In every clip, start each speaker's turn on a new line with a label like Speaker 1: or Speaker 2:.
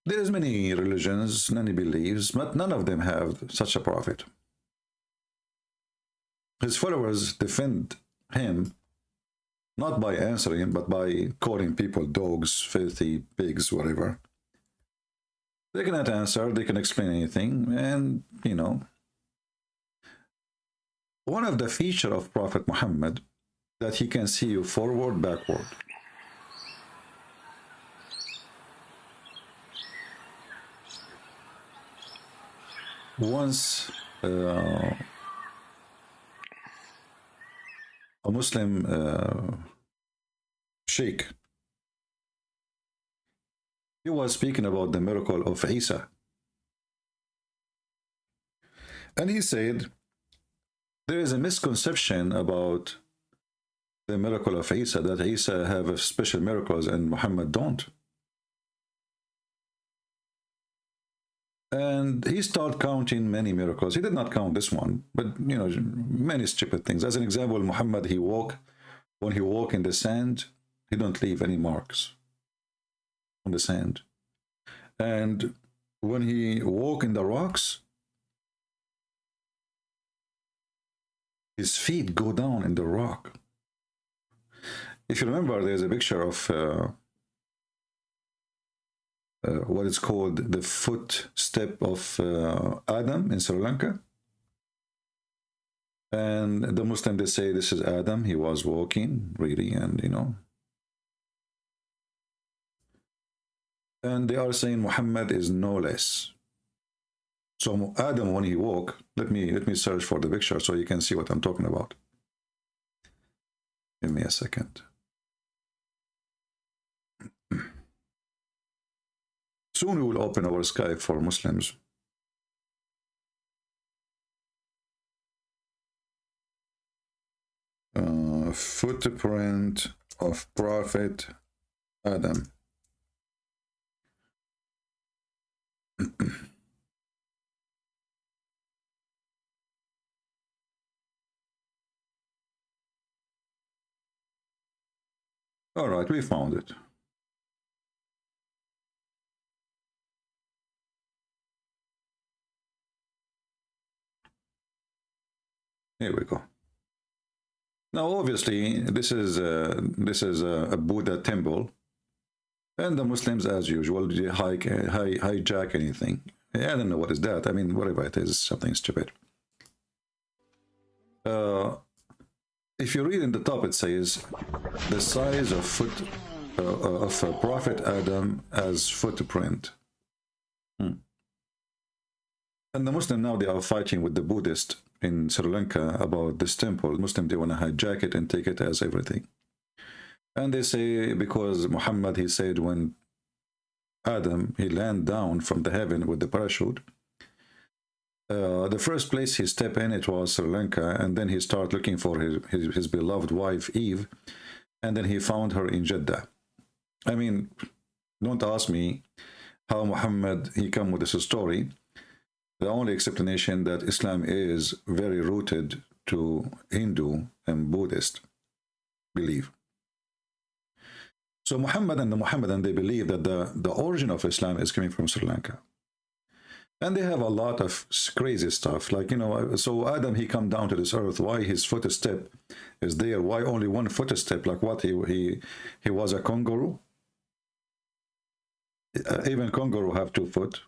Speaker 1: There's many religions, many beliefs, but none of them have such a prophet. His followers defend him not by answering, but by calling people dogs, filthy pigs, whatever. They cannot answer, they can explain anything, and one of the feature of Prophet Muhammad that he can see you forward, backward. Once a Muslim sheikh, he was speaking about the miracle of Isa, and he said there is a misconception about the miracle of Isa, that Isa have special miracles and Muhammad don't. And he started counting many miracles. He did not count this one, but many stupid things. As an example, Muhammad, when he walk in the sand, he don't leave any marks on the sand. And when he walk in the rocks, his feet go down in the rock. If you remember, there's a picture of what is called the footstep of Adam in Sri Lanka. And the Muslim, they say this is Adam. He was walking, really, and and they are saying Muhammad is no less. So Adam, when he walk, let me search for the picture so you can see what I'm talking about. Give me a second. Soon we will open our Skype for Muslims. Footprint of Prophet Adam. All right, we found it. Here we go. Now, obviously, this is a Buddha temple, and the Muslims, as usual, they hijack anything. I don't know what is that. I mean, whatever it is, something stupid. If you read in the top, it says the size of Prophet Adam as footprint. And the Muslim now, they are fighting with the Buddhist in Sri Lanka about this temple. Muslim, they want to hijack it and take it as everything. And they say because Muhammad, he said when Adam, he landed down from the heaven with the parachute, the first place he stepped in, it was Sri Lanka, and then he started looking for his beloved wife, Eve, and then he found her in Jeddah. I mean, don't ask me how Muhammad, he come with this story. The only explanation that Islam is very rooted to Hindu and Buddhist belief. So Muhammad and the Muhammadan, they believe that the origin of Islam is coming from Sri Lanka. And they have a lot of crazy stuff, like, so Adam, he come down to this earth, why his footstep is there, why only one footstep, like what, he was a kangaroo? Even kangaroo have 2 foot.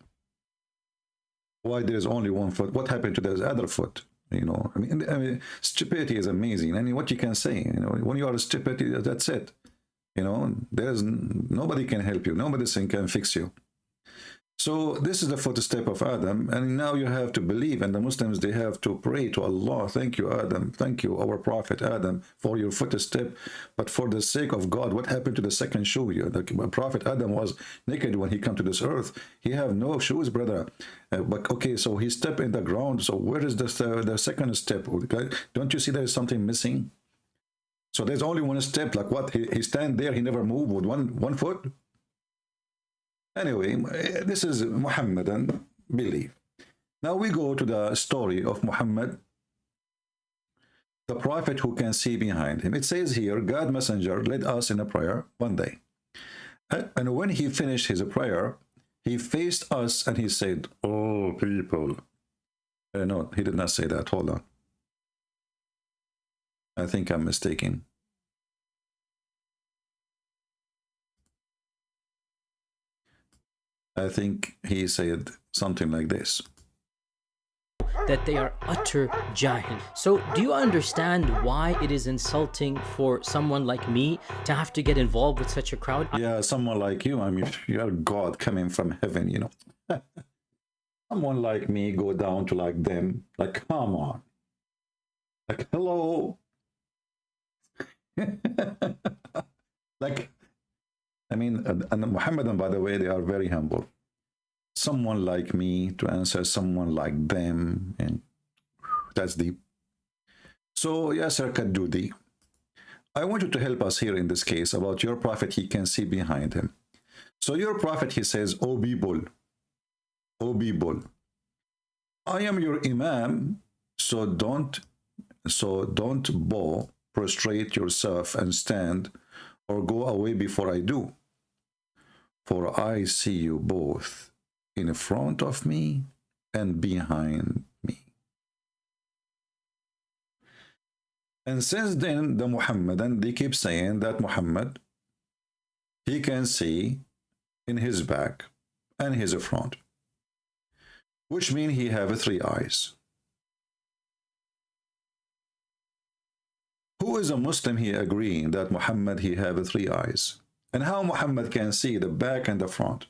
Speaker 1: Why there's only 1 foot? What happened to the other foot? I mean, stupidity is amazing. I mean, what you can say, when you are stupid, that's it. There's nobody can help you. Nobody can fix you. So this is the footstep of Adam, and now you have to believe, and the Muslims, they have to pray to Allah. Thank you, Adam. Thank you, our Prophet Adam, for your footstep. But for the sake of God, what happened to the second shoe? The Prophet Adam was naked when he came to this earth. He have no shoes, brother. But okay, so he stepped in the ground. So where is the second step? Don't you see there is something missing? So there's only 1 step. Like what? He stand there. He never moved with one foot. Anyway, this is Muhammadan belief. Now we go to the story of Muhammad, the prophet who can see behind him. It says here, God messenger led us in a prayer one day. And when he finished his prayer, He faced us and he said, "Oh, people." No, he did not say that. Hold on. I think I'm mistaken. I think he said something like this.
Speaker 2: That they are utter jahil. So do you understand why it is insulting for someone like me to have to get involved with such a crowd?
Speaker 1: Yeah, someone like you, I mean, you're God coming from heaven, you know. Someone like me go down to like them, like, come on. Like, hello. Like, I mean, and Muhammadan, by the way, they are very humble. Someone like me to answer someone like them, and that's deep. So, Yasser Kadudi, I want you to help us here in this case about your prophet. He can see behind him. So your prophet, he says, "O people, O people, I am your imam, so don't bow, prostrate yourself and stand, or go away before I do. For I see you both in front of me and behind me." And since then, the Muhammadan, they keep saying that Muhammad, he can see in his back and his front, which means he have 3 eyes. Who is a Muslim here agreeing that Muhammad, he have 3 eyes? And how Muhammad can see the back and the front?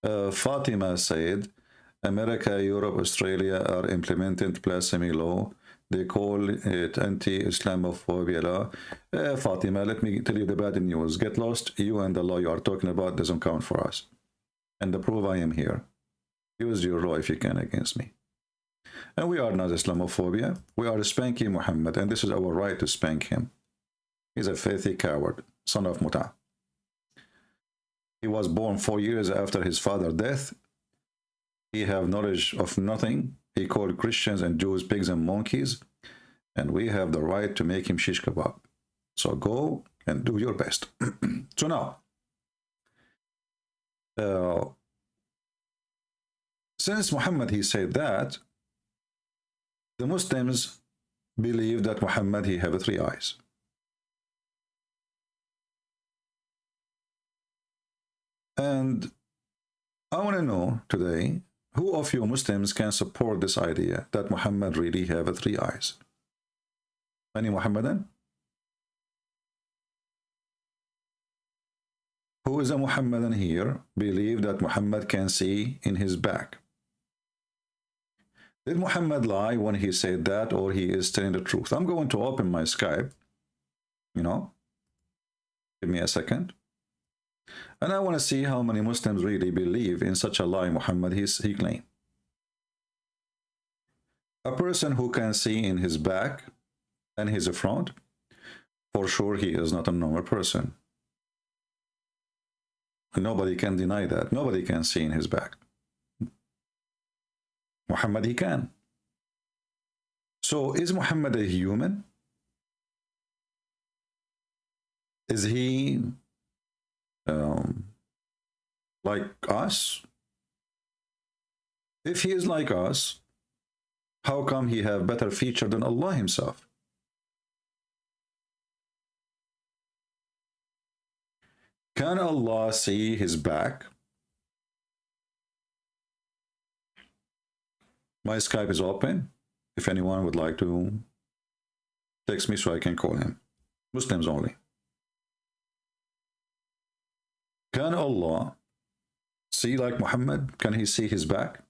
Speaker 1: Fatima said, America, Europe, Australia are implementing blasphemy law. They call it anti-Islamophobia law. Fatima, let me tell you the bad news. Get lost. You and the law you are talking about doesn't count for us. And the proof, I am here. Use your law if you can against me. And we are not Islamophobia. We are spanking Muhammad, and this is our right to spank him. He's a filthy coward, son of Muta. He was born 4 years after his father's death. He have knowledge of nothing. He called Christians and Jews pigs and monkeys, and we have the right to make him shish kebab. So go and do your best. So now, since Muhammad, he said that, the Muslims believe that Muhammad, he have 3 eyes. And I want to know today, who of you Muslims can support this idea that Muhammad really have 3 eyes? Any Muhammadan? Who is a Muhammadan here believe that Muhammad can see in his back? Did Muhammad lie when he said that, or he is telling the truth? I'm going to open my Skype, you know. Give me a second. And I want to see how many Muslims really believe in such a lie Muhammad he claimed. A person who can see in his back and his front, for sure he is not a normal person. Nobody can deny that. Nobody can see in his back. Muhammad, he can. So is Muhammad a human? Is he like us? If he is like us, how come he have better feature than Allah himself? Can Allah see his back? My Skype is open. If anyone would like to text me so I can call him. Muslims only. Can Allah see like Muhammad? Can he see his back?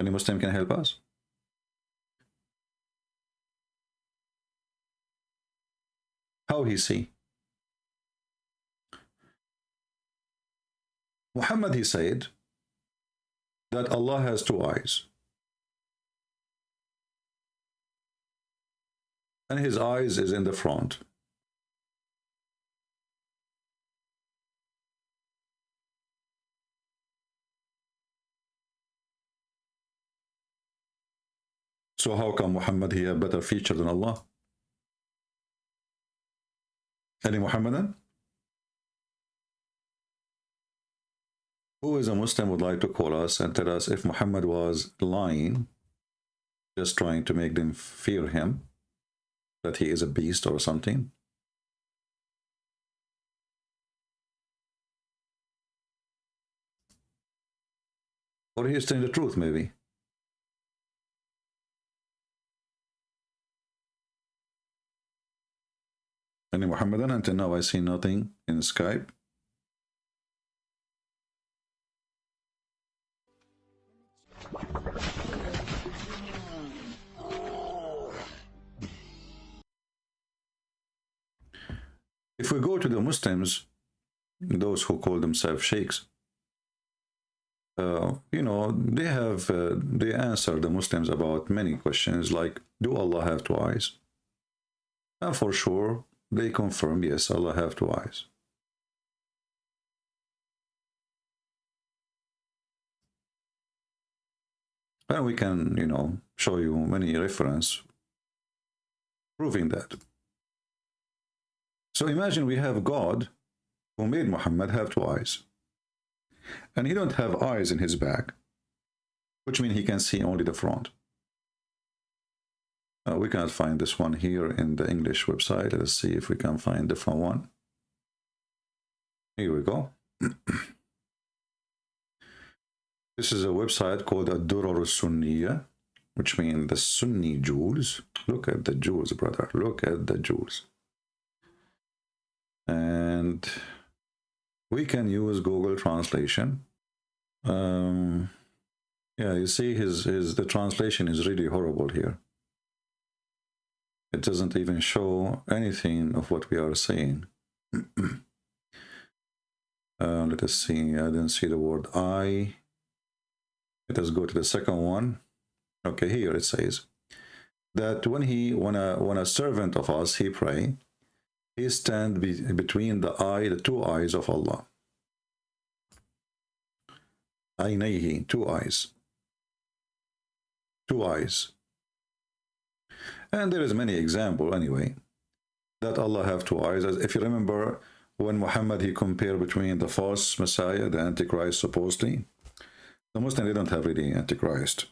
Speaker 1: Any Muslim can help us? How he see? Muhammad, he said that Allah has 2 eyes. And his eyes is in the front. So how come Muhammad, he have better feature than Allah? Any Muhammadan? Who is a Muslim would like to call us and tell us if Muhammad was lying, just trying to make them fear him, that he is a beast or something? Or he is telling the truth, maybe. Any Muhammadan? Until now I see nothing in Skype. If we go to the Muslims, those who call themselves sheikhs, you know, they answer the Muslims about many questions, like, do Allah have two eyes? And for sure, they confirm, yes, Allah have two eyes. And we can, you know, show you many references proving that. So imagine we have God who made Muhammad have two eyes. And he don't have eyes in his back, which means he can see only the front. We cannot find this one here in the English website. Let's see if we can find a different one. Here we go. This is a website called Ad-Durar Sunniya, which means the Sunni jewels. Look at the jewels, brother. Look at the jewels. And we can use Google Translation. Yeah, you see the translation is really horrible here. It doesn't even show anything of what we are saying. Let us see. I didn't see the word I. Let us go to the second one. Okay, here it says that when a servant of us he pray, he stand between the two eyes of Allah. Aynayhi, two eyes. Two eyes. And there is many example anyway that Allah have two eyes. As if you remember when Muhammad he compared between the false Messiah, the Antichrist supposedly. The Muslims, they don't have really Antichrist.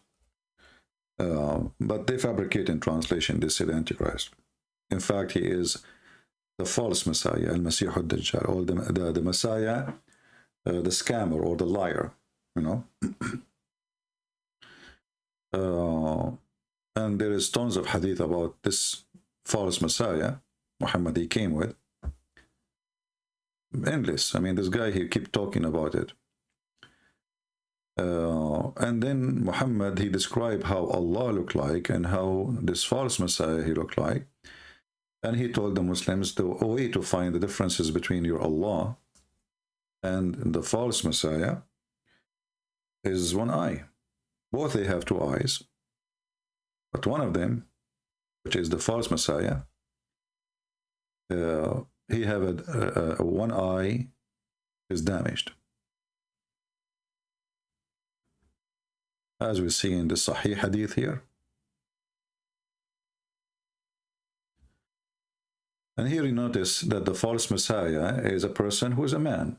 Speaker 1: But they fabricate in translation, they say the Antichrist. In fact, he is the false Messiah, Al-Masih al-Dajjal, or the Messiah, the scammer or the liar, you know. And there is tons of hadith about this false Messiah, Muhammad he came with. Endless. I mean, this guy, he keep talking about it. And then Muhammad, he described how Allah looked like and how this false Messiah he looked like. And he told the Muslims the way to find the differences between your Allah and the false Messiah is one eye. Both they have two eyes. But one of them, which is the false Messiah, he have one eye is damaged. As we see in the Sahih Hadith here. And here you notice that the false Messiah is a person who is a man.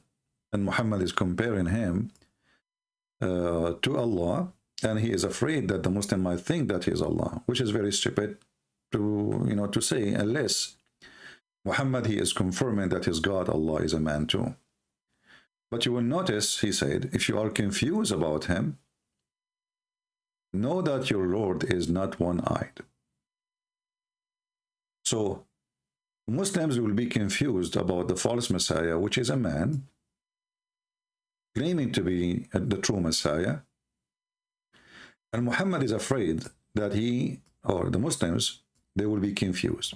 Speaker 1: And Muhammad is comparing him to Allah. And he is afraid that the Muslim might think that he is Allah, which is very stupid to, you know, to say, unless Muhammad, he is confirming that his God, Allah, is a man too. But you will notice, he said, if you are confused about him, know that your Lord is not one-eyed. So Muslims will be confused about the false Messiah, which is a man, claiming to be the true Messiah. And Muhammad is afraid that he, or the Muslims, they will be confused.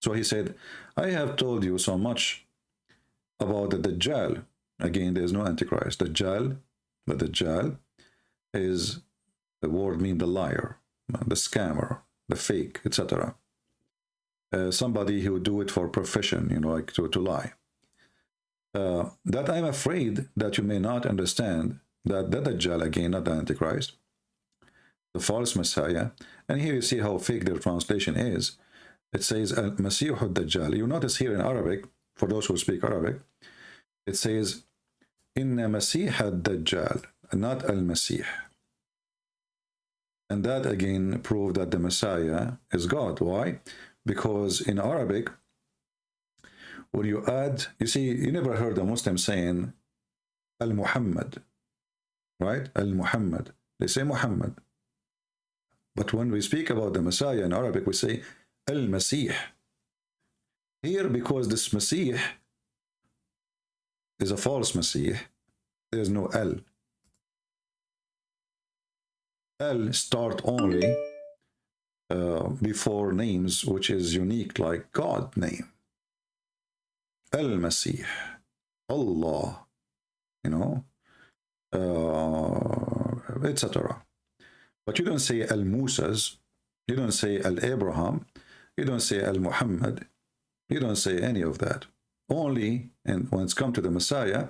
Speaker 1: So he said, I have told you so much about the Dajjal. Again, there is no Antichrist. Dajjal, the Dajjal is, the word means the liar, the scammer, the fake, etc. Somebody who would do it for profession, you know, like to lie. That I'm afraid that you may not understand that the Dajjal, again, not the Antichrist, the false Messiah. And here you see how fake their translation is. It says Al-Masih al-Dajjal. You notice here in Arabic, for those who speak Arabic, it says, Inna Masih ad-Dajjal, not al-Masih. And that again proved that the Messiah is God. Why? Because in Arabic, when you add, you see, you never heard a Muslim saying al-Muhammad, right? Al-Muhammad. They say Muhammad. But when we speak about the Messiah in Arabic, we say al-Masih. Here, because this Masih is a false Masih, there's no Al. Al start only before names which is unique, like God name. Al-Masih, Allah, you know, etc. But you don't say Al-Musas, you don't say Al-Abraham, you don't say Al-Muhammad, you don't say any of that. Only, and when it's come to the Messiah,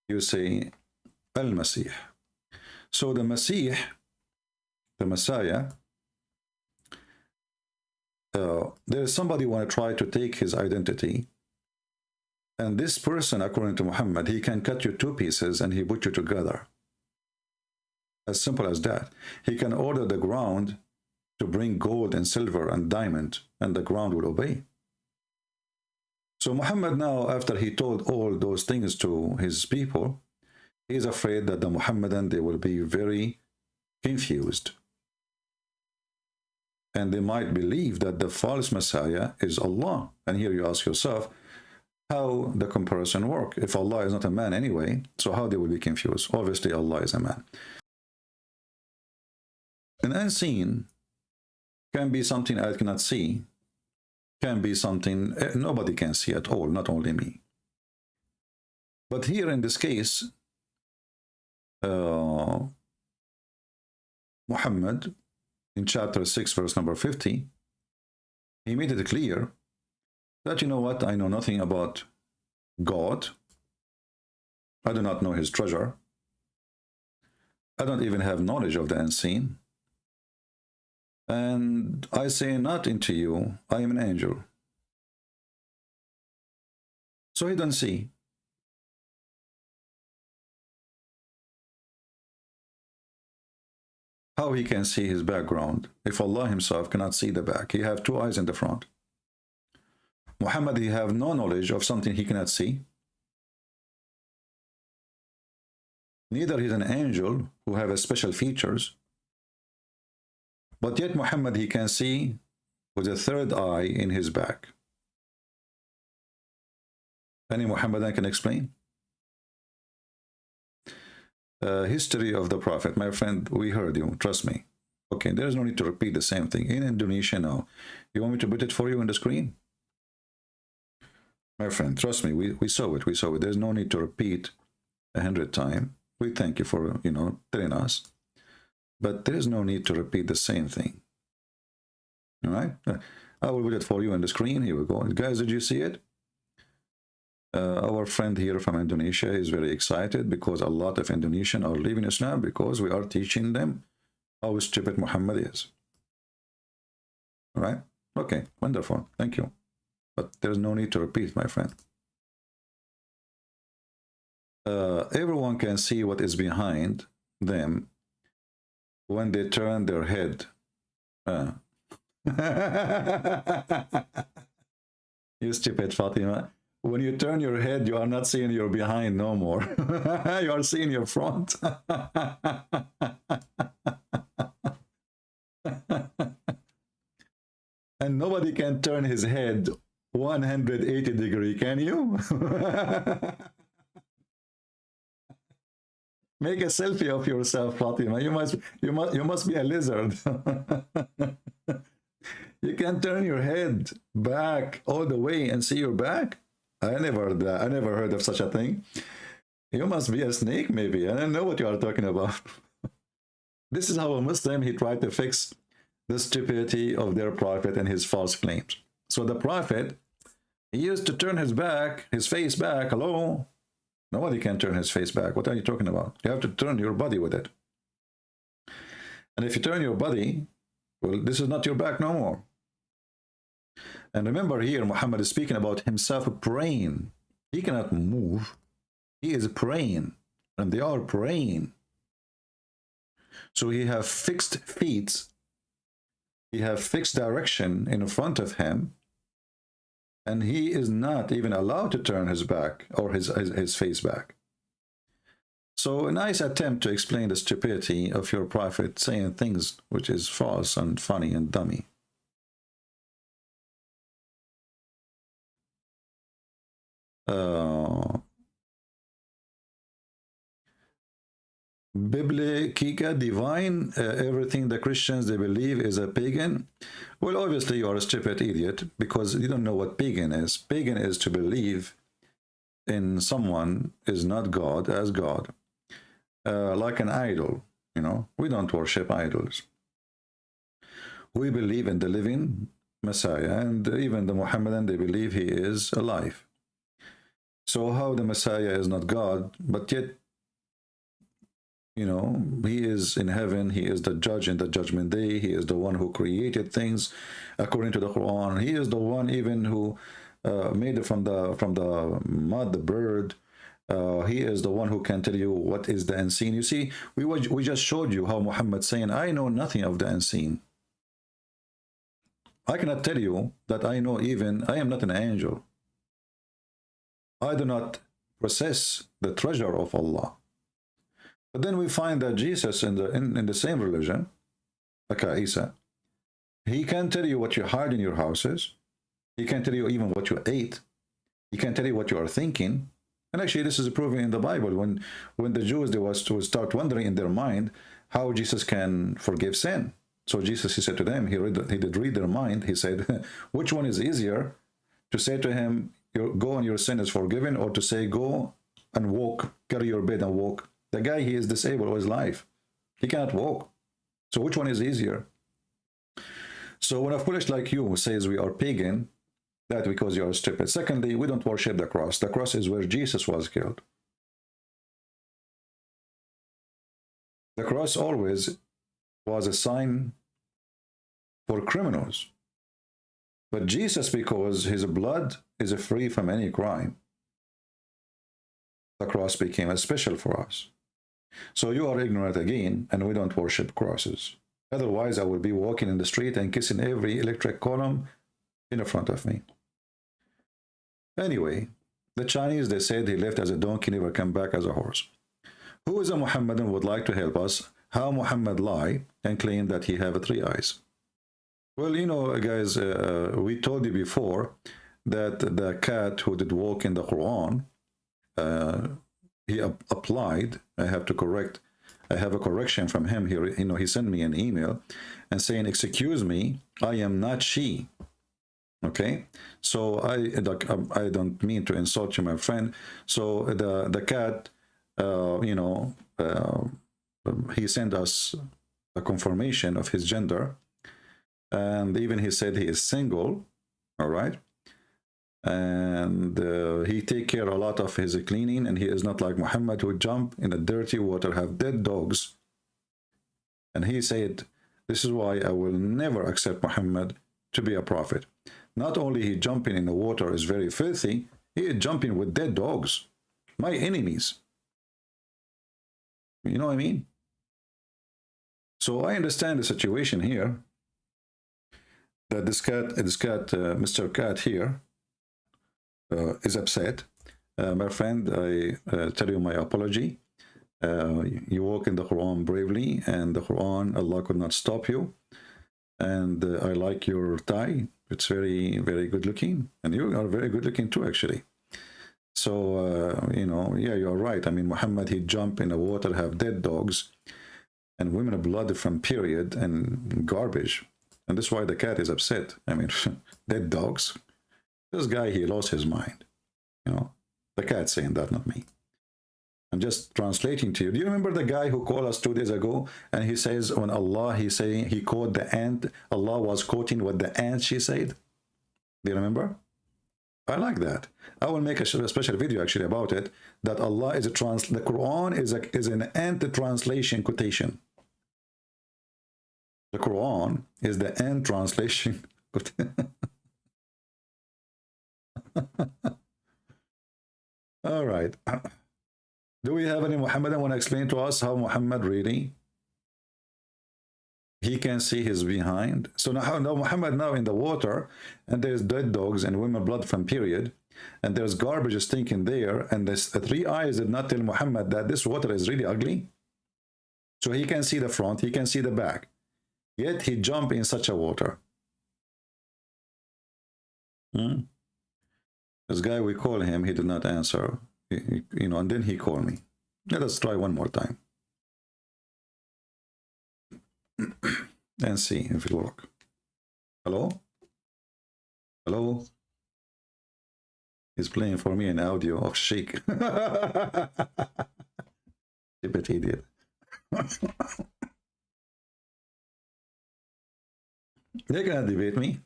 Speaker 1: you say Al-Masih. So the Masih, the Messiah, there is somebody want to try to take his identity, and this person, according to Muhammad, he can cut you two pieces and he put you together. As simple as that. He can order the ground to bring gold and silver and diamond, and the ground will obey. So Muhammad now, after he told all those things to his people, he is afraid that the Muhammadan, they will be very confused. And they might believe that the false Messiah is Allah. And here you ask yourself, how the comparison work? If Allah is not a man anyway, so how they will be confused? Obviously Allah is a man. An unseen can be something I cannot see, can be something nobody can see at all, not only me. But here in this case, Muhammad, in chapter 6, verse number 50, he made it clear that, you know what, I know nothing about God. I do not know his treasure. I don't even have knowledge of the unseen. And I say not unto you, I am an angel. So he doesn't see. How he can see his background if Allah himself cannot see the back? He have two eyes in the front. Muhammad, he have no knowledge of something he cannot see. Neither he's an angel who have a special features. But yet Muhammad, he can see with a third eye in his back. Any Muhammadan can explain? History of the Prophet. My friend, we heard you, trust me. Okay, there's no need to repeat the same thing. In Indonesia now, you want me to put it for you on the screen? My friend, trust me, we saw it, There's no need to repeat 100 times. We thank you for, you know, telling us. But there is no need to repeat the same thing. All right? I will put it for you on the screen. Here we go. Guys, did you see it? Our friend here from Indonesia is very excited because a lot of Indonesians are leaving Islam because we are teaching them how stupid Muhammad is. All right? Okay, wonderful. Thank you. But there's no need to repeat, my friend. Everyone can see what is behind them when they turn their head. You stupid Fatima. When you turn your head, you are not seeing your behind no more. You are seeing your front. And nobody can turn his head 180 degrees, can you? Make a selfie of yourself, Fatima. You must be a lizard. You can turn your head back all the way and see your back. I never heard of such a thing. You must be a snake, maybe. I don't know what you are talking about. This is how a Muslim, he tried to fix the stupidity of their prophet and his false claims. So the prophet, he used to turn his face back. Hello? Nobody can turn his face back. What are you talking about? You have to turn your body with it. And if you turn your body, well, this is not your back no more. And remember here, Muhammad is speaking about himself praying. He cannot move. He is praying, and they are praying. So he have fixed feet. He have fixed direction in front of him, and he is not even allowed to turn his back or his face back. So a nice attempt to explain the stupidity of your prophet saying things which is false and funny and dummy. Biblica divine, everything the Christians they believe is a pagan. Well, obviously you are a stupid idiot because you don't know what pagan is. Pagan is to believe in someone is not God as God, like an idol. You know, we don't worship idols. We believe in the living Messiah, and even the Muhammadan, they believe he is alive. So how the Messiah is not God, but yet, you know, he is in heaven, he is the judge in the judgment day, he is the one who created things according to the Quran, he is the one even who made it from the mud, the bird. He is the one who can tell you what is the unseen. You see, we just showed you how Muhammad saying, I know nothing of the unseen. I cannot tell you that I know even, I am not an angel. I do not possess the treasure of Allah. But then we find that Jesus in the same religion, like Isa, he can tell you what you hide in your houses. He can tell you even what you ate. He can tell you what you are thinking. And actually, this is proven in the Bible. When the Jews, they was to start wondering in their mind how Jesus can forgive sin. So Jesus, he said to them, he did read their mind. He said, which one is easier, to say to him, go and your sin is forgiven, or to say, go and walk, carry your bed and walk? The guy, he is disabled all his life. He cannot walk. So which one is easier? So when a foolish like you says we are pagan, that's because you are stupid. Secondly, we don't worship the cross. The cross is where Jesus was killed. The cross always was a sign for criminals. But Jesus, because his blood is free from any crime, the cross became a special for us. So you are ignorant again, and we don't worship crosses. Otherwise, I would be walking in the street and kissing every electric column in front of me. Anyway, the Chinese, they said he left as a donkey, never come back as a horse. Who is a Muhammadan would like to help us? How Muhammad lie and claim that he have 3 eyes? Well, you know, guys, we told you before that the cat who did walk in the Quran, he applied. I have a correction from him here. You know, he sent me an email and saying, excuse me, I am not she. Okay, so I don't mean to insult you, my friend. So the cat, you know, he sent us a confirmation of his gender, and even he said he is single. All right. And he take care a lot of his cleaning, and he is not like Muhammad who jump in the dirty water, have dead dogs. And he said, this is why I will never accept Muhammad to be a prophet. Not only he jumping in the water is very filthy, he is jumping with dead dogs, my enemies. You know what I mean? So I understand the situation here, that this cat, Mr. Cat here, is upset. My friend, I tell you my apology. You walk in the Quran bravely, and the Quran, Allah could not stop you. And I like your tie. It's very, very good looking. And you are very good looking too, actually. So, you know, yeah, you're right. I mean, Muhammad, he jump in the water, have dead dogs, and women of blood from period and garbage. And that's why the cat is upset. I mean, dead dogs. This guy, he lost his mind. You know, the cat saying that, not me. I'm just translating to you. Do you remember the guy who called us 2 days ago, and he says on Allah, he quoted the ant. Allah was quoting what the ant she said. Do you remember? I like that. I will make a special video actually about it. That Allah is the Quran is an ant translation quotation. The Quran is the ant translation. All right. Do we have any Muhammad? I want to explain to us how Muhammad really, he can see his behind. So now Muhammad now in the water, and there's dead dogs and women blood from period, and there's garbage stinking there, and this three eyes did not tell Muhammad that this water is really ugly. So he can see the front, he can see the back, yet he jumped in such a water. This guy, we call him, he did not answer, you know, and then he called me. Let us try one more time and see if it works. Hello? Hello? He's playing for me an audio of Sheikh. Stupid idiot. They're gonna debate me,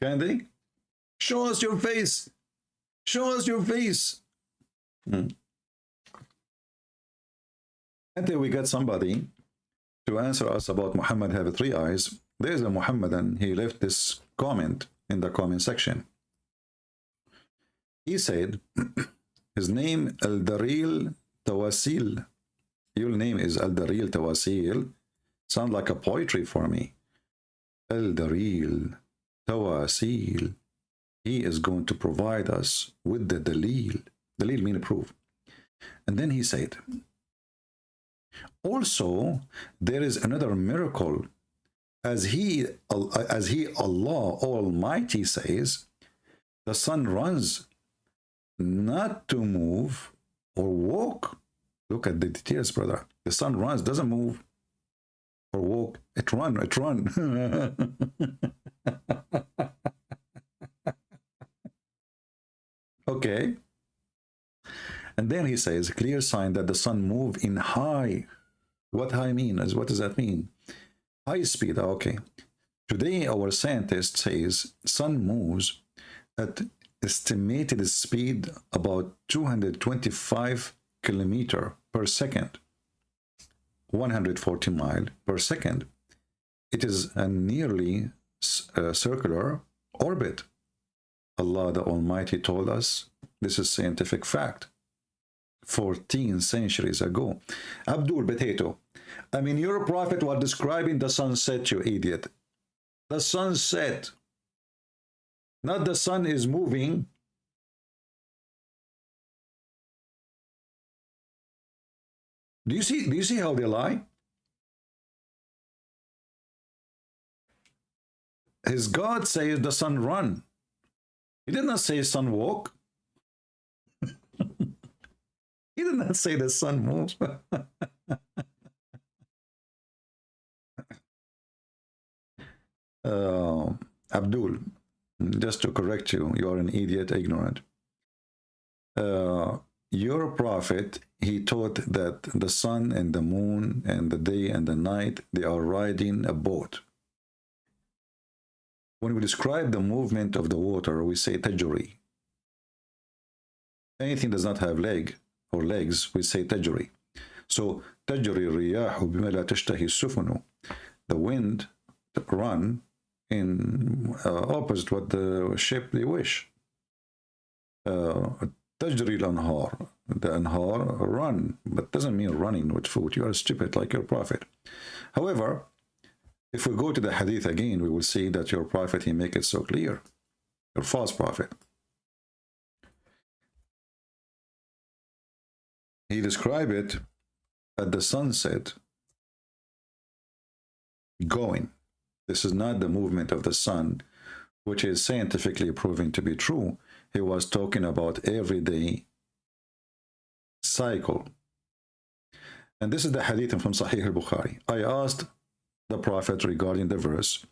Speaker 1: can they? Show us your face. Show us your face. Until we get somebody to answer us about Muhammad have three eyes. There's a Muhammadan, he left this comment in the comment section. He said, his name Al-Daril Tawasil. Your name is Al-Daril Tawasil. Sound like a poetry for me. Al-Daril Tawasil. He is going to provide us with the dalil. Dalil mean proof. And then he said, also, there is another miracle. As he Allah Almighty says, the sun runs not to move or walk. Look at the details, brother. The sun runs, doesn't move or walk. It run. Okay. And then he says, clear sign that the sun move in high. What high mean? What does that mean? High speed. Okay. Today, our scientist says sun moves at estimated speed about 225 kilometer per second, 140 mile per second. It is a nearly circular orbit. Allah the Almighty told us this is scientific fact 14 centuries ago. Abdul Potato, I mean, your prophet was describing the sunset, you idiot. The sunset, not the sun is moving. Do you see how they lie? His God says the sun run. He did not say sun walk. He did not say the sun moves. Abdul, just to correct you, you are an idiot, ignorant. Your prophet, he taught that the sun and the moon and the day and the night, they are riding a boat. When we describe the movement of the water, we say tajri. Anything does not have leg or legs, we say tajri. So tajri riyahu bima la tashtahi sufunu. The wind run in opposite what the ship they wish. Tajri al-anhar. The anhar run, but doesn't mean running with foot. You are stupid like your prophet. However, if we go to the hadith again, we will see that your prophet, he make it so clear. Your false prophet. He described it at the sunset going. This is not the movement of the sun, which is scientifically proven to be true. He was talking about everyday cycle. And this is the hadith from Sahih al-Bukhari. I asked the prophet regarding the verse,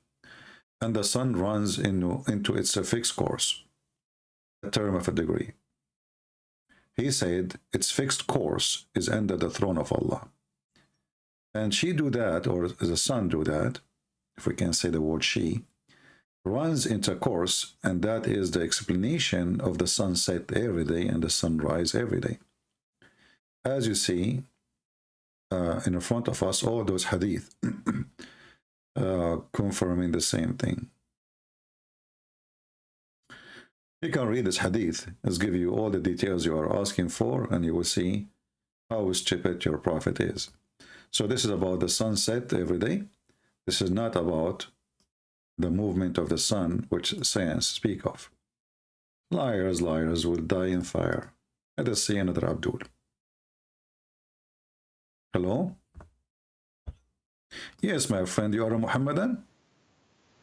Speaker 1: and the sun runs into its fixed course, a term of a degree. He said its fixed course is under the throne of Allah. And she do that, or the sun do that, if we can say the word she, runs into a course, and that is the explanation of the sunset every day and the sunrise every day. As you see, in the front of us, all those hadith confirming the same thing. You can read this hadith. It's give you all the details you are asking for, and you will see how stupid your prophet is. So this is about the sunset every day. This is not about the movement of the sun, which science speak of. Liars, liars will die in fire. Let us see another Abdul. Hello? Yes, my friend, you are a Muhammadan?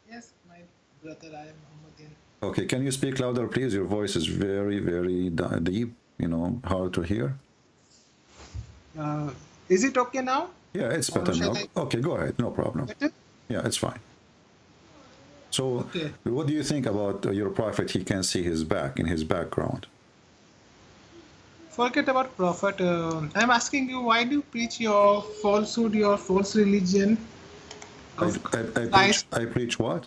Speaker 3: Yes, my brother, I am Muhammadan.
Speaker 1: Okay, can you speak louder, please? Your voice is very, very deep, you know, hard to hear.
Speaker 3: Is it okay now?
Speaker 1: Yeah, it's better
Speaker 3: shall
Speaker 1: now.
Speaker 3: I-
Speaker 1: Okay, go ahead, no problem.
Speaker 3: Better?
Speaker 1: Yeah, it's fine. So,
Speaker 3: Okay.
Speaker 1: what do you think about your prophet? He can see his back in his background.
Speaker 3: Forget about prophet. I'm asking you, why do you preach your falsehood, your false religion?
Speaker 1: I preach what?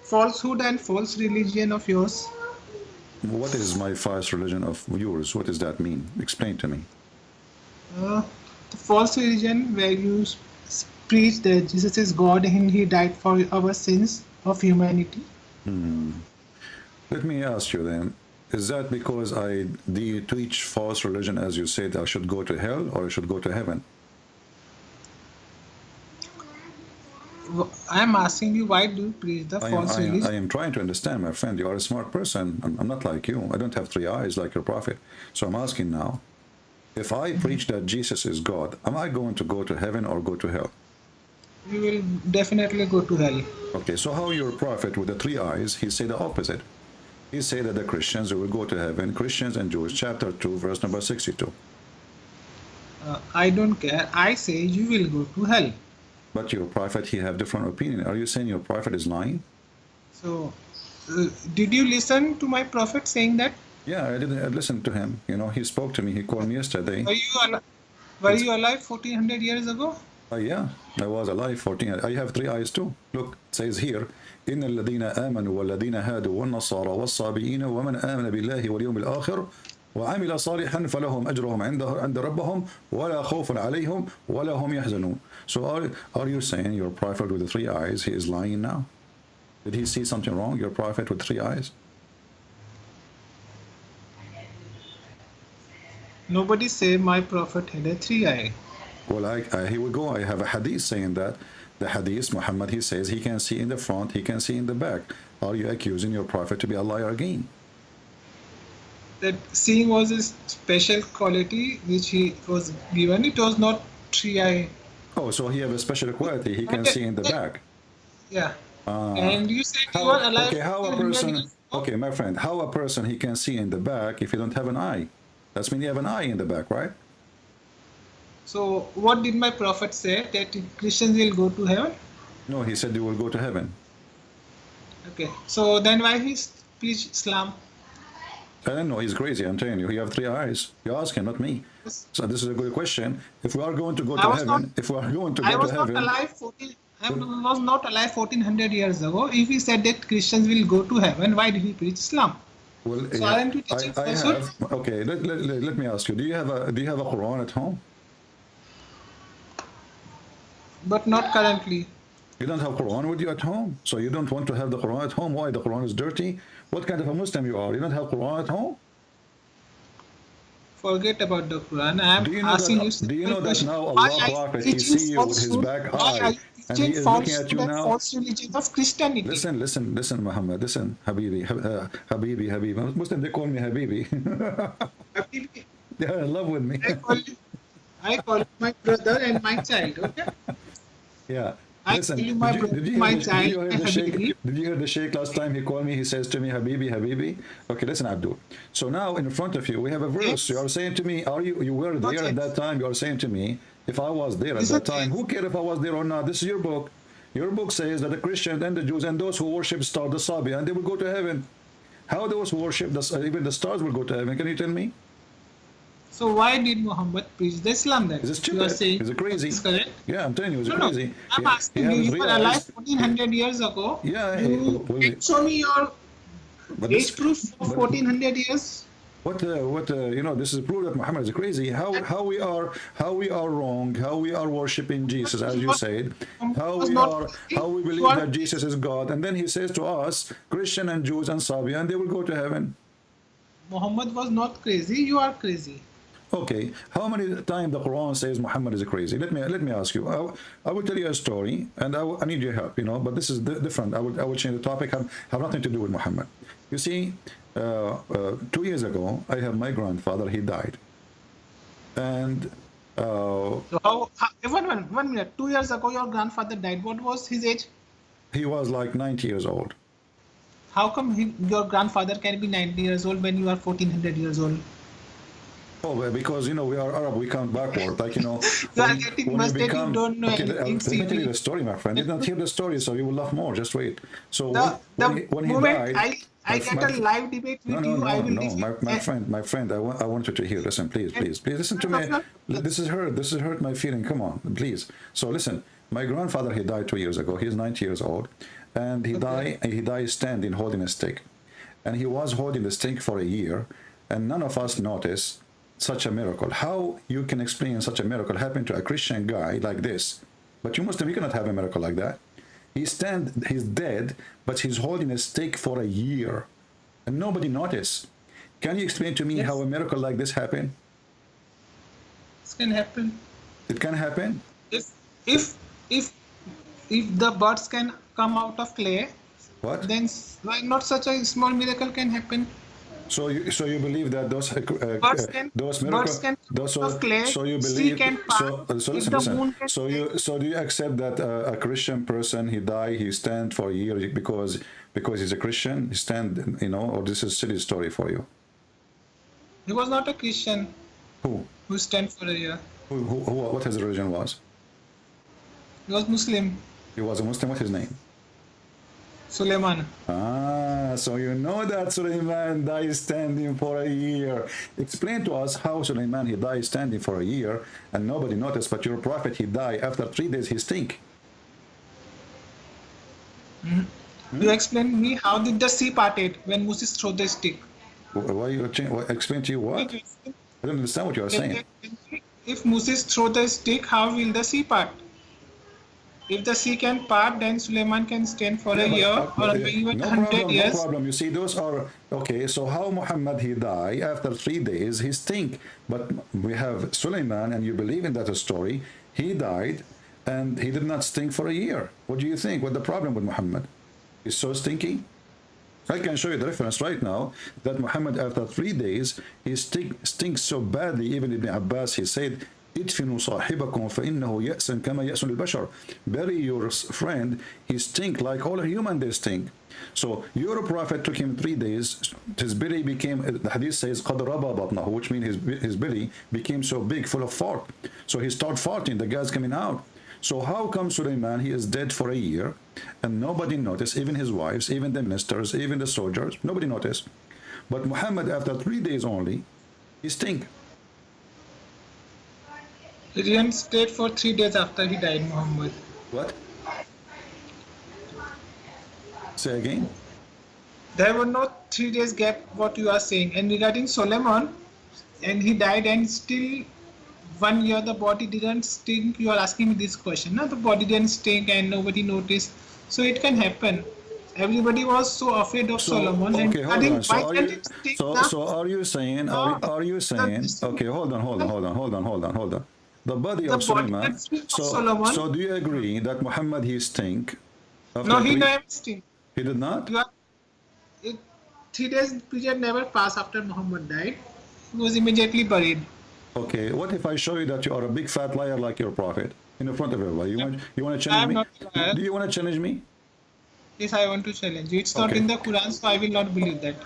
Speaker 3: Falsehood and false religion of yours.
Speaker 1: What is my false religion of yours? What does that mean? Explain to me.
Speaker 3: The false religion where you preach that Jesus is God and He died for our sins of humanity.
Speaker 1: Let me ask you then, is that because do you teach false religion, as you said, I should go to hell or I should go to heaven?
Speaker 3: I'm asking you, why do you preach the false religion?
Speaker 1: I am trying to understand, my friend. You are a smart person. I'm not like you. I don't have 3 eyes like your prophet. So I'm asking now, if I preach that Jesus is God, am I going to go to heaven or go to hell?
Speaker 3: You will definitely go to hell.
Speaker 1: Okay, so how your prophet with the 3 eyes, he said the opposite. He said that the Christians will go to heaven, Christians and Jews, chapter 2, verse number 62.
Speaker 3: I don't care. I say you will go to hell.
Speaker 1: But your prophet, he have different opinion. Are you saying your prophet is lying?
Speaker 3: So, did you listen to my prophet saying that?
Speaker 1: Yeah, I didn't listen to him. You know, he spoke to me. He called me yesterday.
Speaker 3: Were you alive 1400 years ago?
Speaker 1: Yeah, I was alive 14. I have 3 eyes too. Look, it says here, إن الذين آمنوا والذين هادوا والنصارى والصابئين ومن آمن بالله واليوم الآخر وعمل صالحا فلهم أجرهم عند ربهم ولا خوف عليهم ولا هم يحزنون. So are you saying your prophet with the 3 eyes, he is lying now? Did he see something wrong, your prophet with 3 eyes?
Speaker 3: Nobody say my prophet had a 3 eye.
Speaker 1: Well, here we go. I have a hadith saying that. The hadith, Muhammad, he says he can see in the front, he can see in the back. Are you accusing your prophet to be a liar again?
Speaker 3: That seeing was a special quality which he was given. It was not 3 eye.
Speaker 1: Oh, so he have a special quality. He can see in the back.
Speaker 3: Yeah. And you said you were alive.
Speaker 1: Okay, how a
Speaker 3: 1400
Speaker 1: person?
Speaker 3: years ago.
Speaker 1: Okay, my friend, how a person he can see in the back if you don't have an eye? That's mean you have an eye in the back, right?
Speaker 3: So, what did my prophet say? That Christians will go to heaven?
Speaker 1: No, he said you will go to heaven.
Speaker 3: Okay. So, then why he preach Islam?
Speaker 1: I don't know. He's crazy. I'm telling you. He have 3 eyes. You ask him, not me. So this is a good question. If we are going to go to heaven,
Speaker 3: I was not alive 1400 years ago. If he said that Christians will go to heaven, why did he preach Islam?
Speaker 1: Well,
Speaker 3: So aren't you teaching
Speaker 1: I
Speaker 3: falsehood?
Speaker 1: have. Okay, let me ask you. Do you have a Quran at home?
Speaker 3: But not currently.
Speaker 1: You don't have Quran with you at home, so you don't want to have the Quran at home. Why? The Quran is dirty. What kind of a Muslim you are? You don't have Quran at home?
Speaker 3: Forget about the Quran. I am
Speaker 1: Do you know
Speaker 3: asking
Speaker 1: that?
Speaker 3: you.
Speaker 1: Do you know that
Speaker 3: question.
Speaker 1: now
Speaker 3: Why
Speaker 1: Allah
Speaker 3: are you
Speaker 1: Prophet he
Speaker 3: teaching
Speaker 1: see you with his
Speaker 3: falsehood?
Speaker 1: back
Speaker 3: Why are
Speaker 1: eye,
Speaker 3: you
Speaker 1: and he
Speaker 3: teaching
Speaker 1: is looking at you
Speaker 3: falsehood and
Speaker 1: now.
Speaker 3: false religion of Christianity?
Speaker 1: Listen, Muhammad. Listen, Habibi. Muslim they call me Habibi. They're in love with me.
Speaker 3: I call you my brother and my child. Okay.
Speaker 1: Yeah.
Speaker 3: I
Speaker 1: Listen,
Speaker 3: tell you my brother, my child, Habibi.
Speaker 1: did you hear the Sheikh last time he called me? He says to me, Habibi. Okay, listen, Abdul. So now in front of you, we have a verse.
Speaker 3: Yes.
Speaker 1: You are saying to me, you were there at that time. You are saying to me, if I was there at that time, who cares if I was there or not? This is your book. Your book says that the Christians and the Jews and those who worship star, the Sabi, and they will go to heaven. How those who worship even the stars will go to heaven? Can you tell me?
Speaker 3: So why did Muhammad preach the Islam then?
Speaker 1: Is it
Speaker 3: You are
Speaker 1: stupid?
Speaker 3: saying
Speaker 1: Is it crazy?
Speaker 3: it's correct?
Speaker 1: Yeah, I'm telling you, it's
Speaker 3: No,
Speaker 1: crazy.
Speaker 3: I'm asking you, you were alive 1400 years ago.
Speaker 1: Yeah,
Speaker 3: You can show me your age proof of 1400 years.
Speaker 1: You know, this is proof that Muhammad is crazy. How we are wrong, how we are worshiping Jesus, as you said, how we believe that Jesus is God, and then he says to us, Christian and Jews and Sabia, and they will go to heaven.
Speaker 3: Muhammad was not crazy. You are crazy.
Speaker 1: Okay, how many times the Quran says Muhammad is crazy? Let me ask you. I will tell you a story, and I need your help. You know, but this is different. I will change the topic. Have nothing to do with Muhammad. You see, 2 years ago, I have my grandfather. He died, and
Speaker 3: So one minute. 2 years ago, your grandfather died. What was his age?
Speaker 1: he was like 90 years old.
Speaker 3: How come your grandfather can be 90 years old when you are 1400 years old?
Speaker 1: Oh, well, because you know we are Arab, we count backward. Like you know,
Speaker 3: You are getting mustard, you don't know
Speaker 1: okay,
Speaker 3: anything.
Speaker 1: let me tell you the story, my friend. You did not hear the story, so you will laugh more. Just wait. So
Speaker 3: The
Speaker 1: when he
Speaker 3: moment
Speaker 1: died,
Speaker 3: I get a live debate with you, I will listen.
Speaker 1: my friend, I want you to hear. Listen, please, listen to me. This is hurt my feeling. Come on, please. So listen, my grandfather, he died 2 years ago. He's 90 years old, and he died standing, holding a stick, and he was holding the stick for a year, and none of us noticed such a miracle. How you can explain such a miracle happen to a Christian guy like this? But you Muslim, you cannot have a miracle like that. He's dead, but he's holding a stick for a year, and nobody noticed. Can you explain to me how a miracle like this happened?
Speaker 3: This can happen.
Speaker 1: It can happen.
Speaker 3: If the birds can come out of clay,
Speaker 1: What?
Speaker 3: then why not such a small miracle can happen?
Speaker 1: So you believe that those
Speaker 3: Birds can
Speaker 1: miracles,
Speaker 3: come
Speaker 1: those
Speaker 3: out of clay.
Speaker 1: so you
Speaker 3: Sea
Speaker 1: believe
Speaker 3: can part.
Speaker 1: so
Speaker 3: If
Speaker 1: listen,
Speaker 3: the moon can
Speaker 1: so do you accept that a Christian person, he die, he stand for a year because he's a Christian, he stand, you know, or this is a silly story for you?
Speaker 3: He was not a Christian who stand for a year.
Speaker 1: What his religion was?
Speaker 3: He was Muslim.
Speaker 1: He was a Muslim. What's his name?
Speaker 3: Suleiman.
Speaker 1: So you know that Suleiman died standing for a year. Explain to us how Suleiman, he died standing for a year and nobody noticed, but your prophet, he died after 3 days, he stink.
Speaker 3: You explain me how did the sea parted when Moses threw the stick?
Speaker 1: Why you explain to you what? I don't understand what you are saying.
Speaker 3: If Moses throw the stick, how will the sea part? If the sea can part, then Suleiman can stand for a year or even 100 years.
Speaker 1: No problem. You see, those are okay. So how Muhammad, he died after 3 days, he stink. But we have Suleiman, and you believe in that story. He died, and he did not stink for a year. What do you think? What the problem with Muhammad? He's so stinky. I can show you the reference right now that Muhammad, after 3 days, he stinks so badly. Even Ibn Abbas, he said, ادفنوا صاحبكم فإنه يأسن كما يأسن البشر. Bury your friend, he stink like all human, they stink. So your prophet took him 3 days, his belly became, the hadith says قد ربى بطنه, which means his belly became so big, full of fart. So he started farting, the gas coming out. So how come Suleiman, he is dead for a year and nobody noticed, even his wives, even the ministers, even the soldiers, nobody noticed. But Muhammad, after 3 days only, he stink.
Speaker 3: He didn't stay for 3 days after he died, Muhammad.
Speaker 1: What? Say again?
Speaker 3: There were no 3 days gap, what you are saying. And regarding Solomon, and he died and still 1 year the body didn't stink. You are asking me this question. No, the body didn't stink and nobody noticed. So it can happen. Everybody was so afraid of Solomon.
Speaker 1: Okay, hold on.
Speaker 3: So
Speaker 1: are you saying? Okay, hold on. The body of Solomon. So do you agree that Muhammad, he stink?
Speaker 3: No, he never stink.
Speaker 1: He did not?
Speaker 3: 3 days period never passed after Muhammad died. He was immediately buried.
Speaker 1: Okay, what if I show you that you are a big fat liar like your prophet in front of everybody? You want to challenge me?
Speaker 3: Not a liar.
Speaker 1: Do you want to challenge me?
Speaker 3: Yes, I want to challenge you. It's not in the Quran, so I will not believe that.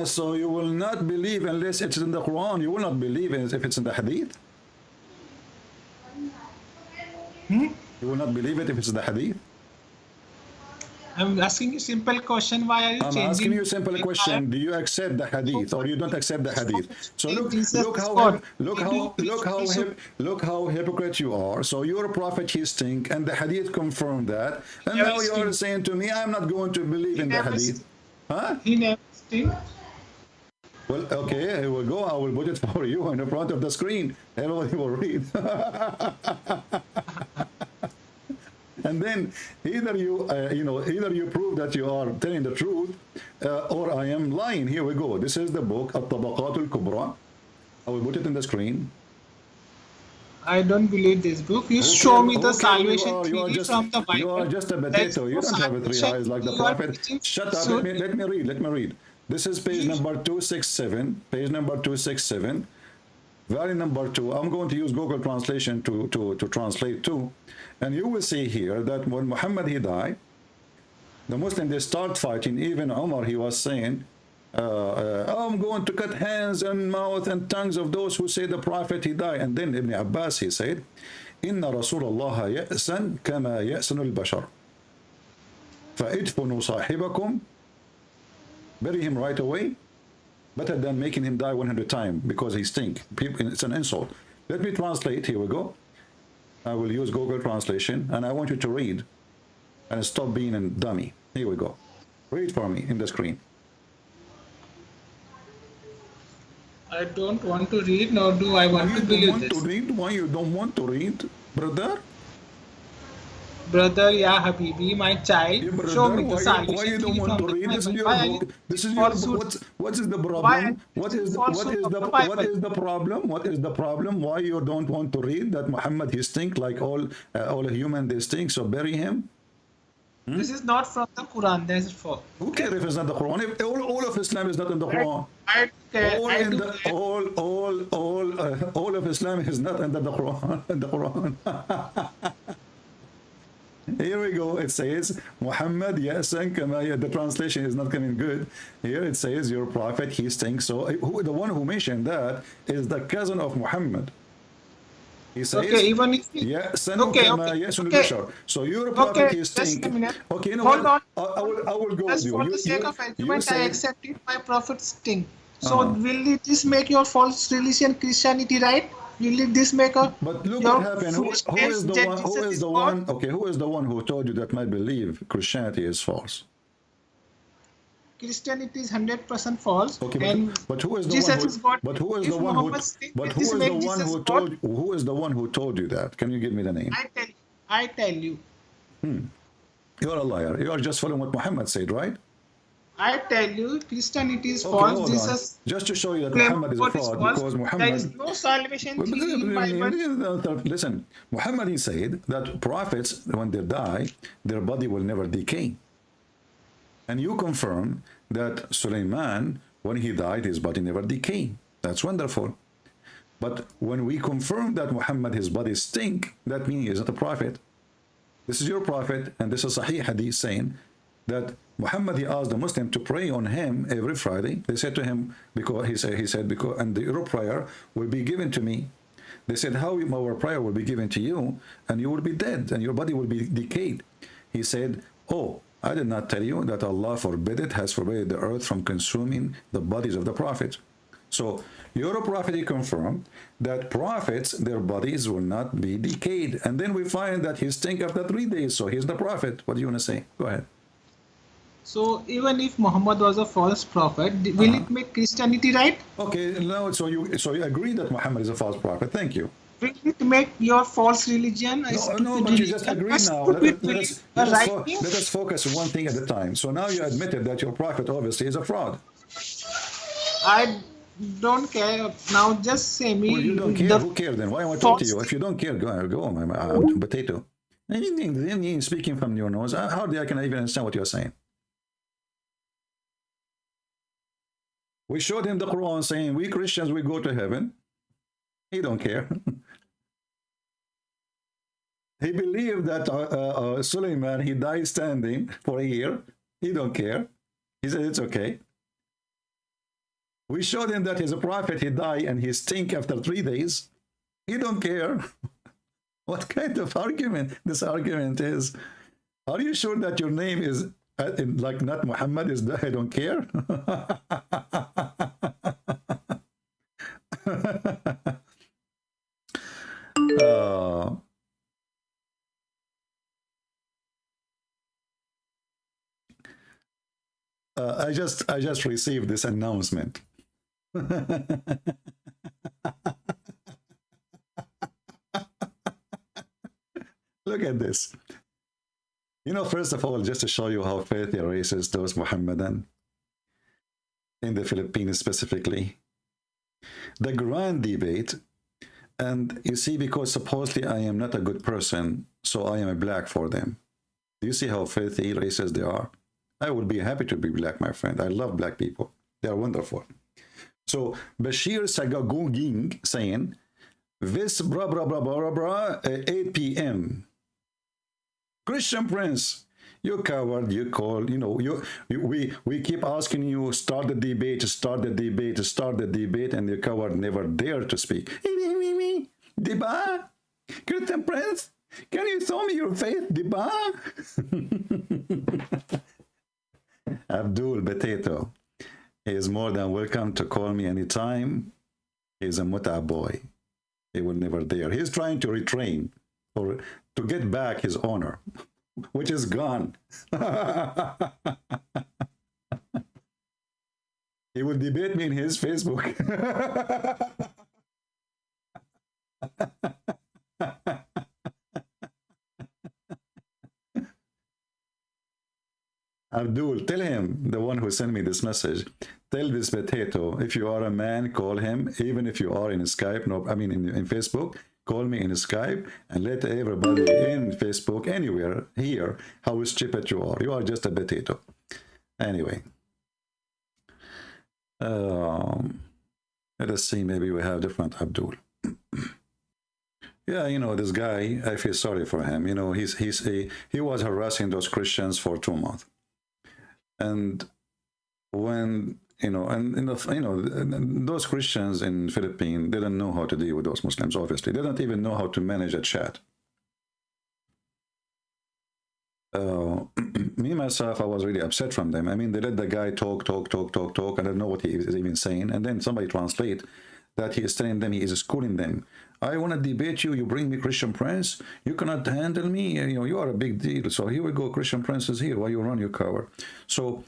Speaker 1: So you will not believe unless it's in the Quran. You will not believe if it's in the Hadith? You will not believe it if it's in the Hadith?
Speaker 3: I'm asking you simple question. Why are you changing?
Speaker 1: I'm asking you a simple question. Do you accept the Hadith or you don't accept the Hadith? So look how hypocrite you are. So your prophet, he stink, and the Hadith confirmed that. And now you are saying to me, I'm not going to believe in the Hadith. Huh?
Speaker 3: He never stink.
Speaker 1: Well, okay, here we go. I will put it for you in the front of the screen. Everybody will read. And then either you, either you prove that you are telling the truth, or I am lying. Here we go. This is the book, At-Tabaqat al-Kubra. I will put it in the screen.
Speaker 3: I don't believe this book. You
Speaker 1: Okay,
Speaker 3: show me the
Speaker 1: okay,
Speaker 3: salvation
Speaker 1: you are
Speaker 3: theory
Speaker 1: just
Speaker 3: from the Bible.
Speaker 1: you are just a
Speaker 3: There is
Speaker 1: potato. You
Speaker 3: no
Speaker 1: don't have a three
Speaker 3: salvation
Speaker 1: eyes like the
Speaker 3: you are
Speaker 1: prophet.
Speaker 3: teaching
Speaker 1: Shut up.
Speaker 3: falsehood.
Speaker 1: Let me read. This is page
Speaker 3: You-
Speaker 1: number 267. Page number 267. Valley number 2. I'm going to use Google Translation to translate too. And you will see here that when Muhammad he died, the Muslims they start fighting. Even Umar he was saying, I'm going to cut hands and mouth and tongues of those who say the prophet he died. And then Ibn Abbas he said, Inna Rasulullah ya'san kama ya'sanu al-bashar. فَإِدْفُنُوا صَاحِبَكُمْ. Bury him right away, better than making him die 100 times because he stink. It's an insult. Let me translate. Here we go. I will use Google Translation, and I want you to read and stop being a dummy. Here we go. Read for me in the screen.
Speaker 3: I don't want to read, nor do I want to
Speaker 1: You don't
Speaker 3: believe
Speaker 1: want to
Speaker 3: this.
Speaker 1: read? Why you don't want to read, brother?
Speaker 3: Brother, ya Habibi, my child,
Speaker 1: Yeah, brother,
Speaker 3: show me the
Speaker 1: why
Speaker 3: salvation
Speaker 1: you don't
Speaker 3: theory
Speaker 1: want
Speaker 3: from
Speaker 1: to
Speaker 3: the
Speaker 1: read? This is
Speaker 3: Bible.
Speaker 1: your
Speaker 3: Why are
Speaker 1: book.
Speaker 3: you
Speaker 1: This is
Speaker 3: teaching
Speaker 1: your
Speaker 3: falsehood?
Speaker 1: book. What is the
Speaker 3: Why are
Speaker 1: problem?
Speaker 3: you
Speaker 1: What
Speaker 3: teaching
Speaker 1: is the
Speaker 3: falsehood of the Bible?
Speaker 1: problem? What is the problem? Why you don't want to read that Muhammad he stink like all human they stink? So bury him.
Speaker 3: This is not from the Quran. This is for.
Speaker 1: Who cares if it's not the Quran? If all of Islam is not in the Quran.
Speaker 3: I care.
Speaker 1: All
Speaker 3: I
Speaker 1: in
Speaker 3: do
Speaker 1: the
Speaker 3: care.
Speaker 1: all of Islam is not under the Quran. In the Quran. Here we go. It says Muhammad yasan kama. The translation is not coming good. Here it says your prophet he stinks. So the one who mentioned that is the cousin of Muhammad. He says,
Speaker 3: Okay, even if
Speaker 1: yeah,
Speaker 3: okay,
Speaker 1: So your prophet
Speaker 3: okay,
Speaker 1: he
Speaker 3: just a
Speaker 1: stink.
Speaker 3: minute.
Speaker 1: Okay, you know
Speaker 3: Hold
Speaker 1: what?
Speaker 3: on.
Speaker 1: I will go
Speaker 3: Just
Speaker 1: with you.
Speaker 3: for the sake of
Speaker 1: you
Speaker 3: argument, I
Speaker 1: said,
Speaker 3: accepted my prophet stink. So will it this make your false religion Christianity right? Will it this make a
Speaker 1: but look
Speaker 3: your
Speaker 1: what happened. Who is the
Speaker 3: that
Speaker 1: one? Who
Speaker 3: Jesus
Speaker 1: is the
Speaker 3: God?
Speaker 1: one? Okay, who is the one who told you that my belief Christianity is false?
Speaker 3: Christianity is 100% false,
Speaker 1: Okay,
Speaker 3: and
Speaker 1: but who is the
Speaker 3: Jesus
Speaker 1: one who?
Speaker 3: is God.
Speaker 1: But who is
Speaker 3: If
Speaker 1: the one who?
Speaker 3: Muhammad stink,
Speaker 1: But
Speaker 3: will
Speaker 1: who
Speaker 3: this
Speaker 1: is the
Speaker 3: make
Speaker 1: one
Speaker 3: Jesus
Speaker 1: who
Speaker 3: God?
Speaker 1: told? Who is the one who told you that? Can you give me the name?
Speaker 3: I tell you.
Speaker 1: You are a liar. You are just following what Muhammad said, right?
Speaker 3: I tell you, Christianity is
Speaker 1: Okay,
Speaker 3: false.
Speaker 1: hold on.
Speaker 3: Jesus
Speaker 1: Just to show you that
Speaker 3: claim
Speaker 1: Muhammad is a
Speaker 3: God is
Speaker 1: fraud
Speaker 3: false.
Speaker 1: because
Speaker 3: There
Speaker 1: Muhammad.
Speaker 3: is no salvation theory in Bible.
Speaker 1: Listen, Muhammad he said that prophets, when they die, their body will never decay. And you confirm that Suleiman, when he died, his body never decayed. That's wonderful. But when we confirm that Muhammad, his body stink, that means he is not a prophet. This is your prophet, and this is Sahih Hadith saying that Muhammad he asked the Muslim to pray on him every Friday. They said to him, because he said because and your prayer will be given to me. They said, how our prayer will be given to you, and you will be dead, and your body will be decayed. He said, oh, I did not tell you that Allah has forbidden the earth from consuming the bodies of the prophets. So your prophet he confirmed that prophets, their bodies will not be decayed. And then we find that he stink after 3 days. So he's the prophet. What do you want to say? Go ahead.
Speaker 3: So even if Muhammad was a false prophet, will it make Christianity right?
Speaker 1: Okay, now so you agree that Muhammad is a false prophet. Thank you.
Speaker 3: Will it make your false religion a stupid
Speaker 1: No, but you
Speaker 3: religion?
Speaker 1: just agreed
Speaker 3: A
Speaker 1: now.
Speaker 3: stupid belief, a right thing?
Speaker 1: Let us focus one thing at a time. So now you admitted that your prophet obviously is a fraud.
Speaker 3: I don't care. Now just say me.
Speaker 1: Well, you don't care.
Speaker 3: the
Speaker 1: Who cares then? Why am I talking to you?
Speaker 3: false-
Speaker 1: If you don't care, go on, I'm potato. Anything speaking from your nose, hardly I can even understand what you're saying. We showed him the Quran saying, we Christians, we go to heaven. He don't care. He believed that Suleiman, he died standing for a year. He don't care. He said, it's okay. We showed him that he's a prophet. He died and he stink after 3 days. He don't care. What kind of argument this argument is? Are you sure that your name is like not Muhammad is I don't care? I just received this announcement. Look at this. You know, first of all, just to show you how filthy racist those Mohammedan in the Philippines specifically. The grand debate, and you see, because supposedly I am not a good person, so I am a black for them. Do you see how filthy racist they are? I would be happy to be black, my friend. I love black people. They are wonderful. So Bashir Sagagoging saying, this bra bra bra bra bra 8 p.m. Christian Prince, you coward, you call, you know, we keep asking you, start the debate, start the debate, start the debate, and the coward never dare to speak. Diba? Christian Prince, can you show me your face, Diba? Abdul Potato, he is more than welcome to call me anytime. He's a muta boy. He will never dare. He's trying to retrain or to get back his honor, which is gone. He will debate me in his Facebook. Abdul, tell him, the one who sent me this message, tell this potato, if you are a man, call him, even if you are in Skype, no, I mean in Facebook, call me in Skype, and let everybody in Facebook, anywhere, hear how stupid you are. You are just a potato. Anyway. Let us see, maybe we have different Abdul. Yeah, you know, this guy, I feel sorry for him. You know, he was harassing those Christians for 2 months. And when, you know, those Christians in Philippines didn't know how to deal with those Muslims, obviously. They don't even know how to manage a chat. Me, myself, I was really upset from them. I mean, they let the guy talk. I don't know what he is even saying. And then somebody translate that he is telling them, he is schooling them. I want to debate you. You bring me Christian Prince. You cannot handle me. You know, you are a big deal. So here we go. Christian Prince is here. Why you run, you coward? So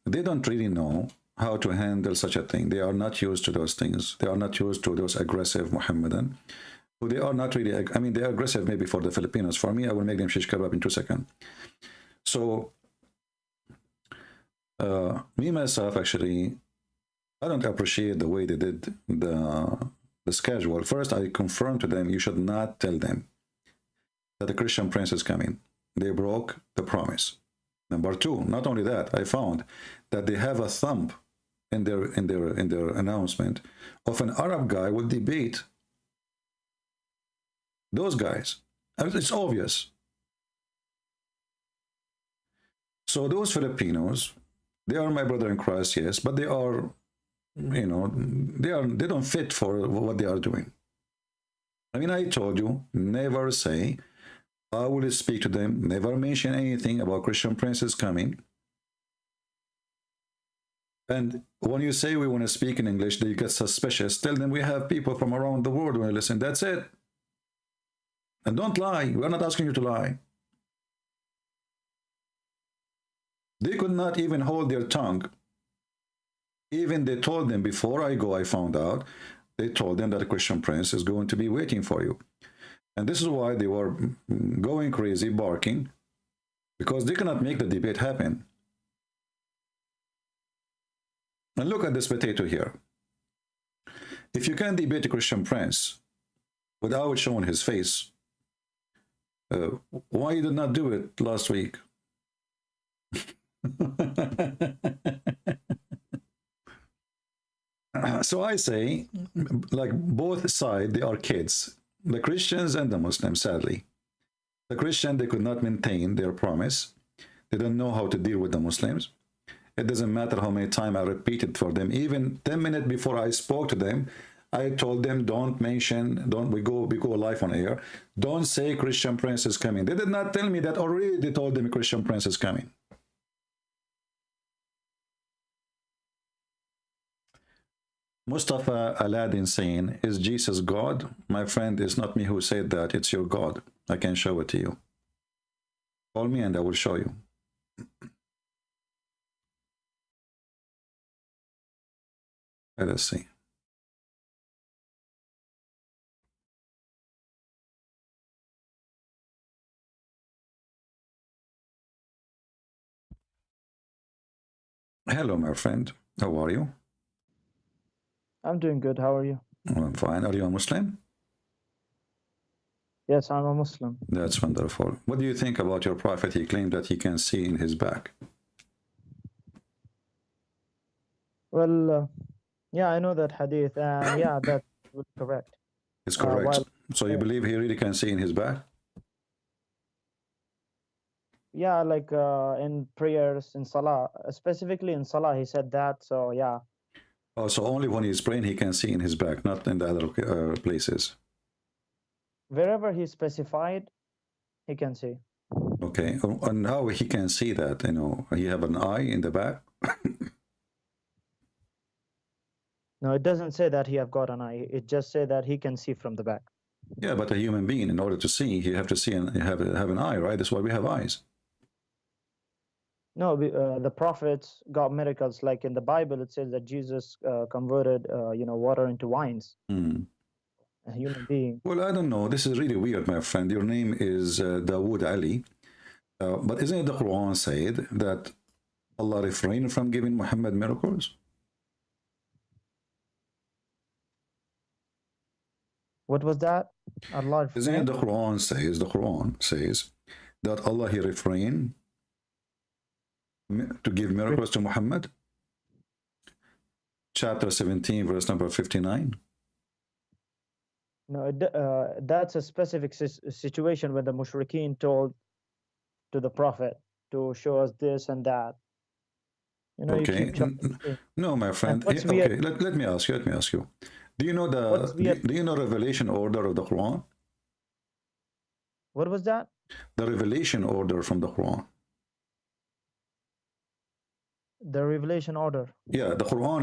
Speaker 1: they don't really know how to handle such a thing. They are not used to those things. They are not used to those aggressive Mohammedan. So they are not really, I mean, they are aggressive maybe for the Filipinos. For me, I will make them shish kebab in 2 seconds. So me, myself, actually, I don't appreciate the way they did the schedule. First, I confirmed to them, you should not tell them that the Christian Prince is coming. They broke the promise. Number 2, not only that, I found that they have a thumb in their announcement of an Arab guy will debate those guys. It's obvious. So those Filipinos, they are my brother in Christ, yes, but they are, you know, they don't fit for what they are doing. I mean, I told you, never say, I will speak to them, never mention anything about Christian Princes coming. And when you say we want to speak in English, they get suspicious. Tell them we have people from around the world when they listen. That's it. And don't lie. We're not asking you to lie. They could not even hold their tongue. Even they told them before I go, I found out, they told them that a Christian Prince is going to be waiting for you. And this is why they were going crazy, barking, because they cannot make the debate happen. And look at this potato here. If you can debate a Christian Prince without showing his face, why you did not do it last week? So I say, like both sides, they are kids, the Christians and the Muslims, sadly. The Christian, they could not maintain their promise. They don't know how to deal with the Muslims. It doesn't matter how many times I repeated for them. Even 10 minutes before I spoke to them, I told them, don't mention, we go live on air. Don't say Christian Prince is coming. They did not tell me that already. They told them Christian Prince is coming. Mustafa Aladdin saying, is Jesus God? My friend, it's not me who said that. It's your God. I can show it to you. Call me and I will show you. Let us see. Hello, my friend. How are you?
Speaker 4: I'm doing good. How are you?
Speaker 1: I'm fine. Are you a Muslim?
Speaker 4: Yes, I'm a Muslim.
Speaker 1: That's wonderful. What do you think about your prophet? He claimed that he can see in his back.
Speaker 4: Well, yeah, I know that hadith, and yeah, that's correct.
Speaker 1: It's correct.
Speaker 4: While
Speaker 1: So you believe he really can see in his back?
Speaker 4: yeah, like in prayers in Salah, specifically in Salah, he said that. So yeah,
Speaker 1: Oh, so only when he's praying he can see in his back, not in the other places.
Speaker 4: wherever he specified, he can see.
Speaker 1: Okay. And how he can see that? You know, he have an eye in the back.
Speaker 4: No, it doesn't say that he have got an eye. It just say that he can see from the back.
Speaker 1: Yeah, but a human being, in order to see, you have to see and have an eye, right? That's why we have eyes.
Speaker 4: No, the prophets got miracles. Like in the Bible, it says that Jesus converted, water into wines.
Speaker 1: Hmm.
Speaker 4: A human being.
Speaker 1: Well, I don't know. This is really weird, my friend. Your name is Dawood Ali. But isn't it the Quran said that Allah refrained from giving Muhammad miracles?
Speaker 4: What was that? Allah.
Speaker 1: Isn't it the Quran says that Allah he refrained to give miracles to Muhammad? Chapter 17, verse number 59.
Speaker 4: No, that's a specific situation when the mushrikeen told to the prophet to show us this and that. You know,
Speaker 1: Okay.
Speaker 4: you keep jumping.
Speaker 1: No, my friend.
Speaker 4: what's
Speaker 1: Okay,
Speaker 4: weird-
Speaker 1: let me ask you. Do you know
Speaker 4: What's weird-
Speaker 1: do you know revelation order of the Quran?
Speaker 4: What was that?
Speaker 1: The revelation order from the Quran.
Speaker 4: The revelation order.
Speaker 1: Yeah, the Quran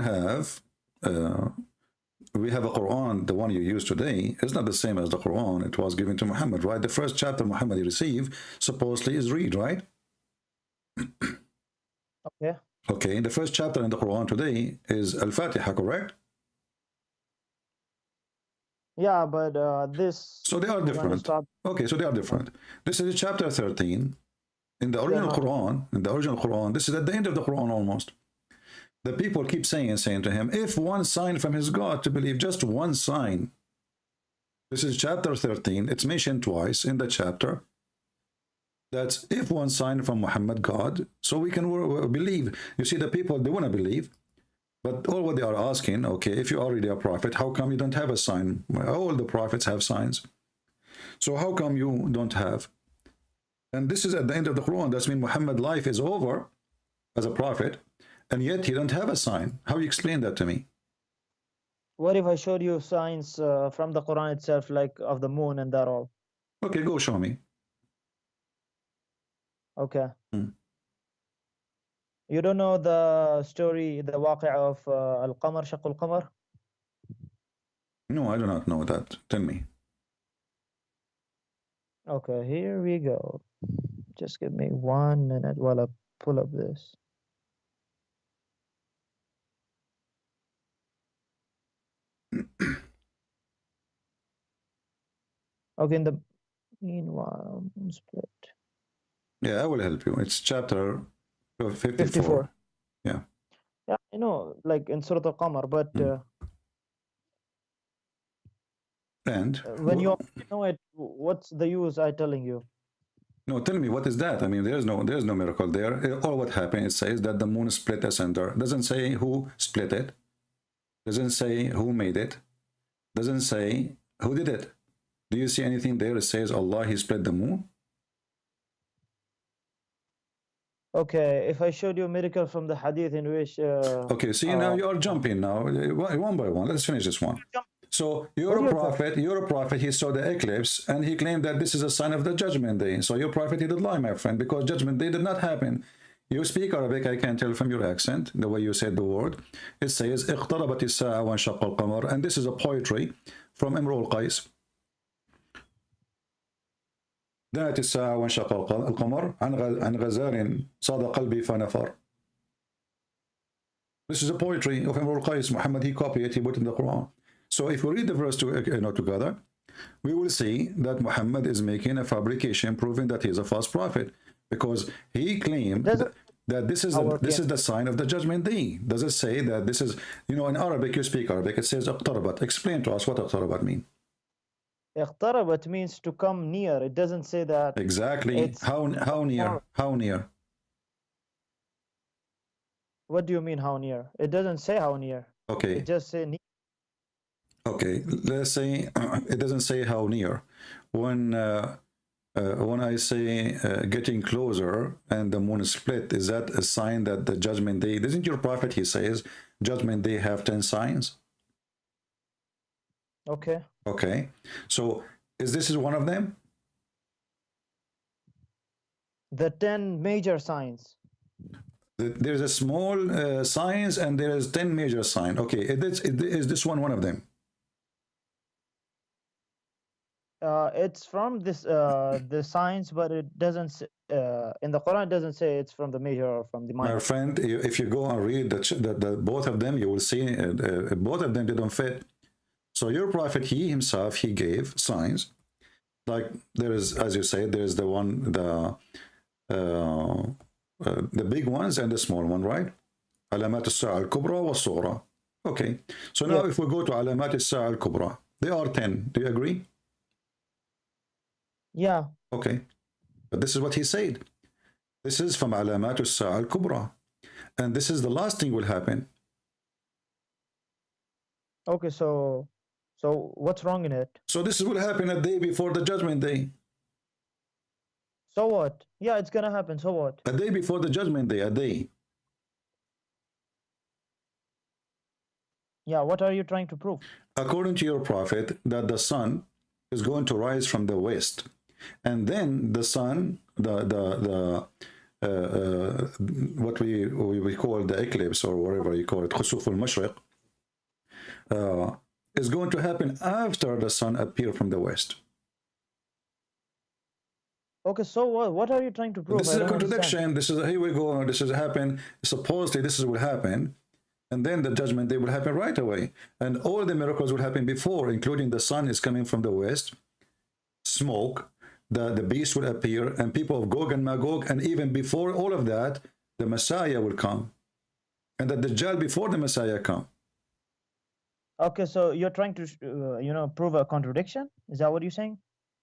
Speaker 1: we have a Quran, the one you use today, is not the same as the Quran it was given to Muhammad, right? The first chapter Muhammad received supposedly is read, right?
Speaker 4: Okay.
Speaker 1: Okay, the first chapter in the Quran today is Al-Fatiha, correct?
Speaker 4: Yeah, but this.
Speaker 1: So they are
Speaker 4: we're gonna
Speaker 1: different.
Speaker 4: stop-
Speaker 1: Okay, so they are different. This is chapter 13. In the original Quran, this is at the end of the Quran almost. The people keep saying to him, if one sign from his God to believe, just one sign. This is chapter 13. It's mentioned twice in the chapter. That's if one sign from Muhammad God, so we can believe. You see, the people, they want to believe. But all what they are asking, okay, if you're already a prophet, how come you don't have a sign? Well, all the prophets have signs. So how come you don't have? And this is at the end of the Quran. That means Muhammad's life is over as a prophet, and yet he don't have a sign. How you explain that to me?
Speaker 4: What if I showed you signs from the Quran itself, like of the moon and that all?
Speaker 1: Okay, go show me.
Speaker 4: Okay.
Speaker 1: Hmm.
Speaker 4: You don't know the story, the waqi' of Al-Qamar, Shaq Al-Qamar?
Speaker 1: No, I do not know that. Tell me.
Speaker 4: Okay, here we go. Just give me 1 minute while I pull up this. Okay, in the meanwhile, split.
Speaker 1: Yeah, I will help you. It's chapter 54.
Speaker 4: 54.
Speaker 1: Yeah.
Speaker 4: Yeah, I know, like in Surah Al-Qamar, but
Speaker 1: And
Speaker 4: when you know it, what's the use I telling you?
Speaker 1: no, tell me, what is that? I mean, there's no miracle there. All what happened, it says that the moon split asunder. Doesn't say who split it. Doesn't say who made it. Doesn't say who did it. Do you see anything there? It says Allah, he split the moon.
Speaker 4: Okay, if I showed you a miracle from the hadith in which
Speaker 1: Okay, see, now you are jumping now, one by one. Let's finish this one. So you're a prophet, he saw the eclipse, and he claimed that this is a sign of the judgment day. So your prophet, he did lie, my friend, because judgment day did not happen. You speak Arabic, I can tell from your accent, the way you said the word. It says, اقتربت الساعة وانشق القمر, and this is a poetry from Imru al-Qais. دنت الساعة وانشق القمر عن غزال صاد قلبي فنفر. This is a poetry of Imrul Qais. Muhammad, he copied it, he put it in the Quran. So if we read the verse together, we will see that Muhammad is making a fabrication proving that he is a false prophet, because he claimed that this is the sign of the judgment day. Does it say that this is, in Arabic, you speak Arabic, it says اقتربت. Explain to us what اقتربت mean.
Speaker 4: اقتربت means to come near. It doesn't say that.
Speaker 1: Exactly. How near? How near?
Speaker 4: What do you mean how near? It doesn't say how near.
Speaker 1: Okay.
Speaker 4: It just say near.
Speaker 1: Okay, let's say it doesn't say how near. When I say getting closer and the moon is split, is that a sign that the judgment day? Isn't your prophet, he says, judgment day have 10 signs?
Speaker 4: Okay.
Speaker 1: Okay, so this is one of them?
Speaker 4: The 10 major signs.
Speaker 1: There's a small signs and there is 10 major sign. Okay, is this one of them?
Speaker 4: It's from this the signs, but it doesn't in the Quran it doesn't say it's from the major or from the minor.
Speaker 1: My friend, if you go and read the both of them, you will see both of them, they don't fit. So your prophet, he himself, he gave signs, like there is, as you say, there's the one, the big ones and the small one, right? Alamat al-Sa'a al-Kubra wa al-Sughra. Okay, so now if we go to Alamat al-Sa'a al-Kubra, they are 10. Do you agree?
Speaker 4: Yeah.
Speaker 1: Okay, but this is what he said. This is from Alamat al-Sa'a al-Kubra, and this is the last thing will happen.
Speaker 4: Okay, so what's wrong in it?
Speaker 1: So this will happen a day before the judgment day.
Speaker 4: So what? Yeah, it's gonna happen. So what?
Speaker 1: A day before the judgment day, a day.
Speaker 4: Yeah, what are you trying to prove?
Speaker 1: According to your prophet, that the sun is going to rise from the west, and then the sun, what we call the eclipse, or whatever you call it, khusuf al-mashriq, is going to happen after the sun appear from the west.
Speaker 4: Okay, so what are you trying to prove?
Speaker 1: This is a contradiction. This is, here we go, this is happen, supposedly this will happen, and then the judgment day will happen right away, and all the miracles will happen before, including the sun is coming from the west, smoke, the beast will appear, and people of Gog and Magog, and even before all of that, the Messiah will come, and the Dajjal before the Messiah come.
Speaker 4: Okay, so you're trying to prove a contradiction? Is that what you're saying?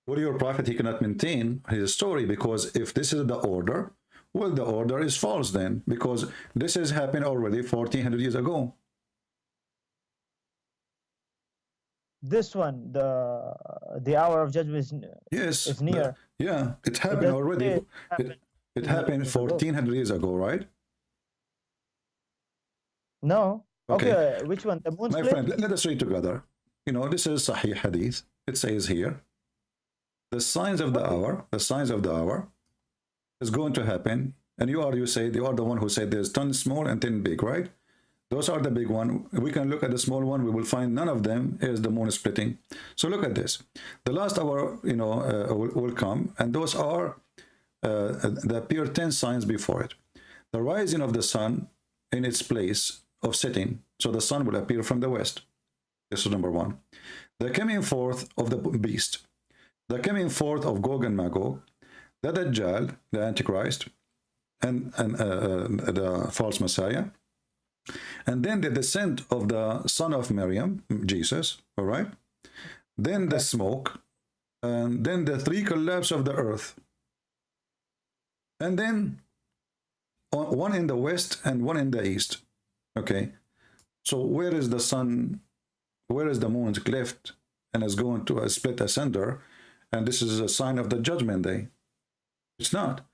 Speaker 1: Well, your prophet, he cannot maintain his story, because if this is the order, well, the order is false then, because this has happened already 1400 years ago.
Speaker 4: This one, the hour of judgment is near.
Speaker 1: Yeah, it happened already. It happened 1400 years ago, right?
Speaker 4: No. Okay, which one? The moon
Speaker 1: split? My friend, let us read together. This is Sahih Hadith. It says here, the signs of the hour, is going to happen. And you say you are the one who said there's 10 small and 10 big, right? Those are the big one. We can look at the small one. We will find none of them is the moon splitting. So look at this. The last hour, will come, and those are there appear 10 signs before it. The rising of the sun in its place of setting. So the sun will appear from the west. This is number one. The coming forth of the beast. The coming forth of Gog and Magog. The Dajjal, the Antichrist, and the false Messiah. And then the descent of the son of Maryam, Jesus, all right? Then the smoke, and then the three collapse of the earth. And then one in the west and one in the east. Okay, so where is the sun, where is the moon cleft and is going to split asunder, and this is a sign of the judgment day? It's not.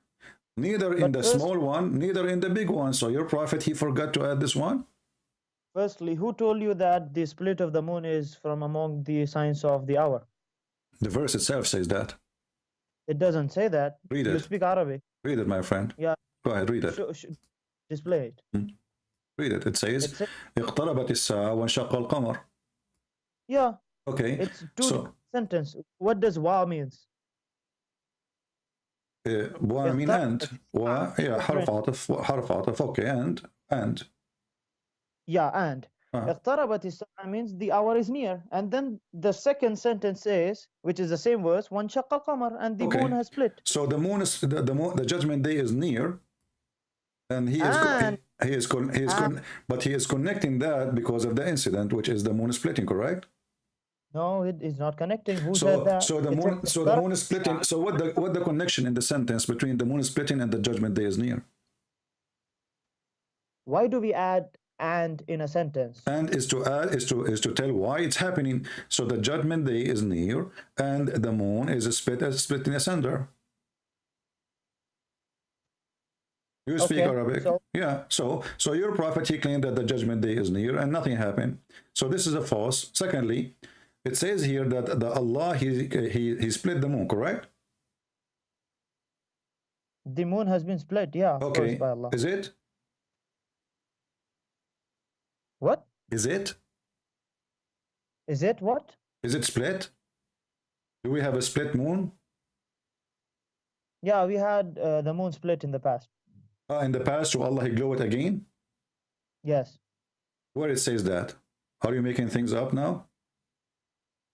Speaker 1: Neither in the small one, neither in the big one. So your prophet, he forgot to add this one?
Speaker 4: Firstly, who told you that the split of the moon is from among the signs of the hour?
Speaker 1: The verse itself says that.
Speaker 4: It doesn't say that.
Speaker 1: Read it.
Speaker 4: You speak Arabic.
Speaker 1: Read it, my friend.
Speaker 4: Yeah.
Speaker 1: Go ahead, read it.
Speaker 4: Display it.
Speaker 1: Read it. It says, اقتربت الساعة وانشق القمر.
Speaker 4: Yeah.
Speaker 1: Okay.
Speaker 4: It's two sentence. What does wa means?
Speaker 1: Wa mean and. Wa, yeah, حرف عطف. Okay, and.
Speaker 4: Yeah, and اقتربت الساعة means the hour is near. And then the second sentence says, which is the same verse, وانشق القمر, and the moon has split.
Speaker 1: So the moon is the judgment day is near, and
Speaker 4: And
Speaker 1: but he is connecting that because of the incident, which is the moon splitting, correct?
Speaker 4: no, it is not connecting. Who said that?
Speaker 1: So the moon is splitting. So what the connection in the sentence between the moon splitting and the judgment day is near?
Speaker 4: Why do we add and in a sentence?
Speaker 1: And is to tell why it's happening. So the judgment day is near, and the moon is splitting asunder. You speak Arabic? Yeah. So your prophet, he claimed that the judgment day is near and nothing happened. So this is a false. Secondly, it says here that Allah he split the moon, correct?
Speaker 4: The moon has been split, yeah.
Speaker 1: Okay.
Speaker 4: By Allah.
Speaker 1: Is it?
Speaker 4: What?
Speaker 1: Is it?
Speaker 4: Is it what?
Speaker 1: Is it split? Do we have a split moon?
Speaker 4: Yeah, we had the moon split in the past.
Speaker 1: In the past, so Allah he glow it again?
Speaker 4: Yes.
Speaker 1: Where it says that? Are you making things up now?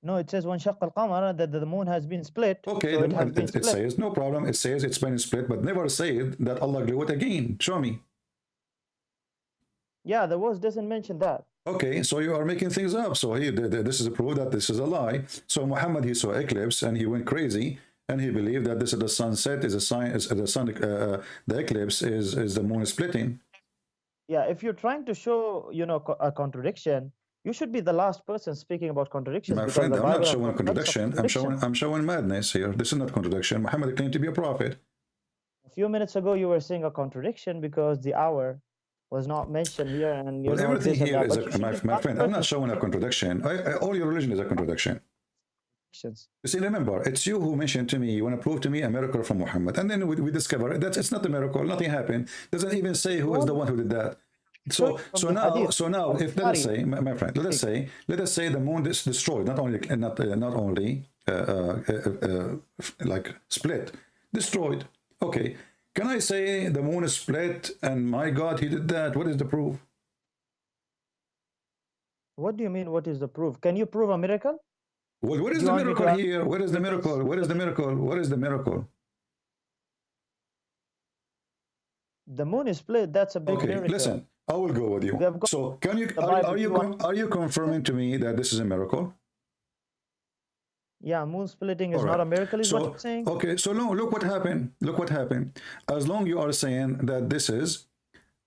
Speaker 4: No, it says وانشق القمر, that the moon has been split.
Speaker 1: Okay,
Speaker 4: so
Speaker 1: it says, no problem, it says it's been split, but never say that Allah glow it again. Show me.
Speaker 4: Yeah, the verse doesn't mention that.
Speaker 1: Okay, so you are making things up. So this is a proof that this is a lie. So Muhammad, he saw eclipse and he went crazy, and he believed that this is the sunset is a sign, the eclipse is the moon splitting.
Speaker 4: Yeah, if you're trying to show, a contradiction, you should be the last person speaking about contradictions.
Speaker 1: My friend, I'm not showing a contradiction. I'm showing madness here. This is not contradiction. Muhammad claimed to be a prophet.
Speaker 4: A few minutes ago, you were saying a contradiction because the hour was not mentioned here, and
Speaker 1: well, everything here is my friend. I'm not showing a contradiction. All your religion is a contradiction. You see, remember, it's you who mentioned to me, you want to prove to me a miracle from Muhammad, and then we discover that it's not a miracle, nothing happened. Doesn't even say who is the one who did that. So now, if let us say, my friend, let us say the moon is destroyed, not only like split, destroyed. Okay, can I say the moon is split and my God, he did that? What is the proof?
Speaker 4: What do you mean? What is the proof? Can you prove a miracle?
Speaker 1: Well, what is the miracle here? What is the miracle? What is the miracle? What is the miracle?
Speaker 4: The moon is split. That's a big miracle.
Speaker 1: Listen, I will go with you. So, are you confirming to me that this is a miracle?
Speaker 4: Yeah, moon splitting is not a miracle, is what you're saying.
Speaker 1: Okay, so no, look what happened. Look what happened. As long you are saying that this is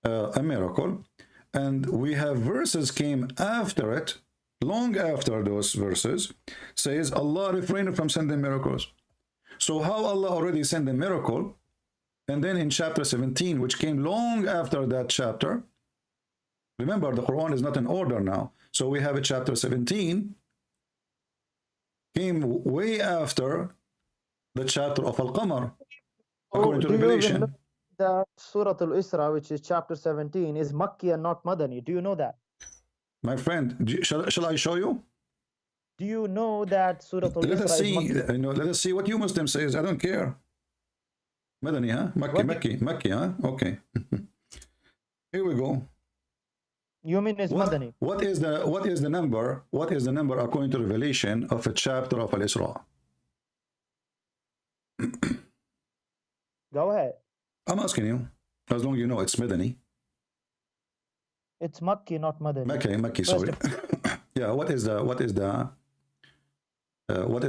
Speaker 1: a miracle, and we have verses came after it, long after those verses, says Allah refrained from sending miracles. So how Allah already sent a miracle, and then in chapter 17, which came long after that chapter, remember the Quran is not in order now. So we have a chapter 17, came way after the chapter of Al-Qamar, according to Revelation.
Speaker 4: That Surah Al-Isra, which is chapter 17, is Makki and not Madani. Do you know that?
Speaker 1: My friend, shall I show you?
Speaker 4: Do you know that Surah Al-Isra
Speaker 1: let us see,
Speaker 4: is Makki?
Speaker 1: Let us see what you Muslim says. I don't care. Madani, huh? Makki, huh? Okay. Here we go.
Speaker 4: You mean it's Madani?
Speaker 1: What is the number? What is the number according to Revelation of a chapter of Al-Isra?
Speaker 4: Go ahead.
Speaker 1: I'm asking you, as long as you know it's Madani.
Speaker 4: It's Makki, not Madani.
Speaker 1: Makki, sorry. Yeah, what is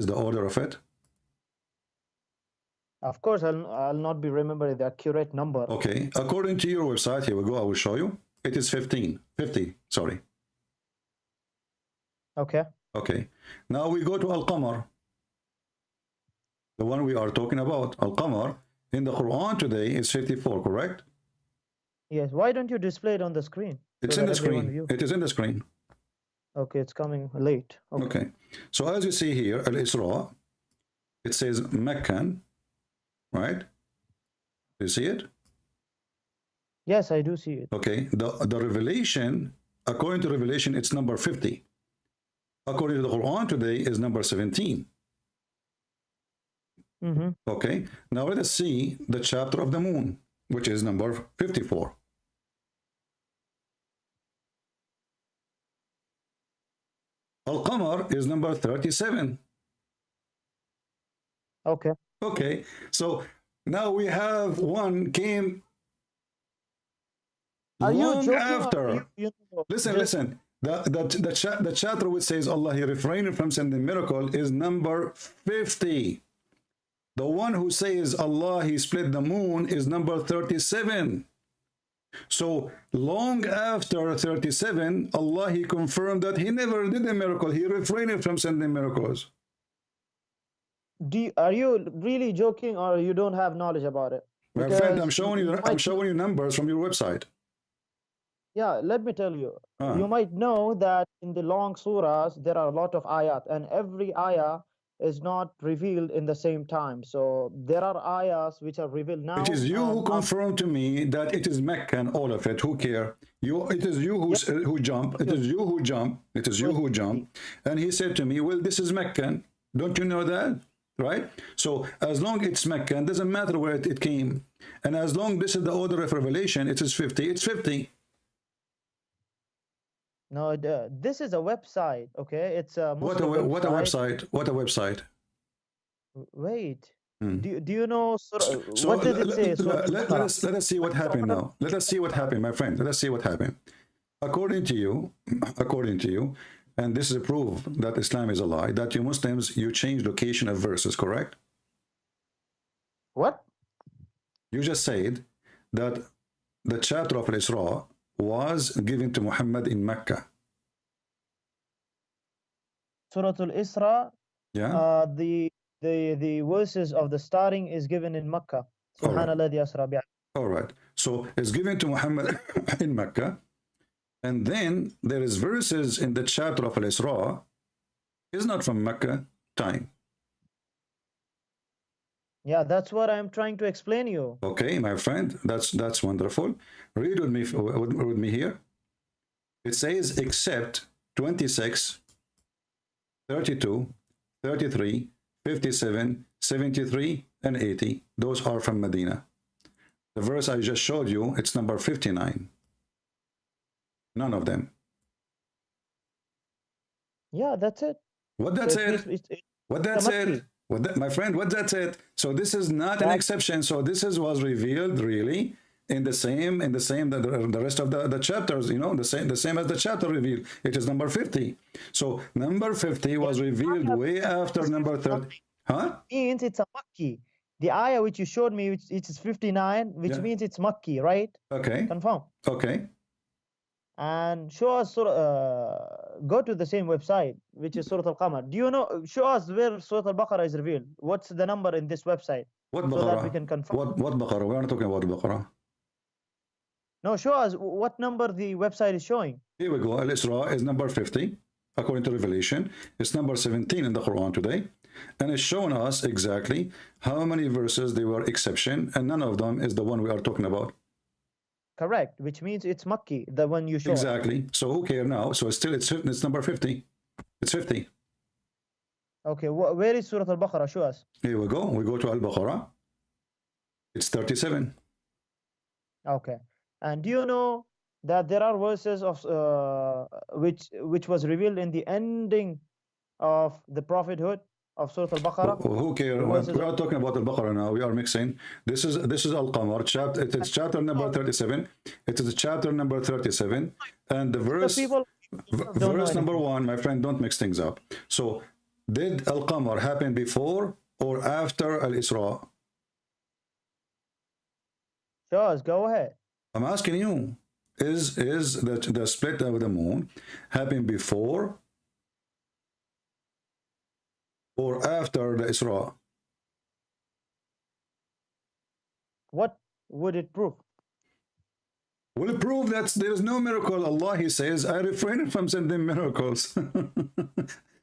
Speaker 1: the order of it?
Speaker 4: Of course, I'll not be remembering the accurate number.
Speaker 1: Okay, according to your website, here we go, I will show you. It is 50, sorry.
Speaker 4: Okay.
Speaker 1: Okay, now we go to Al-Qamar. The one we are talking about, Al-Qamar, in the Quran today is 54, correct?
Speaker 4: Yes, why don't you display it on the screen?
Speaker 1: It's in the screen. It is in the screen.
Speaker 4: Okay, it's coming late.
Speaker 1: Okay. So as you see here, Al-Isra, it says Meccan, right? Do you see it?
Speaker 4: Yes, I do see it.
Speaker 1: Okay. The Revelation, according to Revelation, it's number 50. According to the Quran today is number 17. Okay. Now let us see the chapter of the moon, which is number 54. Al-Qamar is number 37.
Speaker 4: Okay.
Speaker 1: Okay, so now we have one came
Speaker 4: Are you
Speaker 1: long
Speaker 4: joking?
Speaker 1: after. Listen,
Speaker 4: just-
Speaker 1: listen. The chapter which says Allah He refrained from sending miracle is number 50. The one who says Allah He split the moon is number 37. So long after 37, Allah He confirmed that He never did a miracle. He refrained from sending miracles.
Speaker 4: Are you really joking, or you don't have knowledge about it?
Speaker 1: My friend, I'm
Speaker 4: Because
Speaker 1: showing you. I'm
Speaker 4: might-
Speaker 1: showing you numbers from your website.
Speaker 4: Yeah, let me tell you.
Speaker 1: Ah.
Speaker 4: You might know that in the long surahs there are a lot of ayat, and every ayah is not revealed in the same time. So there are ayahs which are revealed now.
Speaker 1: It is you who
Speaker 4: and
Speaker 1: confirmed to me that it is Mecca and all of it. Who care? You. It is you who jump. It is you who jump. It is you who jump. And he said to me, "Well, this is Meccan. Don't you know that?" Right? So as long it's Meccan, doesn't matter where it came. And as long this is the order of revelation, it is 50. It's 50.
Speaker 4: No, this is a website. Okay, it's a
Speaker 1: What a
Speaker 4: Muslim
Speaker 1: what a website? What a website?
Speaker 4: Wait,
Speaker 1: Hmm.
Speaker 4: do you know
Speaker 1: So
Speaker 4: what did it say?
Speaker 1: let us see what happened now. Let us see what happened, my friend. Let us see what happened. According to you, and this is a proof that Islam is a lie, that you Muslims, you change location of verses, correct?
Speaker 4: What?
Speaker 1: You just said that the chapter of Al-Isra was given to Muhammad in Mecca.
Speaker 4: Surah Al-Isra,
Speaker 1: Yeah?
Speaker 4: the verses of the starting is given in Makkah.
Speaker 1: All right.
Speaker 4: Subhanalladhi asra bi-
Speaker 1: All right. So it's given to Muhammad in Mecca. And then there is verses in the chapter of Al-Isra is not from Mecca time.
Speaker 4: Yeah, that's what I'm trying to explain you.
Speaker 1: Okay, my friend, that's wonderful. Read with me here. It says except 26, 32, 33, 57, 73, and 80. Those are from Medina. The verse I just showed you, it's number 59. None of them.
Speaker 4: Yeah, that's it.
Speaker 1: What that's
Speaker 4: So
Speaker 1: it? What that's
Speaker 4: Makki.
Speaker 1: it? What that, my friend, what that's it? So this is not an
Speaker 4: That-
Speaker 1: exception. So this is was revealed really in the same the rest of the chapters, you know, the same as the chapter revealed. It is number 50. So number 50 was revealed way after number 30. Huh?
Speaker 4: Means it's a Makki. The ayah which you showed me, which it is 59, which
Speaker 1: Yeah.
Speaker 4: means it's Makki, right?
Speaker 1: Okay.
Speaker 4: Confirm.
Speaker 1: Okay.
Speaker 4: And show us go to the same website, which is Surah Al-Qamar. Do you know? Show us where Surah Al-Baqarah is revealed. What's the number in this website?
Speaker 1: What
Speaker 4: So that we
Speaker 1: Baqarah?
Speaker 4: can confirm.
Speaker 1: What Baqarah? We're not talking about Baqarah.
Speaker 4: No, show us what number the website is showing.
Speaker 1: Here we go. Al-Isra is number 50, according to Revelation. It's number 17 in the Quran today. And it's showing us exactly how many verses they were exception, and none of them is the one we are talking about.
Speaker 4: Correct, which means it's Makki, the one you showed.
Speaker 1: Exactly. So who cares now? So it's number 50. It's 50.
Speaker 4: Okay, where is Surah Al-Baqarah? Show us.
Speaker 1: Here we go. We go to Al-Baqarah. It's 37.
Speaker 4: Okay. And do you know that there are verses of which was revealed in the ending of the prophethood of Surah Al-Baqarah?
Speaker 1: Who cares?
Speaker 4: Verses
Speaker 1: We are talking about Al-Baqarah now. We are mixing. This is Al-Qamar. Chapter. It is chapter number 37. It is chapter number 37. And the verse.
Speaker 4: People don't know
Speaker 1: Verse number
Speaker 4: anything.
Speaker 1: 1, my friend, don't mix things up. So, did Al-Qamar happen before or after Al-Isra?
Speaker 4: Show us, go ahead.
Speaker 1: I'm asking you, is the split of the moon happen before or after the Isra?
Speaker 4: What would it prove?
Speaker 1: Will it prove that there is no miracle? Allah, He says, I refrain from sending miracles.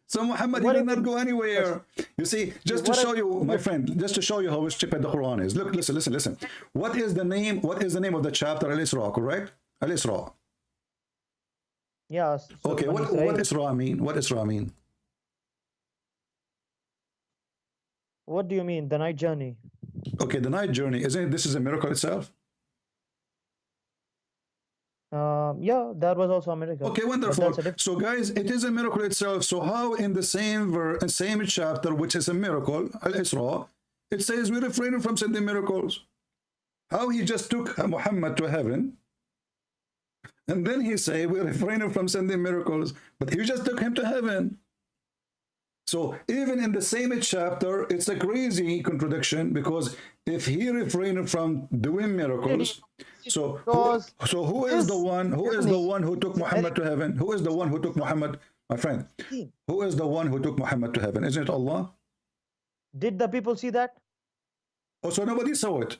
Speaker 1: So Muhammad, he
Speaker 4: What
Speaker 1: did
Speaker 4: if
Speaker 1: not
Speaker 4: it-
Speaker 1: go anywhere. You see, just to
Speaker 4: What if-
Speaker 1: show you, my friend, just to show you how stupid the Quran is. Look, listen. What is the name? What is the name of the chapter? Al-Isra, correct? Al-Isra.
Speaker 4: Yes.
Speaker 1: Okay, what Isra mean? What Isra mean?
Speaker 4: What do you mean? The night journey?
Speaker 1: Okay, the night journey, isn't it? This is a miracle itself.
Speaker 4: Yeah, that was also a miracle.
Speaker 1: Okay,
Speaker 4: But
Speaker 1: wonderful.
Speaker 4: that's a different.
Speaker 1: So, guys, it is a miracle itself. So, how in the same chapter, which is a miracle, Al-Isra, it says we refrain from sending miracles? How he just took Muhammad to heaven, and then he say we refrain from sending miracles, but he just took him to heaven. So even in the same chapter, it's a crazy contradiction, because if he refrained from doing miracles, so who is the one who took Muhammad to heaven? Who is the one who took Muhammad, my friend? Who is the one who took Muhammad to heaven? Isn't it Allah?
Speaker 4: Did the people see that?
Speaker 1: Oh, so nobody saw it.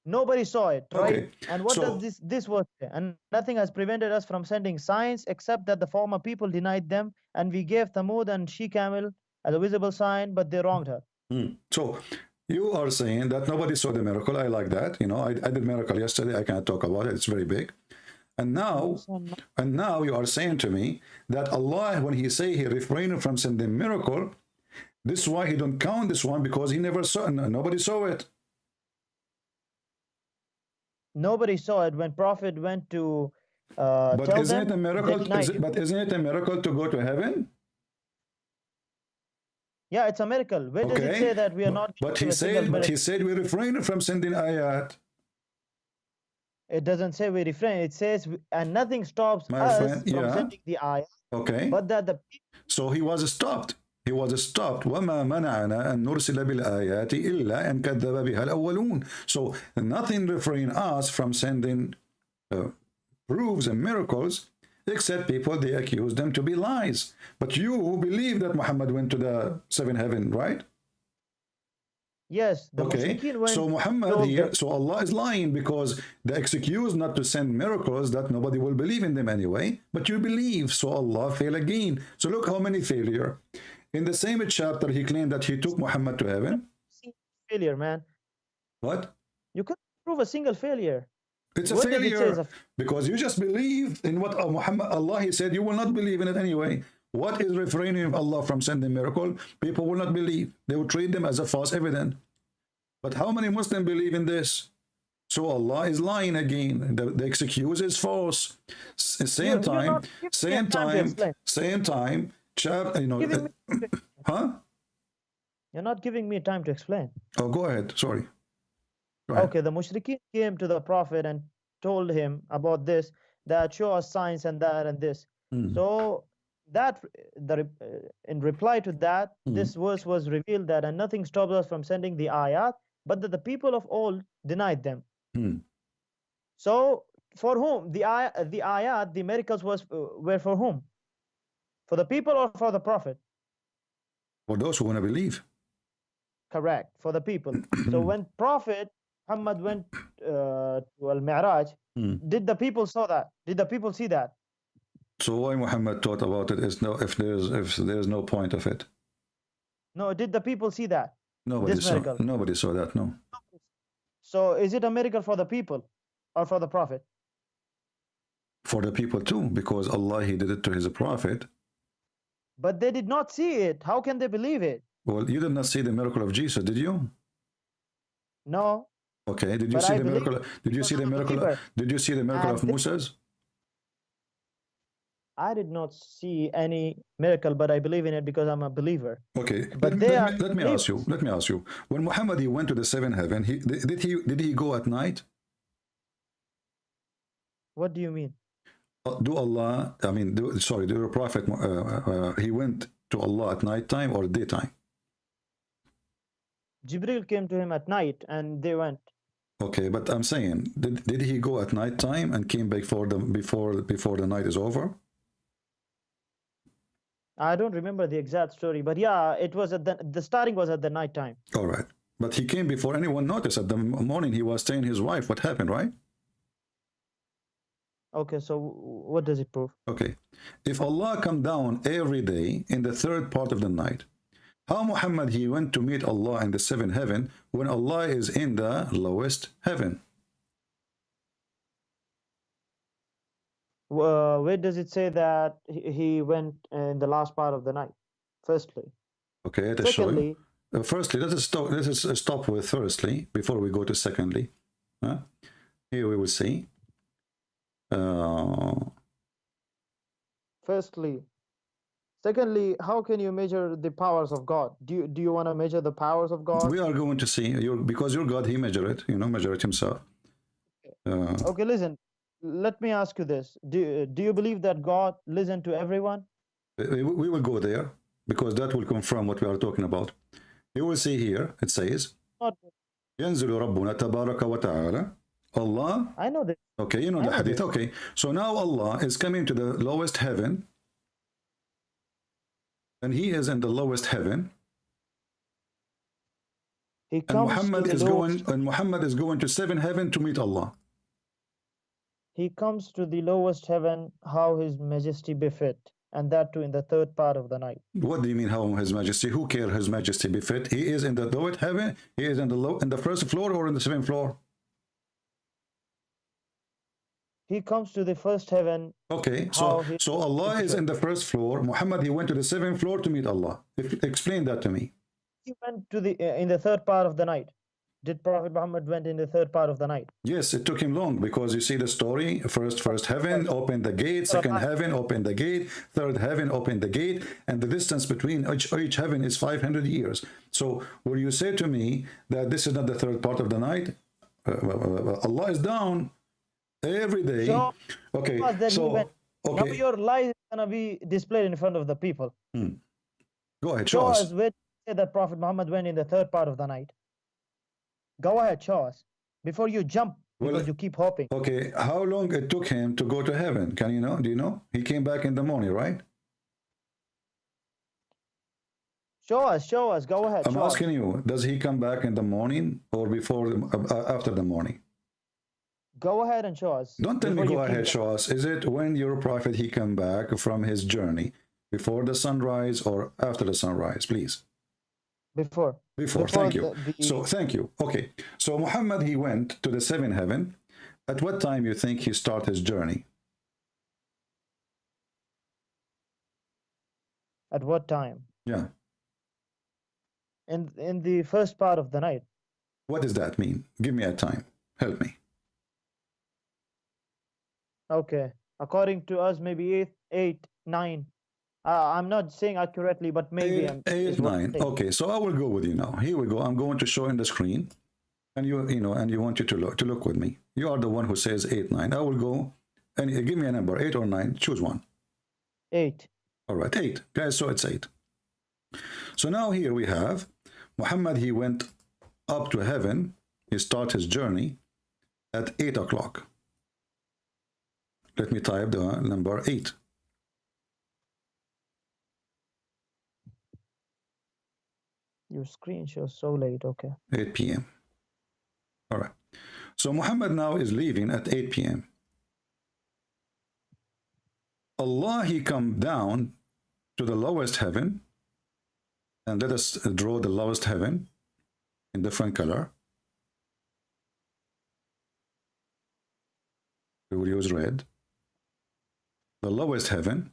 Speaker 4: Nobody saw it, right?
Speaker 1: Okay,
Speaker 4: And what
Speaker 1: so-
Speaker 4: does this was say? And nothing has prevented us from sending signs except that the former people denied them, and we gave Thamud and She-Camel as a visible sign, but they wronged her.
Speaker 1: So you are saying that nobody saw the miracle. I like that. You know, I did miracle yesterday. I can't talk about it. It's very big. And now you are saying to me that Allah, when he say he refrained from sending miracle, this is why he don't count this one, because he never saw, nobody saw it.
Speaker 4: Nobody saw it when Prophet went to
Speaker 1: But
Speaker 4: tell
Speaker 1: isn't
Speaker 4: them.
Speaker 1: it a miracle?
Speaker 4: They denied it.
Speaker 1: But isn't it a miracle to go to heaven?
Speaker 4: Yeah, it's a miracle. Where does it say that we are not?
Speaker 1: But
Speaker 4: given
Speaker 1: he
Speaker 4: a single
Speaker 1: said,
Speaker 4: miracle?
Speaker 1: we refrain from sending ayat.
Speaker 4: It doesn't say we refrain. It says, and nothing stops
Speaker 1: My
Speaker 4: us
Speaker 1: friend,
Speaker 4: from
Speaker 1: yeah.
Speaker 4: sending the ayah,
Speaker 1: Okay.
Speaker 4: but that the
Speaker 1: So he was stopped. He was stopped. وَمَا مَنَعَنَا أَن نُرْسِلَ بِالْآيَاتِ إِلَّا أَن كَذَّبَ بِهَا الْأَوَّلُونَ. So nothing refrain us from sending proofs and miracles, except people, they accuse them to be lies. But you believe that Muhammad went to the seventh heaven, right?
Speaker 4: yes, the
Speaker 1: Okay,
Speaker 4: Mushrikeen went.
Speaker 1: so Muhammad
Speaker 4: told
Speaker 1: here,
Speaker 4: them-
Speaker 1: so Allah is lying, because the excuse not to send miracles, that nobody will believe in them anyway, but you believe, so Allah fail again. So look how many failure. In the same chapter, he claimed that he took Muhammad to heaven.
Speaker 4: failure, man.
Speaker 1: What?
Speaker 4: You couldn't prove a single failure.
Speaker 1: It's a
Speaker 4: What did it say
Speaker 1: failure,
Speaker 4: is a-
Speaker 1: because you just believe in what Muhammad, Allah, he said, you will not believe in it anyway. What is refraining Allah from sending miracle? People will not believe. They will treat them as a false evidence. But how many Muslims believe in this? So Allah is lying again. The excuse is false. Same
Speaker 4: You're
Speaker 1: time,
Speaker 4: not giving me
Speaker 1: same time, you know,
Speaker 4: Giving me-
Speaker 1: huh?
Speaker 4: You're not giving me time to explain.
Speaker 1: Oh, go ahead. Sorry. Go ahead.
Speaker 4: Okay, the Mushrikeen came to the Prophet and told him about this, that show us signs and that and this. So that in reply to that, this verse was revealed that, and nothing stops us from sending the ayat, but that the people of old denied them. So for whom the ayat, the miracles were for whom? For the people or for the Prophet?
Speaker 1: For those who want to believe.
Speaker 4: Correct, for the people. So when Prophet Muhammad went to Al-Mi'raj, did the people saw that? Did the people see that?
Speaker 1: So why Muhammad taught about it is if there's no point of it.
Speaker 4: No, did the people see that?
Speaker 1: Nobody
Speaker 4: This
Speaker 1: saw
Speaker 4: miracle.
Speaker 1: nobody saw that, no.
Speaker 4: So is it a miracle for the people or for the Prophet?
Speaker 1: For the people too, because Allah, he did it to his prophet.
Speaker 4: But they did not see it. How can they believe it?
Speaker 1: Well, you did not see the miracle of Jesus, did you?
Speaker 4: No.
Speaker 1: Okay, did you
Speaker 4: But
Speaker 1: see
Speaker 4: I
Speaker 1: the
Speaker 4: believe
Speaker 1: miracle? Did you
Speaker 4: because
Speaker 1: see the
Speaker 4: I'm a
Speaker 1: miracle?
Speaker 4: believer.
Speaker 1: Did you see the miracle
Speaker 4: And
Speaker 1: of
Speaker 4: this-
Speaker 1: Moses?
Speaker 4: I did not see any miracle, but I believe in it because I'm a believer.
Speaker 1: Okay,
Speaker 4: But they are
Speaker 1: let me ask you. Let me ask you. When Muhammad, he went to the seventh heaven, did he go at night?
Speaker 4: What do you mean?
Speaker 1: Do Allah? I mean, do your prophet? He went to Allah at night time or daytime?
Speaker 4: Jibril came to him at night and they went.
Speaker 1: Okay, but I'm saying, did he go at night time and came back before the night is over?
Speaker 4: I don't remember the exact story, but yeah, it was at the starting was at the night time.
Speaker 1: All right, but he came before anyone noticed. At the morning, he was telling his wife what happened, right?
Speaker 4: Okay, so what does it prove?
Speaker 1: Okay, if Allah come down every day in the third part of the night, how Muhammad, he went to meet Allah in the seventh heaven when Allah is in the lowest heaven?
Speaker 4: Where does it say that he went in the last part of the night? Firstly.
Speaker 1: Okay, let us show you.
Speaker 4: Secondly,
Speaker 1: Firstly, let us stop with firstly before we go to secondly. Here we will see. Uh,
Speaker 4: Firstly. Secondly, how can you measure the powers of God? Do you want to measure the powers of God?
Speaker 1: we are going to see because your God, he measure it, measure it himself.
Speaker 4: Okay, listen. Let me ask you this: Do you believe that God listened to everyone?
Speaker 1: We will go there because that will confirm what we are talking about. You will see here it says
Speaker 4: Not.
Speaker 1: ينزل ربنا تبارك وتعالى. Allah.
Speaker 4: I know this.
Speaker 1: Okay, you know the hadith. Okay, so now Allah is coming to the lowest heaven, and he is in the lowest heaven.
Speaker 4: He
Speaker 1: And
Speaker 4: comes
Speaker 1: Muhammad
Speaker 4: to the
Speaker 1: is
Speaker 4: lowest,
Speaker 1: going, and Muhammad is going to seven heaven to meet Allah.
Speaker 4: He comes to the lowest heaven, how His Majesty befit, and that too in the third part of the night.
Speaker 1: What do you mean, how His Majesty? Who care His Majesty befit? He is in the lowest heaven. He is in the first floor or in the seventh floor.
Speaker 4: He comes to the first heaven.
Speaker 1: Okay,
Speaker 4: How
Speaker 1: so Allah is in the first floor. Muhammad, he went to the seventh floor to meet Allah. Explain that to me.
Speaker 4: He went to the in the third part of the night. Did Prophet Muhammad went in the third part of the night?
Speaker 1: Yes, it took him long because you see the story. First heaven, open the gate. Second heaven, open the gate. Third heaven, open the gate. And the distance between each heaven is 500 years. So will you say to me that this is not the third part of the night? Allah is down every day.
Speaker 4: So,
Speaker 1: okay,
Speaker 4: now
Speaker 1: okay.
Speaker 4: your lie is gonna be displayed in front of the people.
Speaker 1: Go ahead,
Speaker 4: Show
Speaker 1: show
Speaker 4: us
Speaker 1: us.
Speaker 4: where say that Prophet Muhammad went in the third part of the night. Go ahead, show us before you jump because you keep hoping.
Speaker 1: Okay, how long it took him to go to heaven? Can you know? Do you know? He came back in the morning, right?
Speaker 4: Show us. Go ahead.
Speaker 1: I'm asking you, does he come back in the morning or before, after the morning?
Speaker 4: Go ahead and show us.
Speaker 1: Don't tell me go ahead, show us. Is it when your prophet, he come back from his journey, before the sunrise or after the sunrise, please?
Speaker 4: Before,
Speaker 1: thank you. So thank you. Okay, so Muhammad, he went to the seventh heaven. At what time you think he started his journey?
Speaker 4: At what time?
Speaker 1: Yeah.
Speaker 4: In the first part of the night.
Speaker 1: What does that mean? Give me a time. Help me.
Speaker 4: Okay, according to us, maybe 8, 9. I'm not saying accurately, but maybe
Speaker 1: 8, 9. Okay, so I will go with you now. Here we go. I'm going to show in the screen, and you want you to look with me. You are the one who says 8, 9. I will go and give me a number, 8 or 9. Choose one.
Speaker 4: 8.
Speaker 1: All right, 8, guys. So it's 8. So now here we have Muhammad. He went up to heaven. He started his journey at 8 o'clock. Let me type the number 8.
Speaker 4: Your screen shows so late. Okay.
Speaker 1: 8 p.m. All right. So Muhammad now is leaving at 8 p.m. Allah, he come down to the lowest heaven, and let us draw the lowest heaven in different color. We will use red. The lowest heaven.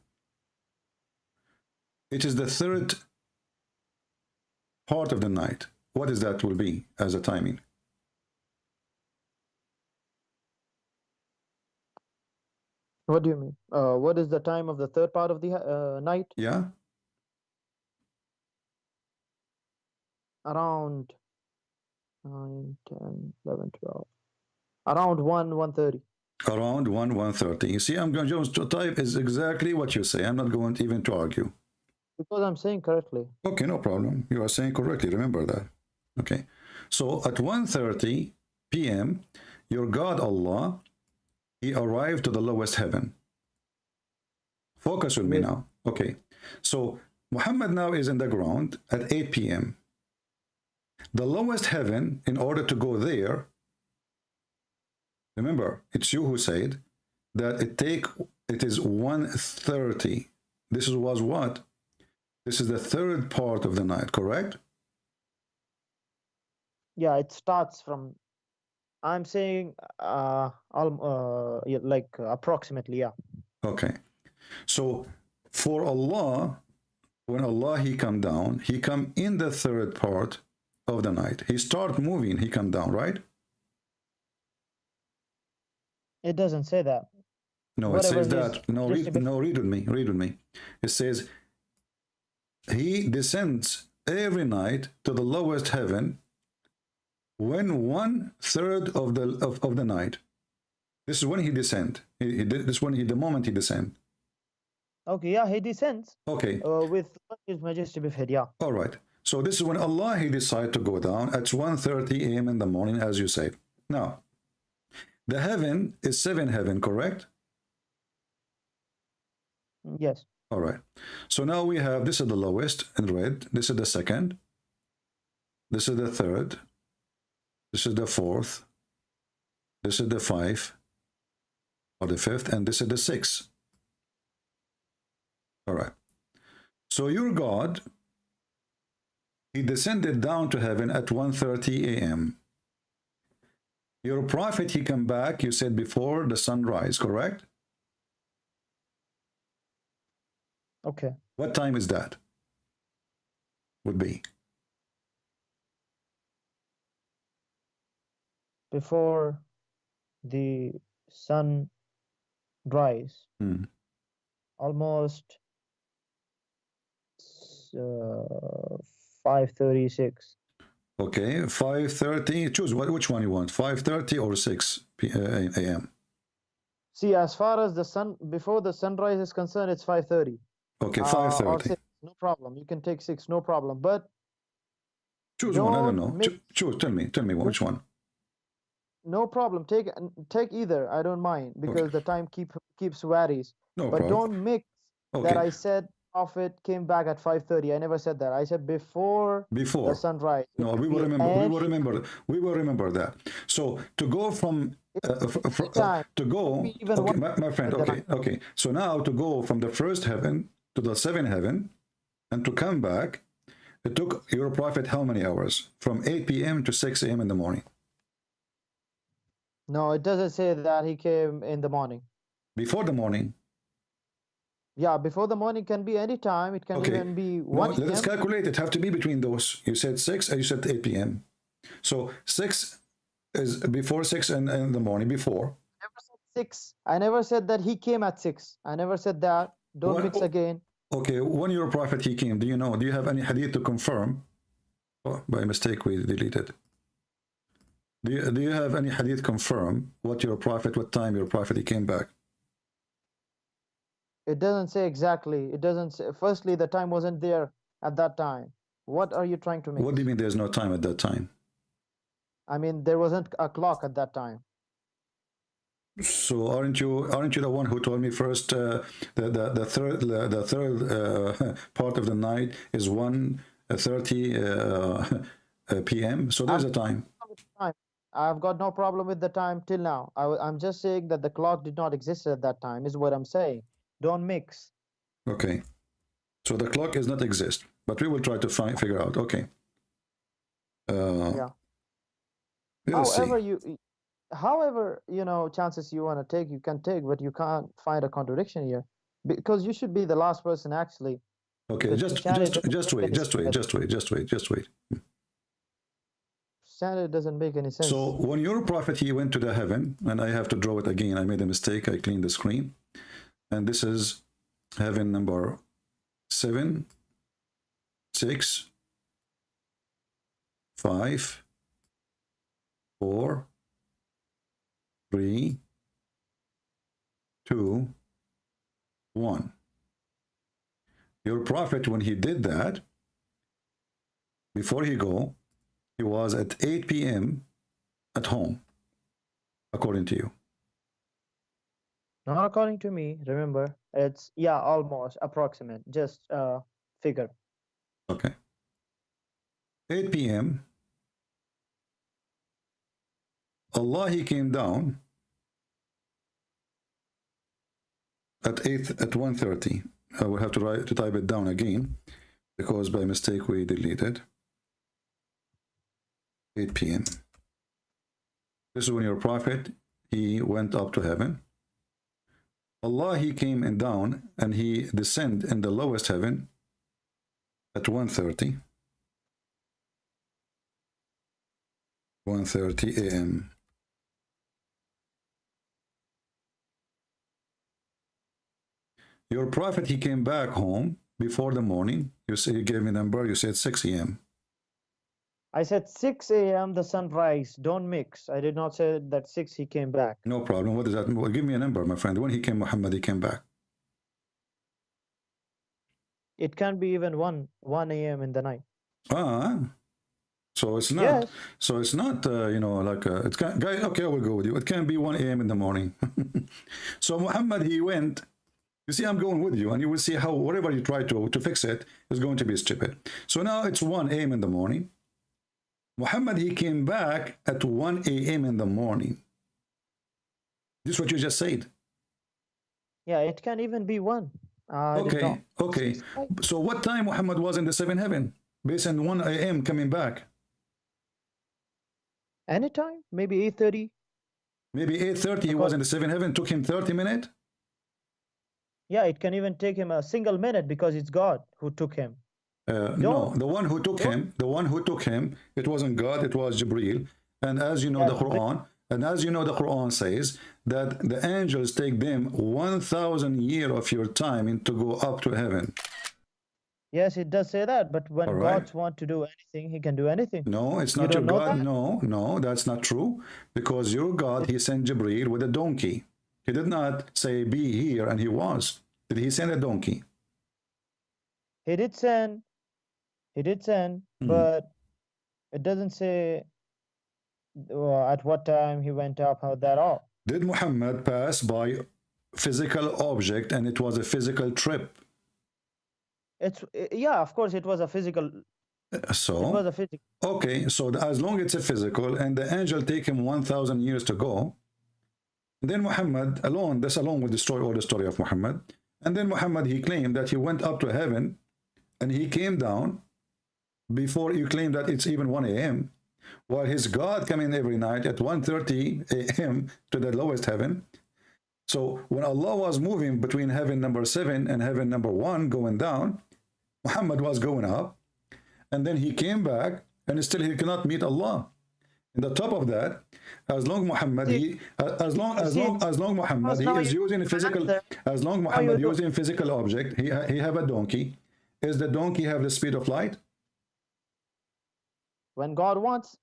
Speaker 1: It is the third part of the night. What is that will be as a timing?
Speaker 4: What do you mean? What is the time of the third part of the night?
Speaker 1: Yeah.
Speaker 4: Around 9, 10, 11, 12. Around 1:30.
Speaker 1: Around 1:30. You see, I'm going to type is exactly what you say. I'm not going to even to argue.
Speaker 4: Because I'm saying correctly.
Speaker 1: Okay, no problem. You are saying correctly. Remember that. Okay. So at 1:30 p.m., your God Allah, he arrived to the lowest heaven. Focus with me now. Okay. So Muhammad now is in the ground at 8 p.m. The lowest heaven, in order to go there, remember, it's you who said that it is 1:30. This was what? This is the third part of the night, correct?
Speaker 4: Yeah, it starts from, I'm saying like approximately, yeah.
Speaker 1: Okay. So for Allah, when Allah he come down, he come in the third part of the night. He start moving, he come down, right?
Speaker 4: It doesn't say that.
Speaker 1: No, it
Speaker 4: whatever
Speaker 1: says that. No, read with me. Read with me. It says he descends every night to the lowest heaven when 1/3 of the night. This is when he descend. This when he the moment he descend.
Speaker 4: Okay, yeah, he descends.
Speaker 1: Okay.
Speaker 4: With His Majesty befit, yeah.
Speaker 1: All right. So this is when Allah he decided to go down at 1:30 a.m. in the morning, as you say. Now, the heaven is 7 heaven, correct?
Speaker 4: Yes.
Speaker 1: All right. So now we have, this is the lowest in red. This is the second. This is the third. This is the fourth. This is the 5 or the 5th, and this is the 6th. All right. So your God, he descended down to heaven at 1:30 a.m. Your prophet, he come back, you said before the sunrise, correct?
Speaker 4: Okay.
Speaker 1: What time is that? Would be
Speaker 4: Before the sun rise, almost 5:36.
Speaker 1: okay. 5:30. Choose which one you want. 5:30 or 6 a.m.
Speaker 4: See, as far as the sun before the sunrise is concerned, it's 5:30.
Speaker 1: Okay,
Speaker 4: Or
Speaker 1: 5:30.
Speaker 4: 6, no problem. You can take 6, no problem. But
Speaker 1: Choose one. I don't know.
Speaker 4: make,
Speaker 1: Choose. Tell me which one.
Speaker 4: no problem. Take either. I don't mind because the time keeps varies.
Speaker 1: No
Speaker 4: But
Speaker 1: problem.
Speaker 4: don't mix that I said Prophet came back at 5:30. I never said that. I said before the sunrise.
Speaker 1: No, we will remember. We will remember. We will remember that. So to go from to go, okay, my friend. Okay. So now to go from the first heaven to the 7th heaven, and to come back, it took your prophet how many hours? From 8 p.m. to 6 a.m. in the morning.
Speaker 4: No, it doesn't say that he came in the morning.
Speaker 1: Before the morning.
Speaker 4: Yeah, before the morning can be any time. It can even be 1
Speaker 1: Let's calculate. It have to be between those. You said 6 and you said 8 p.m. So 6 is before 6 in the morning, before.
Speaker 4: I never said 6. I never said that he came at 6. I never said that. Don't mix again.
Speaker 1: Okay, when your prophet he came, do you have any hadith to confirm? Oh, by mistake we deleted. Do you have any hadith confirm what time your prophet he came back?
Speaker 4: It doesn't say exactly. It doesn't say. Firstly, the time wasn't there at that time. What are you trying to make?
Speaker 1: What do you mean there's no time at that time?
Speaker 4: I mean, there wasn't a clock at that time.
Speaker 1: So aren't you the one who told me first the third part of the night is 1:30 p.m. So there's a time.
Speaker 4: I've got no problem with the time till now. I'm just saying that the clock did not exist at that time is what I'm saying. Don't mix.
Speaker 1: Okay. So the clock does not exist, but we will try to figure out. Okay.
Speaker 4: Yeah. However, chances you want to take, you can take, but you can't find a contradiction here, because you should be the last person actually.
Speaker 1: Okay, just wait.
Speaker 4: Standard doesn't make any sense.
Speaker 1: So when your prophet he went to the heaven, and I have to draw it again. I made a mistake. I cleaned the screen, and this is heaven number 7, 6, 5, 4, 3, 2, 1. Your prophet, when he did that, before he go, he was at 8 p.m. at home, according to you.
Speaker 4: Not according to me. Remember, it's almost approximate, just figure.
Speaker 1: Okay. 8 p.m. Allah he came down at 1:30. I will have to type it down again because by mistake we deleted. 8 p.m. This is when your prophet he went up to heaven. Allah he came and down and he descended in the lowest heaven at 1:30. 1:30 a.m. Your prophet, he came back home before the morning. You say you gave me a number. You said 6 a.m.
Speaker 4: I said 6 a.m. the sunrise. Don't mix. I did not say that 6 he came back.
Speaker 1: No problem. What is that? Well, give me a number, my friend. When he came, Muhammad, he came back.
Speaker 4: It can be even 1 a.m. in the night.
Speaker 1: Ah, so it's not.
Speaker 4: Yes.
Speaker 1: So it's not. You know, like it can. Guys, okay, I will go with you. It can be 1 a.m. in the morning. So Muhammad, he went. You see, I'm going with you, and you will see how whatever you try to fix it is going to be stupid. So now it's 1 a.m. in the morning. Muhammad, he came back at 1 a.m. in the morning. This is what you just said.
Speaker 4: Yeah, it can even be 1. I did
Speaker 1: Okay,
Speaker 4: not.
Speaker 1: okay. So what time Muhammad was in the seventh heaven? Based on 1 a.m. coming back.
Speaker 4: Anytime, maybe 8:30.
Speaker 1: Maybe 8:30 he was in the seventh heaven, took him 30 minutes.
Speaker 4: Yeah, it can even take him a single minute because it's God who took him.
Speaker 1: No, the one who took him, it wasn't God, it was Jibreel. And as you know, the Quran says that the angels take them 1,000 years of your time to go up to heaven.
Speaker 4: Yes, it does say that, but when God wants to do anything, he can do anything.
Speaker 1: No, it's not your God. No, that's not true. Because your God, he sent Jibreel with a donkey. He did not say, be here, and he was. Did he send a donkey?
Speaker 4: He did send, but it doesn't say at what time he went up, how that all.
Speaker 1: Did Muhammad pass by physical object and it was a physical trip?
Speaker 4: Yeah, of course it was a physical.
Speaker 1: So
Speaker 4: it was a physical.
Speaker 1: Okay, so as long as it's a physical and the angel take him 1,000 years to go, then Muhammad alone, that's along with the story or the story of Muhammad, and then Muhammad, he claimed that he went up to heaven and he came down before you claim that it's even 1 a.m. while his God come in every night at 1:30 a.m. to the lowest heaven. So when Allah was moving between heaven number 7 and heaven number 1 going down, Muhammad was going up, and then he came back, and still he cannot meet Allah. And the top of that, as long Muhammad he is using physical, as long Muhammad using physical object, he have a donkey. Is the donkey have the speed of light?
Speaker 4: When God wants.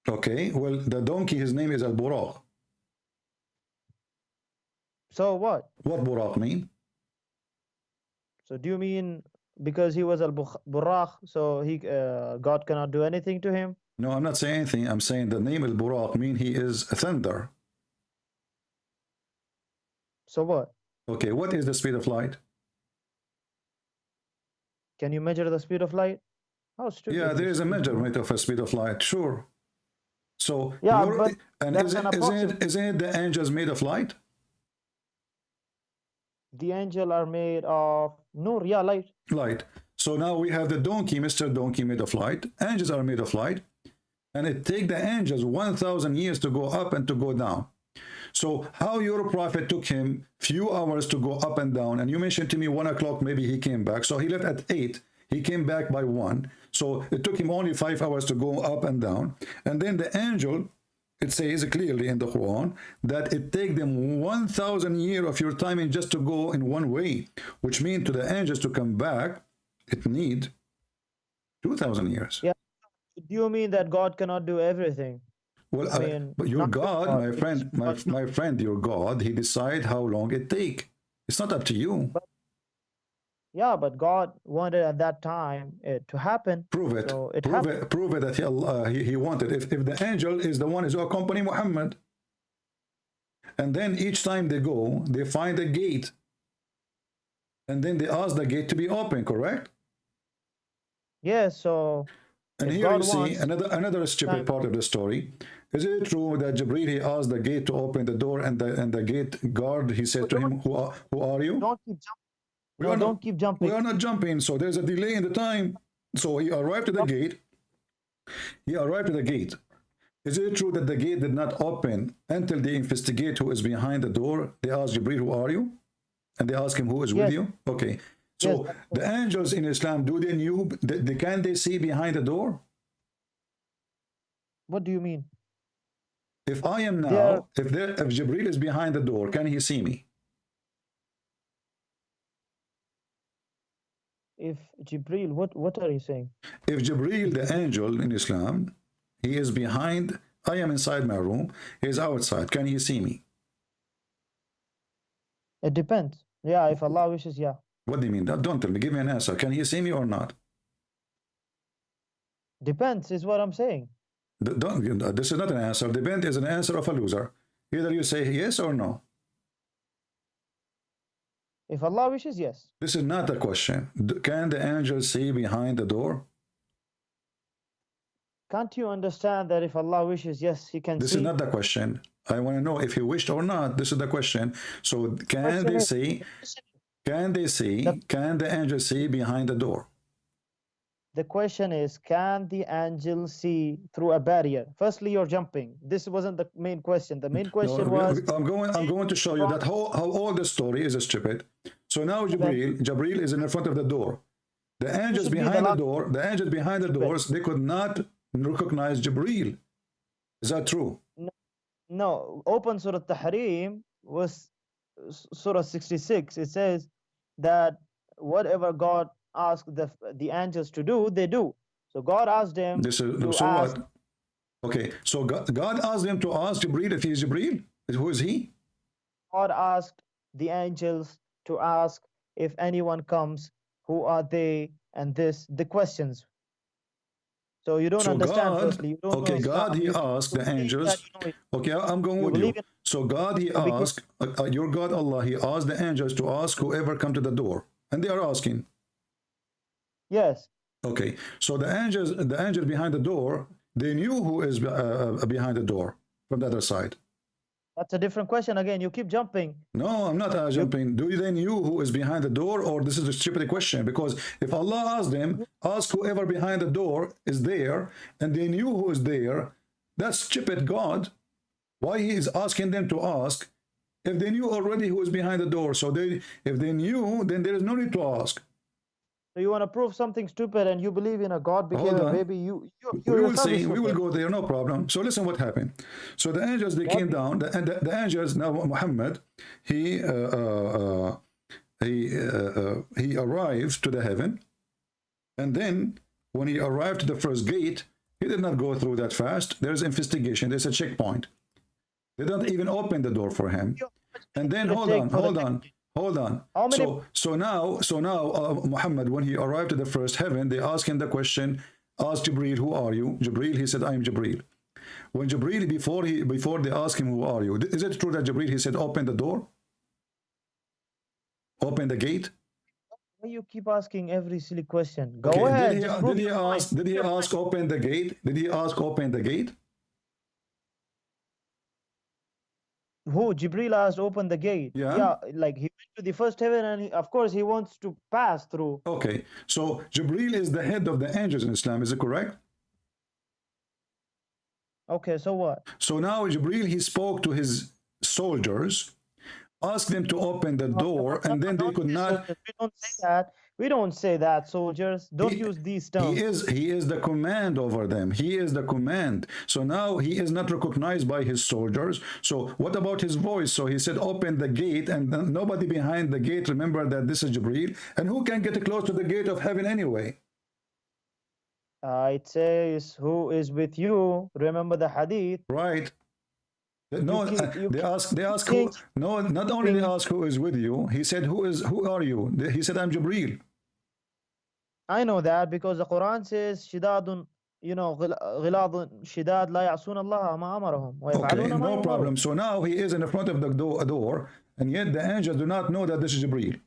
Speaker 1: Okay, well, the donkey, his name is Al-Buraq.
Speaker 4: So what?
Speaker 1: What Buraq mean?
Speaker 4: So do you mean because he was Al-Buraq, so he God cannot do anything to him?
Speaker 1: No, I'm not saying anything. I'm saying the name Al-Buraq mean he is a thunder.
Speaker 4: So what?
Speaker 1: Okay, what is the speed of light?
Speaker 4: Can you measure the speed of light? How stupid.
Speaker 1: Yeah, there is a measurement of a speed of light, sure. So
Speaker 4: yeah, but
Speaker 1: and isn't it the angels made of light?
Speaker 4: The angel are made of nur, yeah, light.
Speaker 1: Light. So now we have the donkey, Mr. Donkey, made of light. Angels are made of light. And it take the angels 1,000 years to go up and to go down. So how your prophet took him few hours to go up and down, and you mentioned to me 1 o'clock maybe he came back. So he left at 8. He came back by 1. So it took him only 5 hours to go up and down. And then the angel, it says clearly in the Quran that it take them 1,000 years of your time in just to go in one way, which means to the angels to come back, it need 2,000 years.
Speaker 4: Yeah. Do you mean that God cannot do everything?
Speaker 1: Well, I mean, but your God, my friend, my friend, your God, he decide how long it take. It's not up to you.
Speaker 4: Yeah, but God wanted at that time it to happen.
Speaker 1: Prove it.
Speaker 4: So
Speaker 1: prove it that he wanted. If the angel is the one who accompany Muhammad, and then each time they go, they find a gate, and then they ask the gate to be open. Correct?
Speaker 4: Yes. So.
Speaker 1: And here you see another stupid part of the story. Is it true that Jibreel, he asked the gate to open the door, and the gate guard, he said to him, who are you?
Speaker 4: Don't keep jumping. Don't keep jumping.
Speaker 1: We are not jumping, so there's a delay in the time. So he arrived at the gate. He arrived at the gate. Is it true that the gate did not open until they investigate who is behind the door? They ask Jibreel, who are you? And they ask him, who is with you? Okay. So the angels in Islam, do they knew? Can they see behind the door?
Speaker 4: What do you mean?
Speaker 1: If I am now, if Jibreel is behind the door, can he see me?
Speaker 4: if Jibril, what are you saying?
Speaker 1: If Jibril, the angel in Islam, he is behind, I am inside my room, he is outside. Can he see me?
Speaker 4: It depends. Yeah, if Allah wishes, yeah.
Speaker 1: What do you mean? Don't tell me. Give me an answer. Can he see me or not?
Speaker 4: Depends is what I'm saying.
Speaker 1: Don't, this is not an answer. Depend is an answer of a loser. Either you say yes or no.
Speaker 4: If Allah wishes, yes.
Speaker 1: This is not a question. Can the angel see behind the door?
Speaker 4: Can't you understand that if Allah wishes, yes, he can
Speaker 1: This
Speaker 4: see?
Speaker 1: is not the question. I want to know if he wished or not. This is the question. So can they see? Can they see? Can the angel see behind the door?
Speaker 4: The question is, can the angel see through a barrier? Firstly, you're jumping. This wasn't the main question. The main question was.
Speaker 1: I'm going to show you that how all the story is stupid. So now Jibril is in the front of the door. The angels behind the door, the angels behind the doors, they could not recognize Jibril. Is that true?
Speaker 4: No. Open Surah Tahrim was Surah 66. It says that whatever God asked the angels to do, they do. So God asked them
Speaker 1: what? Okay, so God asked them to ask Jibril if he is Jibril. Who is he?
Speaker 4: God asked the angels to ask if anyone comes, who are they, and the questions. So you don't understand. Firstly, you don't
Speaker 1: okay, God, he asked the angels. Okay, I'm going with you. So God, he asked, your God Allah, he asked the angels to ask whoever come to the door, and they are asking.
Speaker 4: Yes.
Speaker 1: Okay, so the angel behind the door, they knew who is behind the door from the other side.
Speaker 4: That's a different question again. You keep jumping.
Speaker 1: No, I'm not jumping. Do they knew who is behind the door, or this is a stupid question? Because if Allah asked them, ask whoever behind the door is there, and they knew who is there, that's stupid God. Why he is asking them to ask if they knew already who is behind the door? So if they knew, then there is no need to ask.
Speaker 4: So you want to prove something stupid, and you believe in a God became a baby. You
Speaker 1: we will see. We will go there. No problem. So listen, what happened. So the angels, they came down. The angels. Now Muhammad, he arrived to the heaven, and then when he arrived to the first gate, he did not go through that fast. There's investigation. There's a checkpoint. They don't even open the door for him. And then hold on. So now, Muhammad, when he arrived to the first heaven, they asked him the question, ask Jibril, who are you? Jibril, he said, I am Jibril. When Jibril, before they asked him, who are you? Is it true that Jibril, he said, open the door? Open the gate?
Speaker 4: Why you keep asking every silly question? Go ahead.
Speaker 1: Did he ask open the gate? Did he ask open the gate?
Speaker 4: Who? Jibril asked open the gate. Yeah, like he went to the first heaven, and of course he wants to pass through.
Speaker 1: Okay, so Jibril is the head of the angels in Islam, is it correct?
Speaker 4: Okay, so what?
Speaker 1: So now Jibril, he spoke to his soldiers, asked them to open the door, and then they could not.
Speaker 4: We don't say that. We don't say that, soldiers. Don't use these terms.
Speaker 1: He is the command over them. He is the command. So now he is not recognized by his soldiers. So what about his voice? So he said, open the gate, and nobody behind the gate remember that this is Jibril. And who can get close to the gate of heaven anyway?
Speaker 4: It says, who is with you? Remember the hadith.
Speaker 1: Right. No, they ask who. No, not only they ask who is with you. He said, who are you? He said, I'm Jibril.
Speaker 4: I know that because the Quran says, shidadun, ghiladun shidad la ya'sun Allah ma amarahum.
Speaker 1: Okay, no problem. So now he is in the front of the door, and yet the angels do not know that this is Jibril.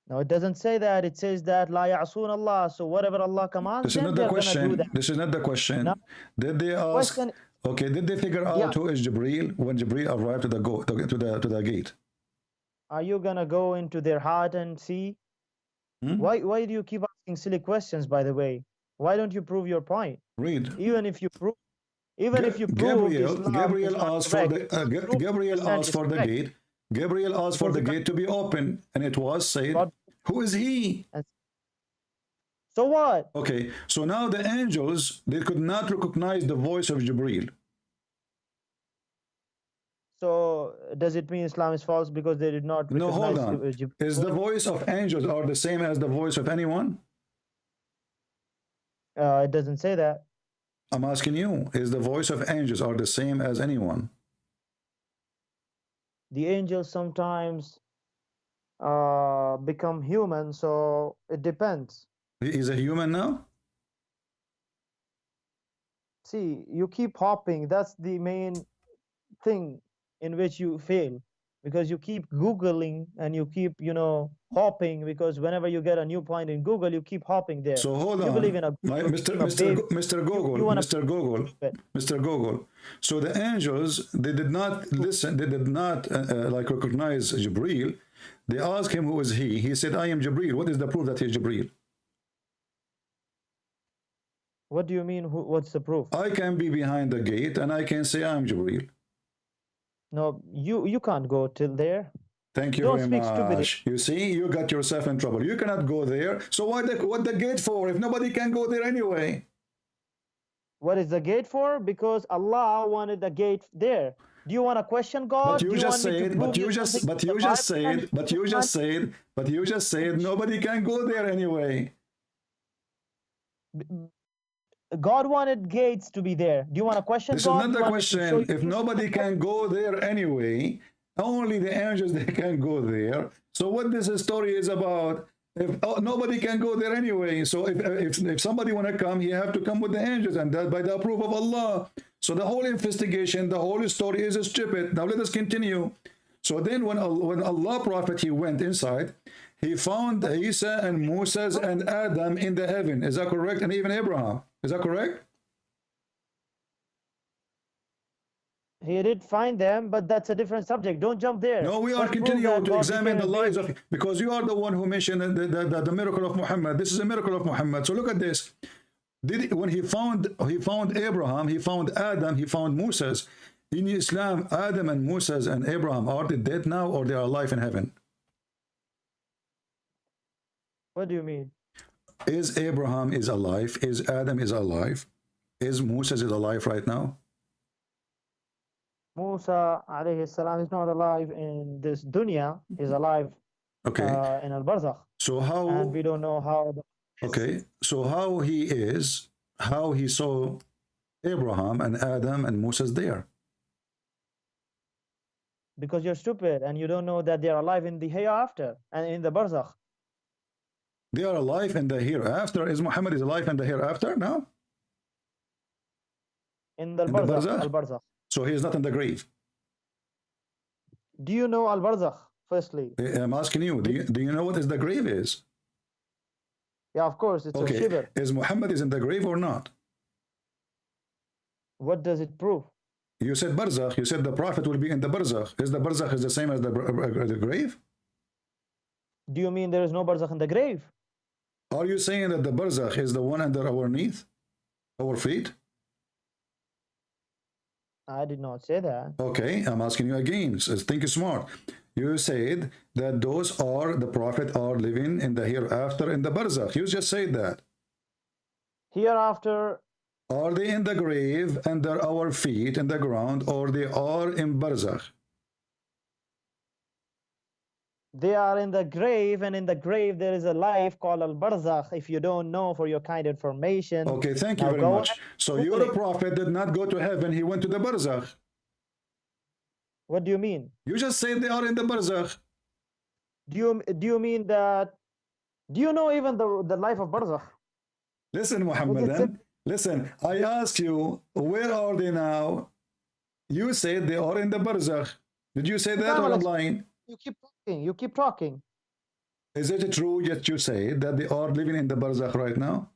Speaker 4: No, it doesn't say that. It says that la ya'sun Allah. So whatever Allah commands,
Speaker 1: this is not the question. This is not the question. No. Did they ask? Okay, did they figure out who is Jibril when Jibril arrived to the gate?
Speaker 4: Are you gonna go into their heart and see? Why do you keep asking silly questions? By the way, why don't you prove your point?
Speaker 1: Read.
Speaker 4: Even if you prove,
Speaker 1: Gabriel asked for the gate. Gabriel asked for the gate to be open, and it was said, "Who is he?"
Speaker 4: So what?
Speaker 1: Okay, so now the angels, they could not recognize the voice of Jibril.
Speaker 4: So does it mean Islam is false because they did not
Speaker 1: No, hold
Speaker 4: recognize
Speaker 1: on.
Speaker 4: Jibreel?
Speaker 1: Is the voice of angels are the same as the voice of anyone?
Speaker 4: It doesn't say that.
Speaker 1: I'm asking you, is the voice of angels are the same as anyone?
Speaker 4: The angels sometimes become human, so it depends.
Speaker 1: He is a human now?
Speaker 4: See, you keep hopping. That's the main thing in which you fail, because you keep Googling and you keep, hopping, because whenever you get a new point in Google, you keep hopping there.
Speaker 1: So hold
Speaker 4: You
Speaker 1: on.
Speaker 4: believe in a
Speaker 1: Mr. Google,
Speaker 4: you wanna-
Speaker 1: Mr. Google, Mr. Google. So the angels, they did not listen, they did not like recognize Jibreel. They asked him who is he. He said, I am Jibreel. What is the proof that he is Jibreel?
Speaker 4: What do you mean? What's the proof?
Speaker 1: I can be behind the gate and I can say I'm Jibreel.
Speaker 4: No, you can't go till there.
Speaker 1: Thank you
Speaker 4: Don't
Speaker 1: very
Speaker 4: speak
Speaker 1: much.
Speaker 4: stupidity.
Speaker 1: You see, you got yourself in trouble. You cannot go there. So what the gate for if nobody can go there anyway?
Speaker 4: What is the gate for? Because Allah wanted the gate there. Do you want to question God?
Speaker 1: But you
Speaker 4: Do you
Speaker 1: just
Speaker 4: want me to
Speaker 1: said,
Speaker 4: prove
Speaker 1: but you just said nobody can go there anyway.
Speaker 4: God wanted gates to be there. Do you want to question
Speaker 1: This
Speaker 4: God?
Speaker 1: is not
Speaker 4: Do
Speaker 1: the
Speaker 4: you want me to show
Speaker 1: question.
Speaker 4: you-
Speaker 1: If nobody can go there anyway, only the angels they can go there. So what this story is about? If nobody can go there anyway, so if somebody want to come, he have to come with the angels, and that by the approval of Allah. So the whole investigation, the whole story is stupid. Now let us continue. So then when Allah Prophet, he went inside, he found Isa and Moses and Adam in the heaven. Is that correct? And even Abraham. Is that correct?
Speaker 4: He did find them, but that's a different subject. Don't jump there.
Speaker 1: No, we are
Speaker 4: Let's prove
Speaker 1: continuing
Speaker 4: that
Speaker 1: to
Speaker 4: God
Speaker 1: examine the
Speaker 4: became a
Speaker 1: lives
Speaker 4: baby.
Speaker 1: of, because you are the one who mentioned the miracle of Muhammad. This is a miracle of Muhammad. So look at this. When he found Abraham, he found Adam, he found Moses. In Islam, Adam and Moses and Abraham, are they dead now or they are alive in heaven?
Speaker 4: What do you mean?
Speaker 1: Is Abraham is alive? Is Adam is alive? Is Moses is alive right now?
Speaker 4: Musa alayhi salam is not alive in this dunya. He's alive
Speaker 1: Okay.
Speaker 4: in al-Barzakh.
Speaker 1: So how?
Speaker 4: And we don't know how.
Speaker 1: Okay. So how he saw Abraham and Adam and Moses there?
Speaker 4: Because you're stupid and you don't know that they're alive in the hereafter and in the Barzakh.
Speaker 1: They are alive in the hereafter. Is Muhammad is alive in the hereafter now?
Speaker 4: In the
Speaker 1: In the
Speaker 4: Barzakh.
Speaker 1: Barzakh?
Speaker 4: Al-Barzakh.
Speaker 1: So he is not in the grave.
Speaker 4: Do you know al-Barzakh, firstly?
Speaker 1: I'm asking you, do you know what is the grave is?
Speaker 4: Yeah, of course, it's a
Speaker 1: Okay.
Speaker 4: shiver.
Speaker 1: Is Muhammad is in the grave or not?
Speaker 4: What does it prove?
Speaker 1: You said Barzakh. You said the Prophet will be in the Barzakh. Is the Barzakh is the same as the grave?
Speaker 4: Do you mean there is no Barzakh in the grave?
Speaker 1: Are you saying that the Barzakh is the one under our knees, our feet?
Speaker 4: I did not say that.
Speaker 1: Okay, I'm asking you again. So think smart. You said that those are the Prophet are living in the hereafter in the Barzakh. You just said that.
Speaker 4: Hereafter,
Speaker 1: Are they in the grave under our feet in the ground, or they are in Barzakh?
Speaker 4: they are in the grave, and in the grave there is a life called al-Barzakh. If you don't know, for your kind information.
Speaker 1: Okay, thank you
Speaker 4: Now
Speaker 1: very
Speaker 4: go
Speaker 1: much.
Speaker 4: ahead.
Speaker 1: So your Prophet did not go to heaven, he went to the Barzakh.
Speaker 4: What do you mean?
Speaker 1: You just said they are in the Barzakh.
Speaker 4: Do you mean that? Do you know even the life of Barzakh?
Speaker 1: Listen, Muhammadan, listen, I asked you, where are they now? You said they are in the Barzakh. Did you say that or I'm lying?
Speaker 4: You keep talking. You keep talking.
Speaker 1: Is it true that you say that they are living in the Barzakh right now?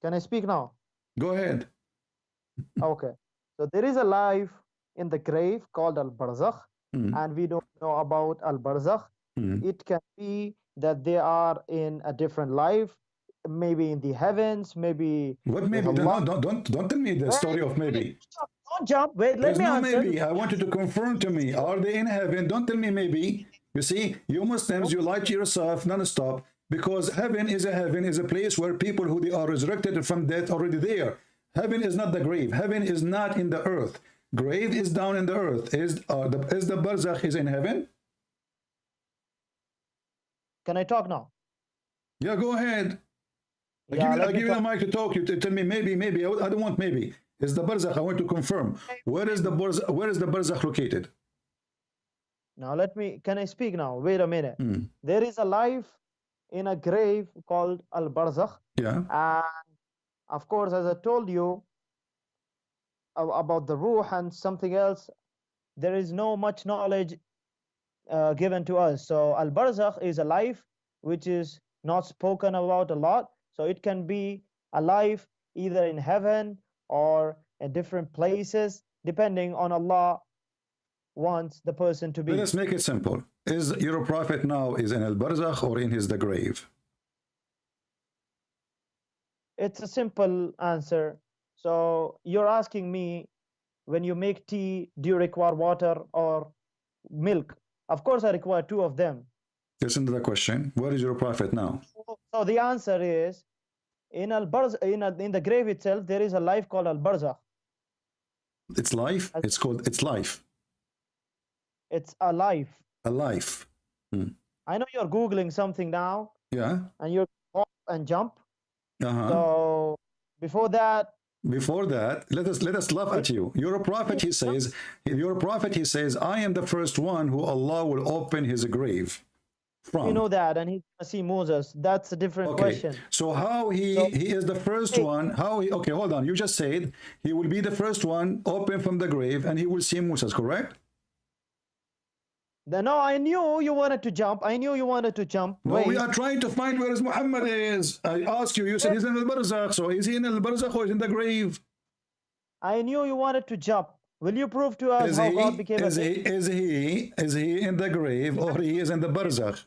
Speaker 4: Can I speak now?
Speaker 1: Go ahead.
Speaker 4: Okay. So there is a life in the grave called al-Barzakh, and we don't know about al-Barzakh. It can be that they are in a different life, maybe in the heavens, maybe.
Speaker 1: What maybe? Don't tell me the story of maybe.
Speaker 4: Don't jump. Wait, let
Speaker 1: There's
Speaker 4: me
Speaker 1: no
Speaker 4: answer.
Speaker 1: maybe. I want you to confirm to me. Are they in heaven? Don't tell me maybe. You see, you Muslims, you lie to yourself non-stop, because heaven is a place where people who they are resurrected from death already there. Heaven is not the grave. Heaven is not in the earth. grave is down in the earth. Is the barzakh is in heaven?
Speaker 4: Can I talk now?
Speaker 1: Yeah, go ahead.
Speaker 4: Yeah,
Speaker 1: I
Speaker 4: let me
Speaker 1: give you the
Speaker 4: talk.
Speaker 1: mic to talk. You tell me maybe. I don't want maybe. Is the barzakh? I want to confirm. Where is the barzakh located?
Speaker 4: Now can I speak now? Wait a minute. There is a life in a grave called al-barzakh.
Speaker 1: Yeah.
Speaker 4: And of course, as I told you about the ruh and something else, there is no much knowledge given to us. So al-barzakh is a life which is not spoken about a lot. So it can be a life either in heaven or in different places, depending on Allah wants the person to be.
Speaker 1: Let's make it simple. Is your prophet now is in al-barzakh or in the grave?
Speaker 4: It's a simple answer. So you're asking me, when you make tea, do you require water or milk? Of course, I require two of them.
Speaker 1: Listen to the question. Where is your prophet now?
Speaker 4: So the answer is, in the grave itself, there is a life called al-barzakh.
Speaker 1: It's life. It's called. It's life.
Speaker 4: It's a life.
Speaker 1: A life.
Speaker 4: I know you're Googling something now.
Speaker 1: Yeah.
Speaker 4: And you're hop and jump.
Speaker 1: Uh-huh.
Speaker 4: So before that,
Speaker 1: let us laugh at you. You're a prophet, he says. You're a prophet, he says, I am the first one who Allah will open his grave from.
Speaker 4: You know that, and he's gonna see Moses. That's a different question.
Speaker 1: So how he is the first one? How he? Okay, hold on. You just said he will be the first one open from the grave, and he will see Moses. Correct?
Speaker 4: No, I knew you wanted to jump.
Speaker 1: No,
Speaker 4: Wait.
Speaker 1: we are trying to find where Muhammad is. I asked you. You said he's in al-barzakh. So is he in al-barzakh or is he in the grave?
Speaker 4: I knew you wanted to jump. Will you prove to us how God became a baby?
Speaker 1: Is he in the grave or he is in the barzakh?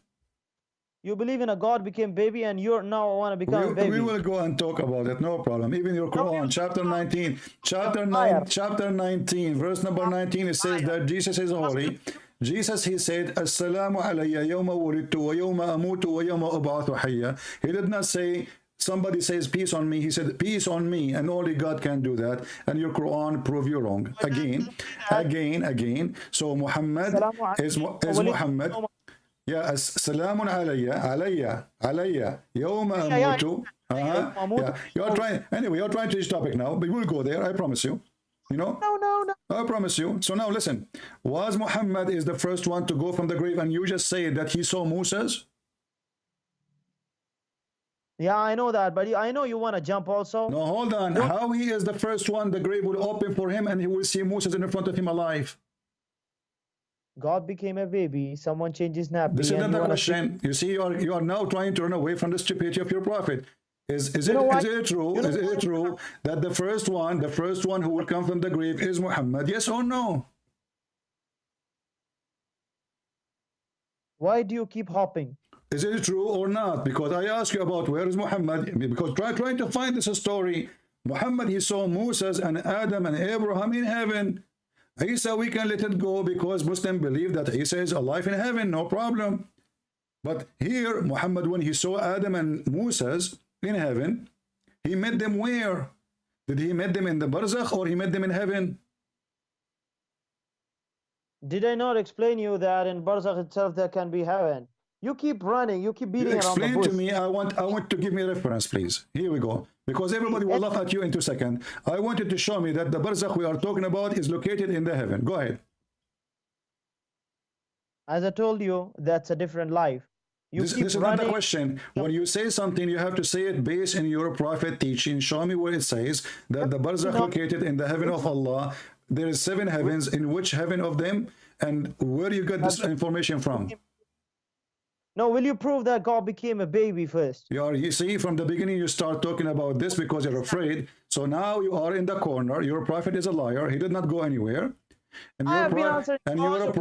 Speaker 4: You believe in a God became baby, and you now want to become a baby.
Speaker 1: We will go and talk about it. No problem. Even your Quran, chapter 19, chapter 19, verse number 19, it says that Jesus is holy. Jesus, he said, Assalamu alayya yawma wulidtu wa yawma amutu wa yawma ub'athu hayya. He did not say, somebody says peace on me. He said peace on me, and only God can do that. And your Quran prove you wrong. Again. So Muhammad is Muhammad. Yeah, Assalamu alayya yawma amutu. Yeah, you're trying to this topic now, but we'll go there, I promise you. You know?
Speaker 4: No.
Speaker 1: I promise you. So now listen. Was Muhammad is the first one to go from the grave, and you just say that he saw Moses?
Speaker 4: Yeah, I know that, but I know you want to jump also.
Speaker 1: No, hold on. How he is the first one, the grave will open for him, and he will see Moses in front of him alive.
Speaker 4: God became a baby. Someone changed his nappy.
Speaker 1: This is not the question. You see, you are now trying to run away from the stupidity of your prophet. Is it true that the first one who will come from the grave is Muhammad? Yes or no?
Speaker 4: Why do you keep hopping?
Speaker 1: Is it true or not? Because I ask you about where is Muhammad, because trying to find this story. Muhammad, he saw Moses and Adam and Abraham in heaven. Isa, we can let it go because Muslims believe that Isa is alive in heaven, no problem. But here, Muhammad, when he saw Adam and Moses in heaven, he met them where? Did he met them in the barzakh or he met them in heaven?
Speaker 4: Did I not explain you that in barzakh itself there can be heaven? You keep running, you keep beating around the bush.
Speaker 1: Explain to me. I want to give me a reference, please. Here we go. Because everybody will laugh at you in 2 seconds. I wanted to show me that the barzakh we are talking about is located in the heaven. Go ahead.
Speaker 4: As I told you, that's a different life.
Speaker 1: This is not the question. When you say something, you have to say it based in your prophet teaching. Show me where it says that the barzakh located in the heaven of Allah. There is 7 heavens. In which heaven of them? And where you get this information from?
Speaker 4: No, will you prove that God became a baby first?
Speaker 1: You see, from the beginning you start talking about this because you're afraid. So now you are in the corner. Your prophet is a liar. He did not go anywhere. And you're a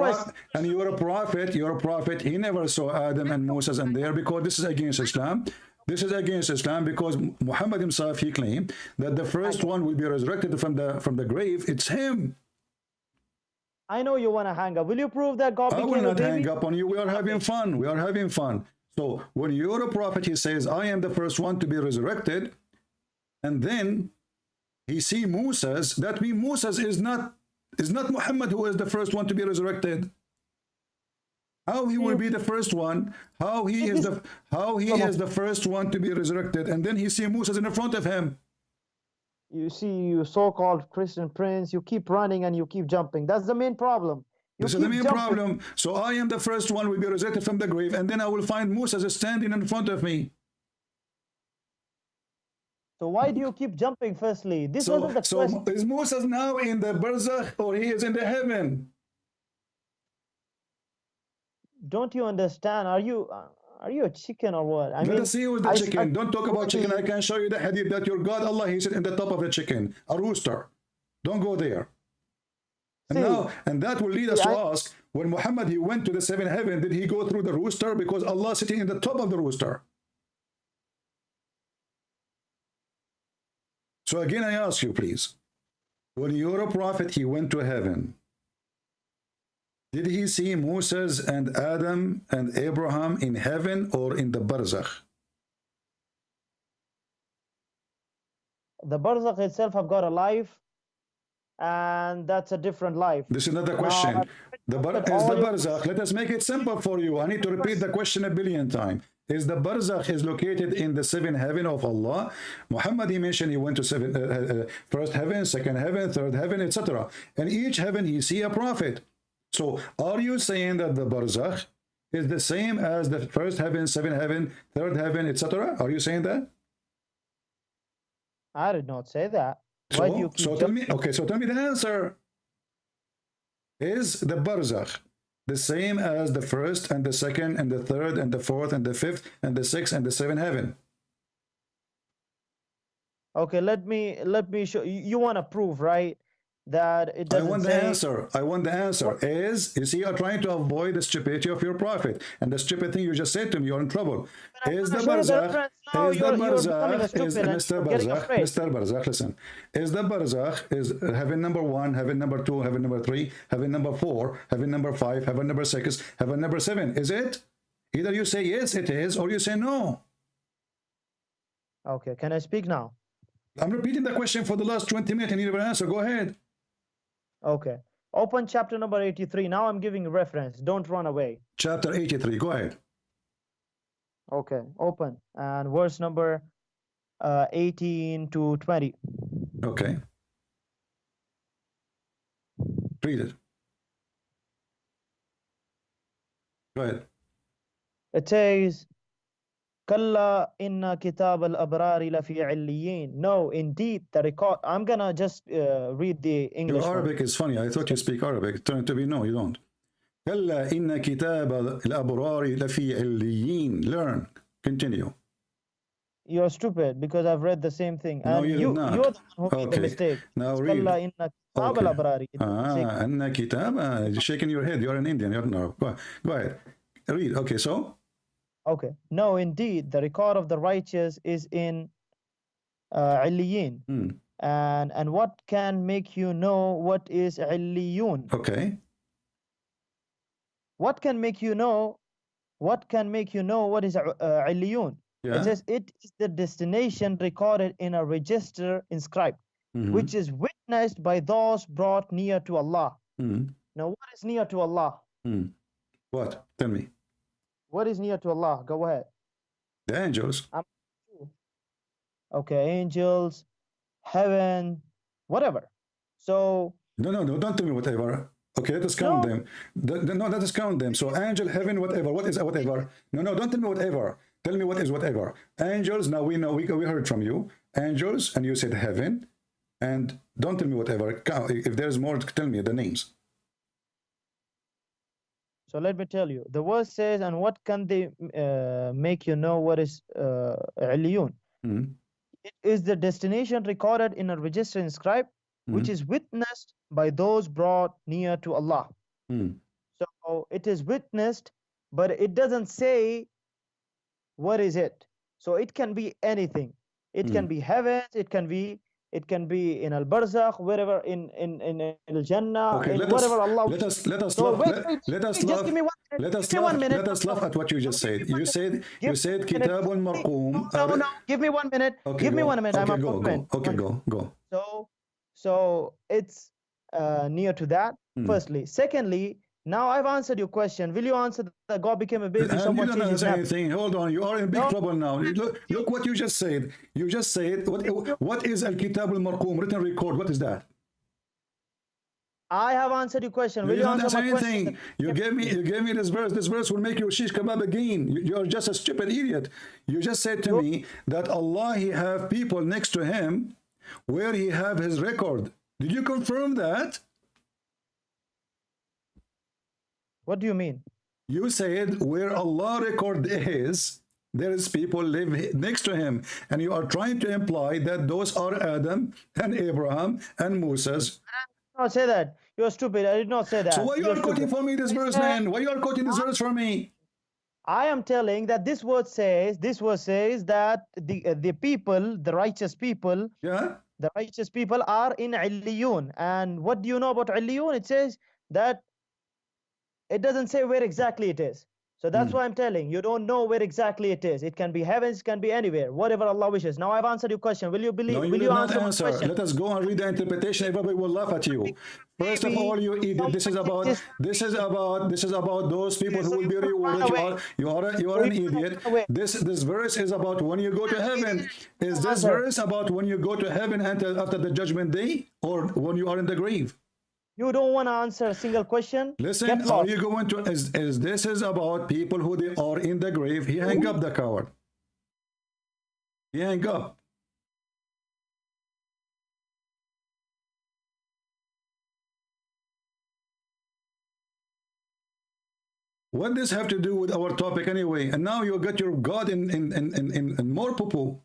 Speaker 1: prophet. He never saw Adam and Moses and there, because this is against Islam. This is against Islam because Muhammad himself, he claimed that the first one will be resurrected from the grave. It's him.
Speaker 4: I know you want to hang up. Will you prove that God became a baby?
Speaker 1: I will not hang up on you. We are having fun. We are having fun. So when you're a prophet, he says, I am the first one to be resurrected. And then he see Moses. That means Moses is not It's not Muhammad who is the first one to be resurrected. How he will be the first one? How he is the first one to be resurrected, and then he see Moses in front of him.
Speaker 4: You see, you so-called Christian prince, you keep running and you keep jumping. That's the main problem.
Speaker 1: This is the main problem. So I am the first one will be resurrected from the grave, and then I will find Moses standing in front of me.
Speaker 4: So why do you keep jumping? Firstly, this wasn't the question.
Speaker 1: So is Moses now in the barzakh or he is in the heaven?
Speaker 4: Don't you understand? Are you a chicken or what?
Speaker 1: Let us see who is the chicken. Don't talk about chicken. I can show you the hadith that your God Allah, he said in the top of the chicken, a rooster. Don't go there. And that will lead us to ask, when Muhammad he went to the seventh heaven, did he go through the rooster? Because Allah sitting in the top of the rooster. So again, I ask you, please, when your prophet he went to heaven, did he see Moses and Adam and Abraham in heaven or in the barzakh?
Speaker 4: The barzakh itself have got a life, and that's a different life.
Speaker 1: This is not the question. Is the barzakh, let us make it simple for you. I need to repeat the question a billion times. Is the barzakh is located in the seventh heaven of Allah? Muhammad he mentioned he went to first heaven, second heaven, third heaven, etc. In each heaven he see a prophet. So are you saying that the barzakh is the same as the first heaven, seventh heaven, third heaven, etc.? Are you saying that?
Speaker 4: I did not say that.
Speaker 1: Why do you keep tell me, okay, so tell me the answer. Is the barzakh the same as the first and the second and the third and the fourth and the fifth and the sixth and the seventh heaven?
Speaker 4: Okay, let me show you. You want to prove, right, that it doesn't
Speaker 1: I want the answer. I want the answer. Is you see, you're trying to avoid the stupidity of your prophet, and the stupid thing you just said to me, you're in trouble. Is the barzakh? Is the barzakh? Is Mr. Barzakh? Mr. Barzakh, listen. Is the barzakh is heaven number 1, heaven number 2, heaven number 3, heaven number 4, heaven number 5, heaven number 6, heaven number 7? Is it? Either you say yes, it is, or you say no.
Speaker 4: Okay, can I speak now?
Speaker 1: I'm repeating the question for the last 20 minutes and you never answer. Go ahead.
Speaker 4: Okay. Open chapter number 83. Now I'm giving a reference. Don't run away.
Speaker 1: Chapter 83. Go ahead.
Speaker 4: Okay. Open. And verse number 18 to 20.
Speaker 1: Okay. Read it. Go ahead.
Speaker 4: It says, Kalla inna kitab al-abrari lafi illiyin. No, indeed, the record. I'm gonna just read the English.
Speaker 1: Your Arabic is funny. I thought you speak Arabic. Turn to be no, you don't. Kalla inna kitab al-abrari lafi illiyin. Learn. Continue.
Speaker 4: You're stupid because I've read the same thing.
Speaker 1: No,
Speaker 4: and
Speaker 1: you're not.
Speaker 4: You're the one who made the mistake.
Speaker 1: Now read.
Speaker 4: Kalla inna kitab al-abrari.
Speaker 1: Inna kitab. You're shaking your head. You're an Indian. You're no. Go ahead. Read. Okay, so.
Speaker 4: Okay. No, indeed, the record of the righteous is in Illiyin. And what can make you know what is Illiyun?
Speaker 1: Okay.
Speaker 4: What can make you know? What can make you know what is Illiyun?
Speaker 1: Yeah.
Speaker 4: It says it is the destination recorded in a register inscribed, which is witnessed by those brought near to Allah. Now, what is near to Allah?
Speaker 1: What? Tell me.
Speaker 4: What is near to Allah? Go ahead.
Speaker 1: The angels.
Speaker 4: Okay, angels, heaven, whatever. So
Speaker 1: no, don't tell me whatever. Okay, let us count them. No, let us count them. So angel, heaven, whatever. What is whatever? No, don't tell me whatever. Tell me what is whatever. Angels. Now we know. We heard from you. Angels, and you said heaven. And don't tell me whatever. If there's more, tell me the names.
Speaker 4: So let me tell you. The verse says, and what can they make you know what is Illiyun? It is the destination recorded in a register inscribed, which is witnessed by those brought near to Allah. So it is witnessed, but it doesn't say what is it. So it can be anything. It can be heavens. It can be in al-barzakh, wherever in al-jannah,
Speaker 1: okay,
Speaker 4: whatever Allah.
Speaker 1: Let us laugh at what you just said. You said kitabun marqum.
Speaker 4: No, give me 1 minute.
Speaker 1: Okay,
Speaker 4: give me 1 minute.
Speaker 1: Okay, go. Okay, go.
Speaker 4: So it's near to that. Firstly. Secondly, now I've answered your question. Will you answer that God became a baby?
Speaker 1: And you
Speaker 4: Someone
Speaker 1: don't
Speaker 4: changed his
Speaker 1: answer
Speaker 4: name.
Speaker 1: anything. Hold on, you are in big
Speaker 4: No.
Speaker 1: trouble now. Look what you just said. You just said what is Al-Kitab al-Marqum, written record? What is that?
Speaker 4: I have answered your question. Will
Speaker 1: You
Speaker 4: you
Speaker 1: don't
Speaker 4: answer
Speaker 1: answer
Speaker 4: my
Speaker 1: anything.
Speaker 4: question?
Speaker 1: You gave me this verse. This verse will make you shish kebab again. You are just a stupid idiot. You just said to me that Allah, he have people next to him where he have his record. Did you confirm that?
Speaker 4: What do you mean?
Speaker 1: You said where Allah record is, there is people live next to him, and you are trying to imply that those are Adam and Abraham and Moses.
Speaker 4: I did not say that. You're stupid. I did not say that.
Speaker 1: So why you
Speaker 4: You're
Speaker 1: are quoting
Speaker 4: stupid.
Speaker 1: for me this verse, man? Why you are quoting this verse for me?
Speaker 4: I am telling that this verse says that the people, the righteous people,
Speaker 1: Yeah.
Speaker 4: the righteous people are in Illiyun. And what do you know about Illiyun? It says that it doesn't say where exactly it is. So that's why I'm telling you don't know where exactly it is. It can be heavens, it can be anywhere, whatever Allah wishes. Now I've answered your question. Will you believe?
Speaker 1: No, you
Speaker 4: will
Speaker 1: did
Speaker 4: you
Speaker 1: not
Speaker 4: answer my
Speaker 1: answer.
Speaker 4: question?
Speaker 1: Let us go and read the interpretation. Everybody will laugh at you. First of all, you idiot. This is about those people who will be rewarded. You are an idiot. This verse is about when you go to heaven. Is this verse about when you go to heaven after the judgment day, or when you are in the grave?
Speaker 4: You don't want to answer a single question?
Speaker 1: Listen, are you going to, is this is about people who they are in the grave? He hang up, the coward. He hang up. What does this have to do with our topic anyway? And now you got your God in more poo-poo.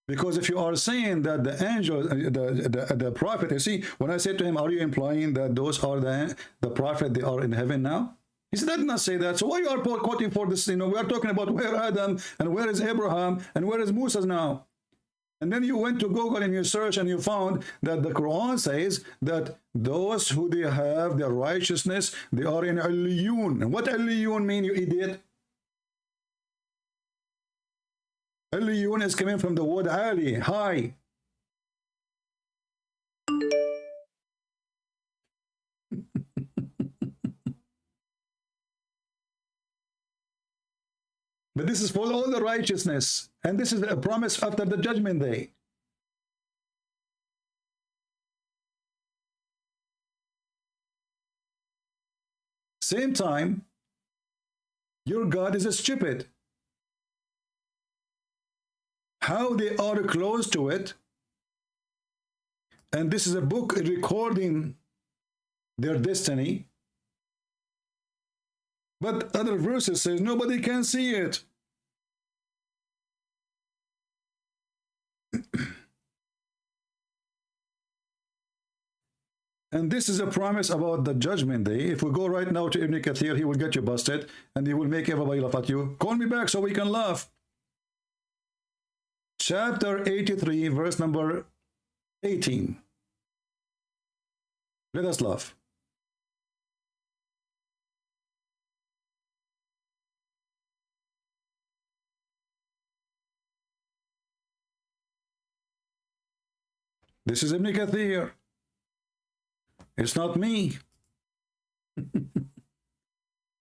Speaker 1: Because if you are saying that the angel, the prophet, you see, when I said to him, are you implying that those are the prophet, they are in heaven now? He said, I did not say that. So why you are quoting for this? You know, we are talking about where Adam and where is Abraham and where is Moses now? And then you went to Google and you search and you found that the Quran says that those who they have their righteousness, they are in Illiyun. And what Illiyun mean, you idiot? Illiyun is coming from the word Ali, high. But this is for all the righteousness, and this is a promise after the judgment day. Same time, your God is a stupid. How they are close to it, and this is a book recording their destiny, but other verses says nobody can see it. And this is a promise about the judgment day. If we go right now to Ibn Kathir, he will get you busted and he will make everybody laugh at you. Call me back so we can laugh. Chapter 83, verse number 18. Let us laugh. This is Ibn Kathir. It's not me.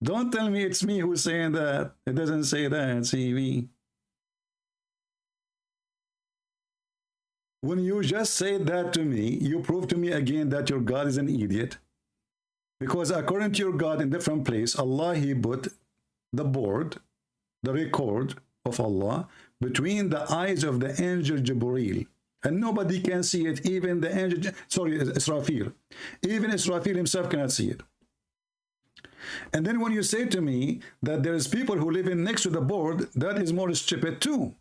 Speaker 1: Don't tell me it's me who's saying that. It doesn't say that, see me. When you just said that to me, you prove to me again that your God is an idiot. Because according to your God in different place, Allah, he put the board, the record of Allah, between the eyes of the angel Jibreel. And nobody can see it, even the angel, sorry, Israfil. Even Israfil himself cannot see it. And then when you say to me that there's people who live in next to the board, that is more stupid too.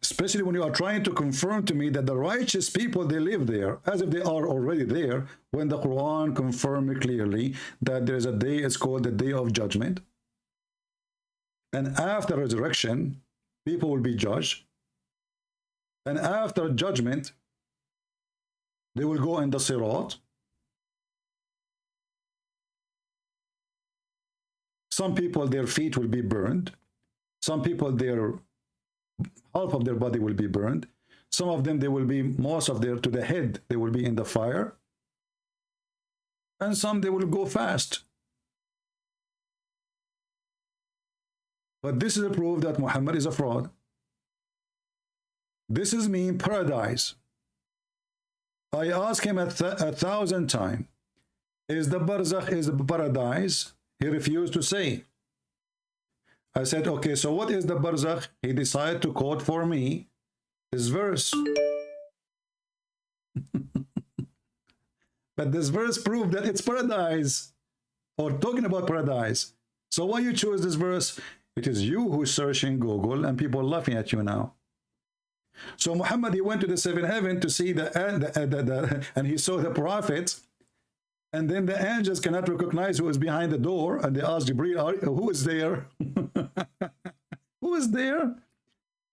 Speaker 1: Especially when you are trying to confirm to me that the righteous people, they live there, as if they are already there, when the Quran confirmed clearly that there's a day, it's called the Day of Judgment. And after resurrection, people will be judged. And after judgment, they will go in the Sirat. Some people, their feet will be burned. Some people, their half of their body will be burned. Some of them, they will be, most of their, to the head, they will be in the fire. And some, they will go fast. But this is a proof that Muhammad is a fraud. This is me in paradise. I asked him 1,000 times, is the barzakh, is the paradise? He refused to say. I said, okay, so what is the barzakh? He decided to quote for me this verse. But this verse proved that it's paradise, or talking about paradise. So why you choose this verse? It is you who's searching Google, and people are laughing at you now. So Muhammad, he went to the seventh heaven to see and he saw the prophets, and then the angels cannot recognize who is behind the door, and they asked Jibreel, who is there? Who is there?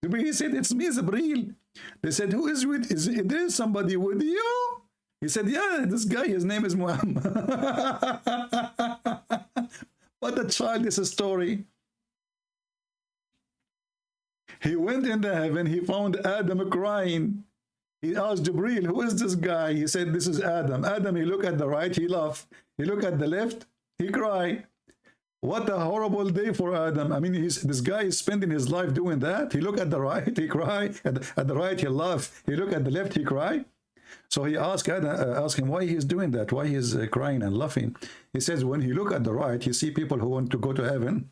Speaker 1: Jibreel said, it's me, Jibreel. They said, who is with, is there somebody with you? He said, yeah, this guy, his name is Muhammad. What a childish story. He went in the heaven, he found Adam crying. He asked Jibreel, who is this guy? He said, this is Adam. Adam, he looked at the right, he laughed. He looked at the left, he cried. What a horrible day for Adam. I mean, this guy is spending his life doing that. He looked at the right, he cried. At the right, he laughed. He looked at the left, he cried. So he asked Adam, asked him why he is doing that, why he is crying and laughing. He says, when he look at the right, he see people who want to go to heaven.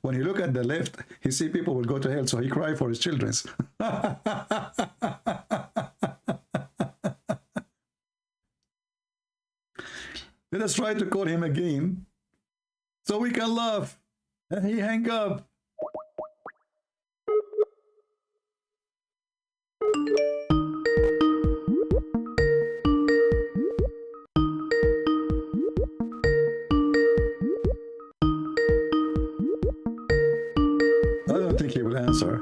Speaker 1: When he look at the left, he see people will go to hell, so he cry for his children. Let us try to call him again, so we can laugh. And he hang up. I don't think he will answer.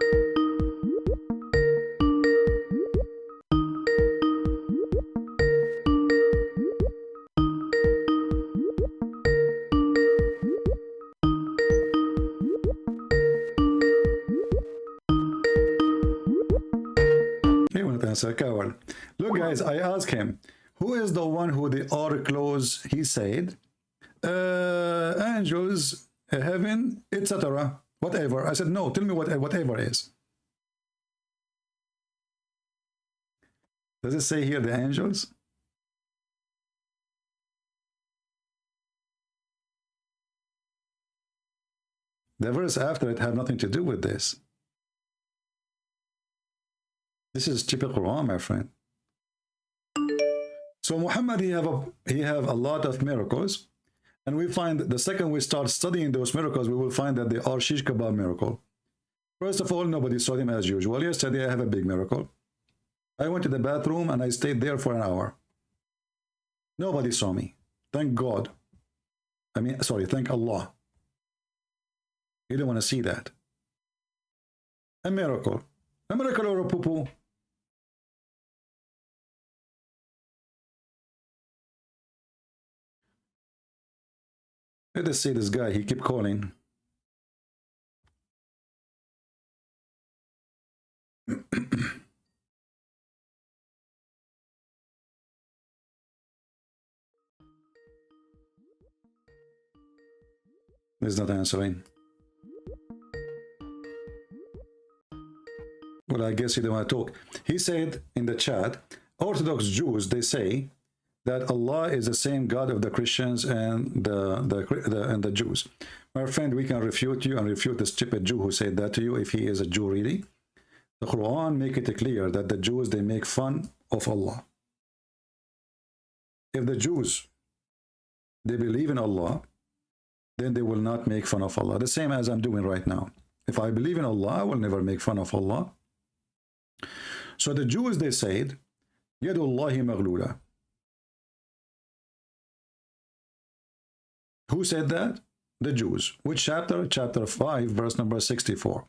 Speaker 1: He won't answer, coward. Look, guys, I asked him, who is the one who the are close? He said, angels, heaven, etc. Whatever. I said, no, tell me what whatever is. Does it say here the angels? The verse after it have nothing to do with this. This is typical Quran, my friend. So Muhammad, he have a lot of miracles. And we find the second we start studying those miracles, we will find that they are shish kebab miracle. First of all, nobody saw him as usual. Yesterday, I have a big miracle. I went to the bathroom and I stayed there for an hour. Nobody saw me. Thank God. I mean, sorry, thank Allah. You don't want to see that. A miracle. A miracle or a poo-poo. Let us see this guy, he keep calling. He's not answering. Well, I guess he don't want to talk. He said in the chat, Orthodox Jews, they say that Allah is the same God of the Christians and the Jews. My friend, we can refute you and refute the stupid Jew who said that to you if he is a Jew really. The Quran make it clear that the Jews, they make fun of Allah. If the Jews, they believe in Allah, then they will not make fun of Allah. The same as I'm doing right now. If I believe in Allah, I will never make fun of Allah. So the Jews, they said, Yadullahi maghlula. Who said that? The Jews. Which chapter? Chapter 5, verse number 64.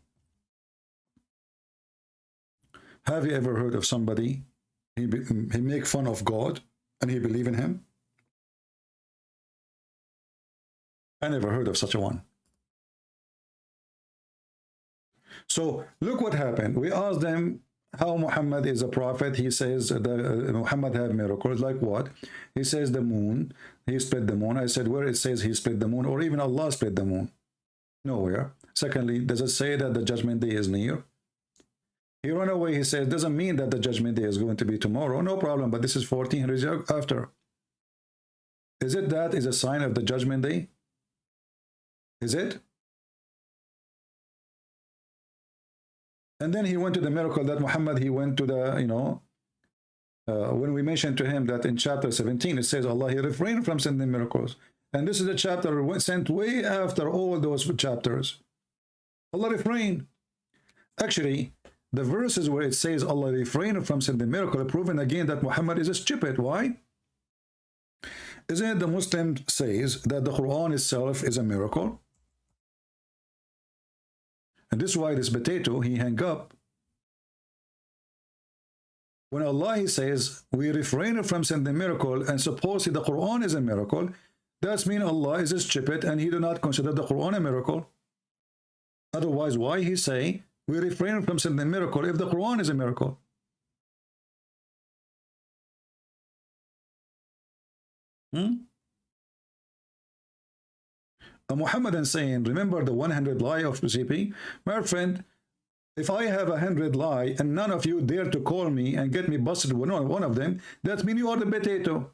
Speaker 1: Have you ever heard of somebody, he make fun of God and he believe in him? I never heard of such a one. So look what happened. We asked them how Muhammad is a prophet. He says that Muhammad had miracles. Like what? He says the moon. He split the moon. I said, where it says he split the moon, or even Allah split the moon? Nowhere. Secondly, does it say that the judgment day is near? He ran away. He says, doesn't mean that the judgment day is going to be tomorrow. No problem, but this is 1400 years after. Is it that is a sign of the judgment day? Is it? And then he went to the miracle that Muhammad, he went to the, you know, when we mentioned to him that in chapter 17, it says Allah, he refrained from sending miracles. And this is a chapter sent way after all those chapters. Allah refrained. Actually, the verses where it says Allah refrained from sending miracle are proving again that Muhammad is stupid. Why? Isn't it the Muslim says that the Quran itself is a miracle? And this is why this potato, he hang up. When Allah, he says, we refrain from sending miracle, and supposedly the Quran is a miracle, that means Allah is stupid and he do not consider the Quran a miracle. Otherwise, why he say, we refrain from sending miracle if the Quran is a miracle? A Muhammadan saying, remember the 100 lie of CP? My friend, if I have 100 lie and none of you dare to call me and get me busted with one of them, that means you are the potato.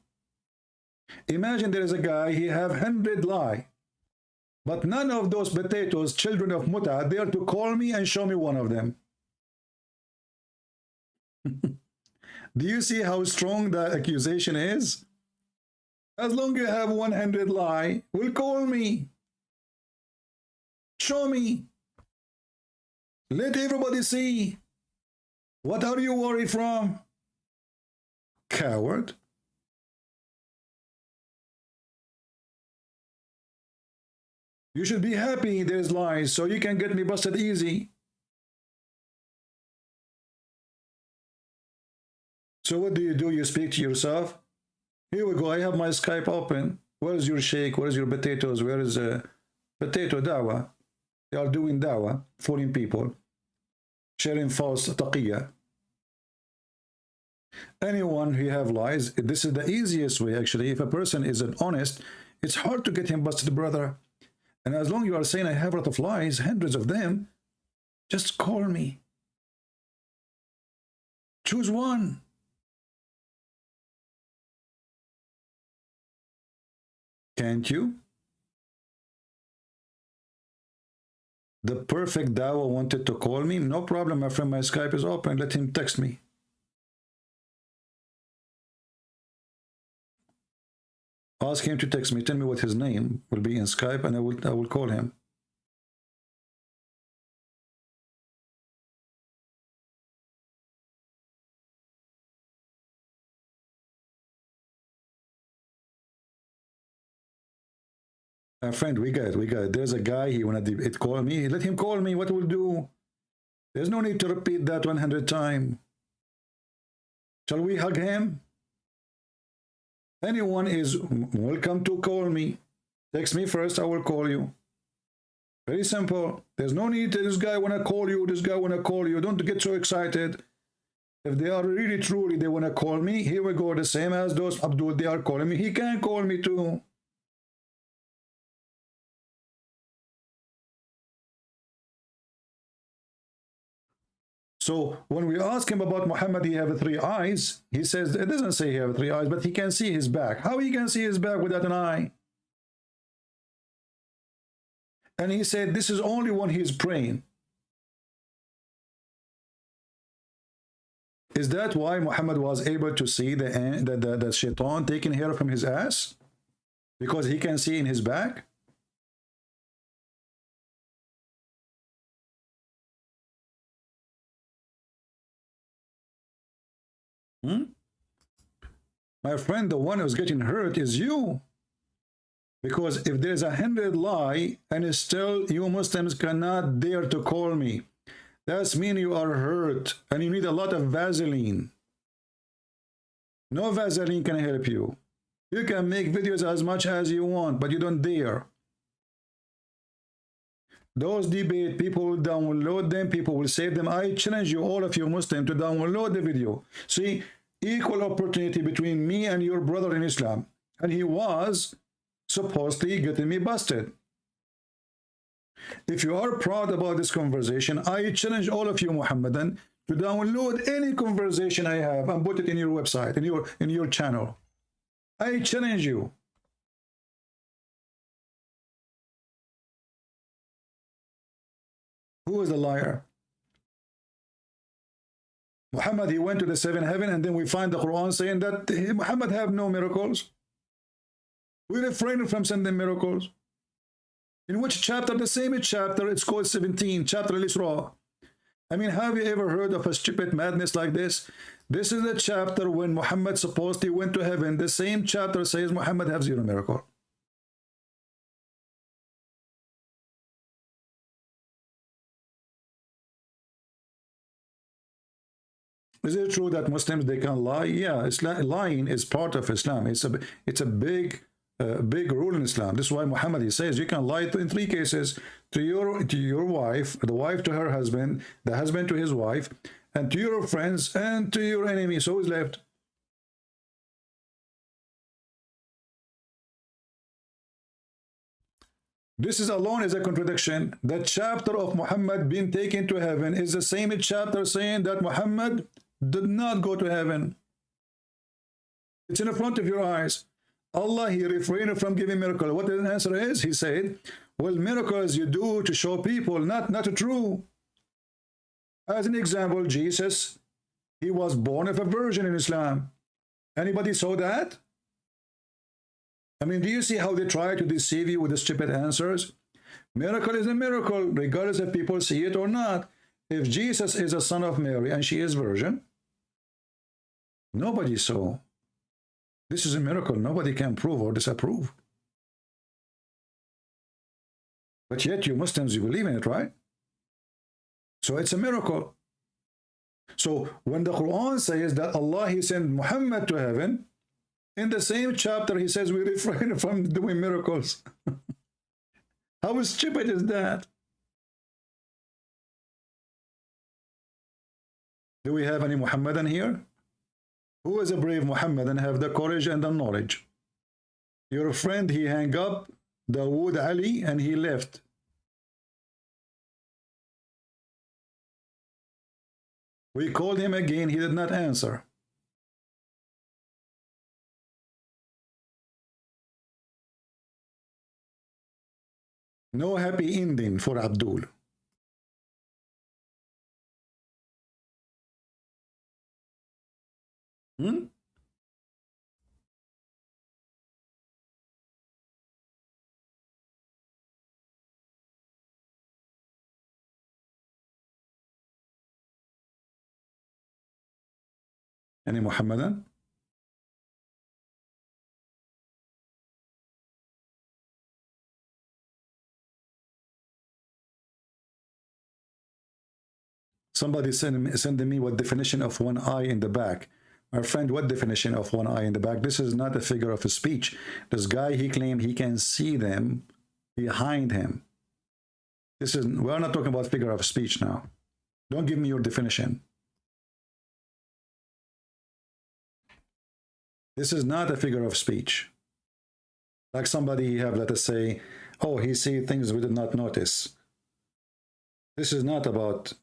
Speaker 1: Imagine there is a guy, he have 100 lie, but none of those potatoes, children of Muta, dare to call me and show me one of them. Do you see how strong the accusation is? As long as you have 100 lie, will call me. Show me. Let everybody see. What are you worried from? Coward. You should be happy there's lies so you can get me busted easy. So what do? You speak to yourself. Here we go. I have my Skype open. Where is your shake? Where is your potatoes? Where is potato dawah? They are doing dawah, fooling people, sharing false taqiyya. Anyone who have lies, this is the easiest way actually. If a person isn't honest, it's hard to get him busted, brother. And as long as you are saying I have a lot of lies, hundreds of them, just call me. Choose one. Can't you? The perfect dawah wanted to call me. No problem, my friend. My Skype is open. Let him text me. Ask him to text me. Tell me what his name will be in Skype, and I will call him. Friend, we got it. There's a guy, he wanna call me. Let him call me. What will do? There's no need to repeat that 100 times. Shall we hug him? Anyone is welcome to call me. Text me first, I will call you. Very simple. There's no need to this guy wanna call you, this guy wanna call you. Don't get so excited. If they are really truly they wanna call me, here we go. The same as those Abdul, they are calling me. He can call me too. So when we ask him about Muhammad, he have 3 eyes. He says, it doesn't say he have 3 eyes, but he can see his back. How he can see his back without an eye? And he said, this is only when he's praying. Is that why Muhammad was able to see the shaitan taking hair from his ass? Because he can see in his back? My friend, the one who's getting hurt is you. Because if there's 100 lie and still you Muslims cannot dare to call me, that means you are hurt and you need a lot of Vaseline. No Vaseline can help you. You can make videos as much as you want, but you don't dare. Those debate, people will download them, people will save them. I challenge you, all of you Muslims, to download the video. See, equal opportunity between me and your brother in Islam. And he was supposedly getting me busted. If you are proud about this conversation, I challenge all of you Muhammadan to download any conversation I have and put it in your website, in your channel. I challenge you. Who is the liar? Muhammad, he went to the seventh heaven, and then we find the Quran saying that Muhammad have no miracles. We refrain from sending miracles. In which chapter? The same chapter, it's called 17, chapter Al-Isra. I mean, have you ever heard of a stupid madness like this? This is the chapter when Muhammad supposedly went to heaven. The same chapter says Muhammad have zero miracle. Is it true that Muslims, they can lie? Yeah, lying is part of Islam. It's a big rule in Islam. This is why Muhammad, he says you can lie in 3 cases: to your wife, the wife to her husband, the husband to his wife, and to your friends and to your enemy. So who's left? This is alone is a contradiction. The chapter of Muhammad being taken to heaven is the same chapter saying that Muhammad did not go to heaven. It's in front of your eyes. Allah, he refrained from giving miracle. What the answer is? He said, well, miracles you do to show people, not true. As an example, Jesus, he was born of a virgin in Islam. Anybody saw that? I mean, do you see how they try to deceive you with the stupid answers? Miracle is a miracle, regardless if people see it or not. If Jesus is a son of Mary and she is virgin, nobody saw. This is a miracle. Nobody can prove or disapprove. But yet you Muslims, you believe in it, right? So it's a miracle. So when the Quran says that Allah, he sent Muhammad to heaven, in the same chapter he says we refrain from doing miracles. How stupid is that? Do we have any Muhammadan here? Who is a brave Muhammadan, have the courage and the knowledge? Your friend, he hung up Dawood Ali and he left. We called him again, he did not answer. No happy ending for Abdul. Any Muhammadan? Somebody send me what definition of one eye in the back. My friend, what definition of one eye in the back? This is not a figure of speech. This guy, he claimed he can see them behind him. This is, we're not talking about figure of speech now. Don't give me your definition. This is not a figure of speech. Like somebody have, let us say, oh, he see things we did not notice. This is not about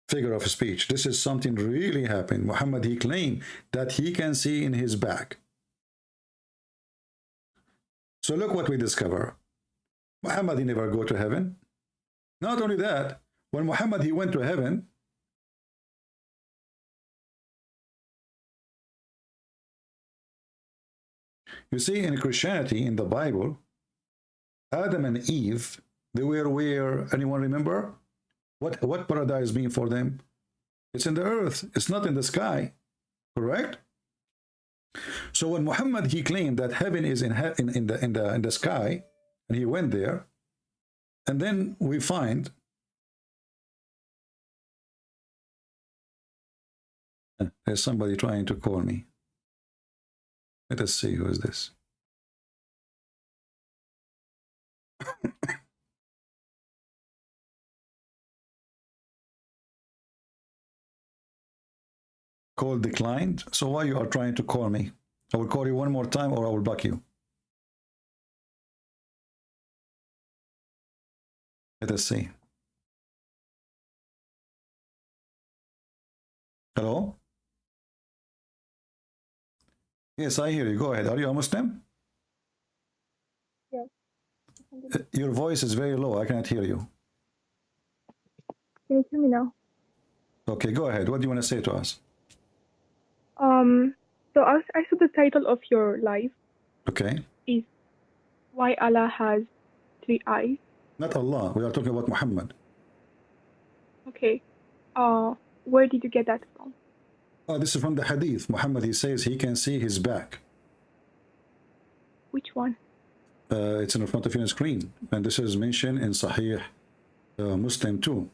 Speaker 1: figure of speech. This is something really happened. Muhammad, he claimed that he can see in his back. So look what we discover. Muhammad, he never go to heaven. Not only that, when Muhammad, he went to heaven, you see, in Christianity, in the Bible, Adam and Eve, they were where, anyone remember? What paradise mean for them? It's in the earth. It's not in the sky. Correct? So when Muhammad, he claimed that heaven is in the sky, and he went there, and then we find there's somebody trying to call me. Let us see, who is this? call declined. So why you are trying to call me? I will call you one more time or I will block you. Let us see. Hello? Yes, I hear you. Go ahead. Are you a Muslim?
Speaker 5: Yes.
Speaker 1: Your voice is very low. I cannot hear you.
Speaker 5: Can you hear me now?
Speaker 1: Okay, go ahead. What do you want to say to us?
Speaker 5: So I saw the title of your live
Speaker 1: Okay.
Speaker 5: is Why Allah Has 3 Eyes.
Speaker 1: Not Allah. We are talking about Muhammad.
Speaker 5: Okay. Where did you get that from?
Speaker 1: Oh, this is from the hadith. Muhammad, he says he can see his back.
Speaker 5: Which one?
Speaker 1: It's in front of you on the screen. And this is mentioned in Sahih Muslim too.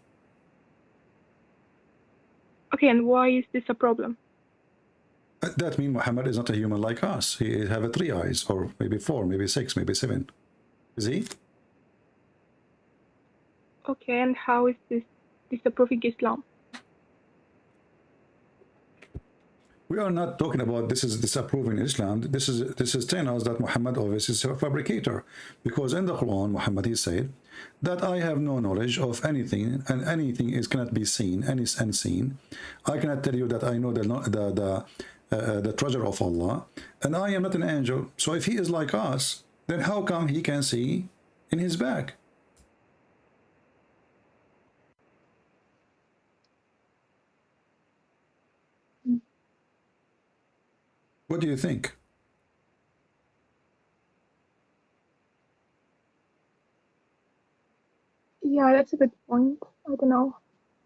Speaker 5: Okay, and why is this a problem?
Speaker 1: That means Muhammad is not a human like us. He have 3 eyes, or maybe 4, maybe 6, maybe 7. Is he?
Speaker 5: Okay, and how is this disapproving Islam?
Speaker 1: We are not talking about this is disapproving Islam. This is telling us that Muhammad obviously is a fabricator, because in the Quran Muhammad he said that I have no knowledge of anything, and anything is cannot be seen, and is unseen. I cannot tell you that I know the treasure of Allah, and I am not an angel. So if he is like us, then how come he can see in his back? What do you think?
Speaker 5: Yeah, that's a good point. I don't know.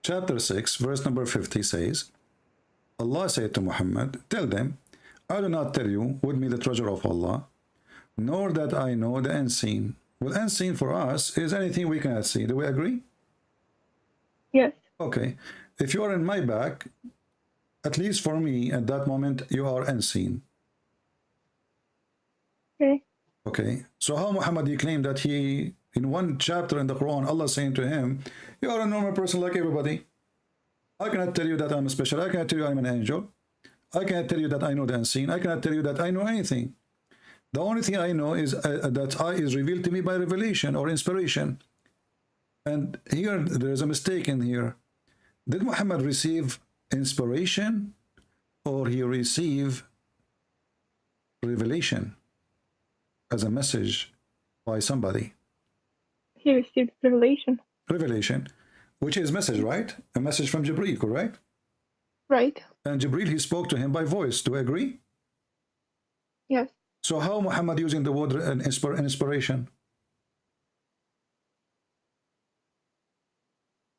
Speaker 1: Chapter 6, verse number 50 says, Allah said to Muhammad, tell them, I do not tell you with me the treasure of Allah, nor that I know the unseen. Well, unseen for us is anything we cannot see. Do we agree?
Speaker 5: Yes.
Speaker 1: Okay. If you are in my back, at least for me, at that moment, you are unseen.
Speaker 5: Okay.
Speaker 1: Okay. So how Muhammad, he claimed that he, in one chapter in the Quran, Allah saying to him, you are a normal person like everybody. I cannot tell you that I'm special. I cannot tell you I'm an angel. I cannot tell you that I know the unseen. I cannot tell you that I know anything. The only thing I know is that I is revealed to me by revelation or inspiration. And here, there is a mistake in here. Did Muhammad receive inspiration or he receive revelation as a message by somebody?
Speaker 5: He received revelation.
Speaker 1: Revelation, which is message, right? A message from Jibreel, correct?
Speaker 5: Right.
Speaker 1: And Jibreel, he spoke to him by voice. Do you agree?
Speaker 5: Yes.
Speaker 1: So how Muhammad using the word inspiration?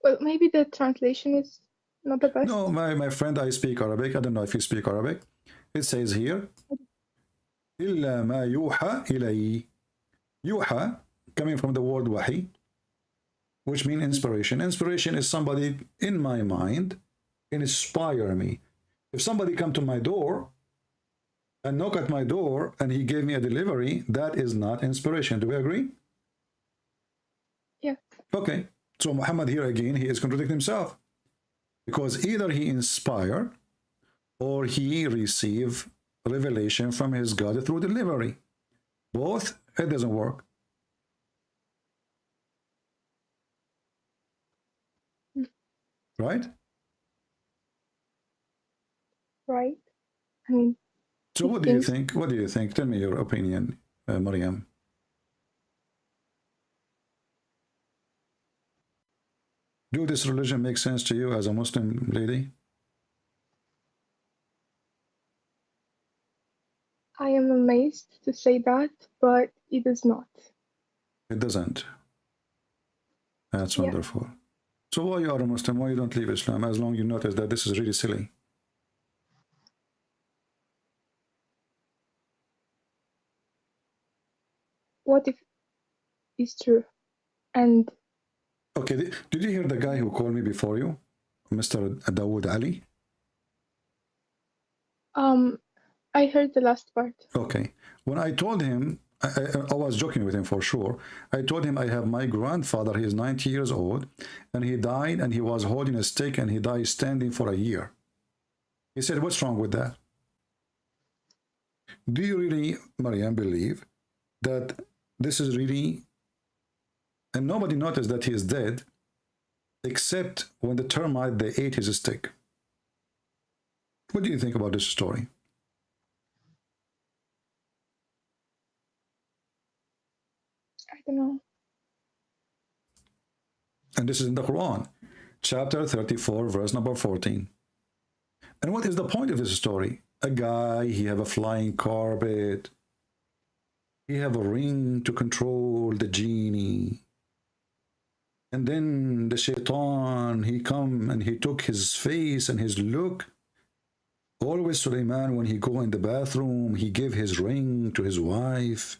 Speaker 5: Well, maybe the translation is not the best.
Speaker 1: No, my friend, I speak Arabic. I don't know if you speak Arabic. It says here, إِلَّا مَا يُوحَى إِلَيْهِ. Yuha, coming from the word wahi, which means inspiration. Inspiration is somebody in my mind, inspire me. If somebody come to my door and knock at my door and he gave me a delivery, that is not inspiration. Do we agree?
Speaker 5: Yes.
Speaker 1: Okay. So Muhammad here again, he is contradicting himself, because either he inspired or he received revelation from his God through delivery. Both, it doesn't work. Right?
Speaker 5: Right. I mean,
Speaker 1: So what do you think? What do you think? Tell me your opinion, Mariam. Do this religion make sense to you as a Muslim lady?
Speaker 5: I am amazed to say that, but it does not.
Speaker 1: It doesn't. That's
Speaker 5: Yeah.
Speaker 1: wonderful. So why you are a Muslim? Why you don't leave Islam? As long as you notice that this is really silly.
Speaker 5: What if it's true? And
Speaker 1: Okay, did you hear the guy who called me before you, Mr. Dawood Ali?
Speaker 5: I heard the last part.
Speaker 1: Okay, when I told him, I was joking with him for sure. I told him I have my grandfather, he is 90 years old, and he died and he was holding a stick and he died standing for a year. He said, what's wrong with that? Do you really, Maryam, believe that this is really, and nobody noticed that he is dead, except when the termite, they ate his stick? What do you think about this story?
Speaker 5: I don't know.
Speaker 1: And this is in the Quran, chapter 34, verse number 14. And what is the point of this story? A guy, he have a flying carpet, he have a ring to control the genie. And then the shaitan, he come and he took his face and his look. Always Suleiman, when he go in the bathroom, he give his ring to his wife.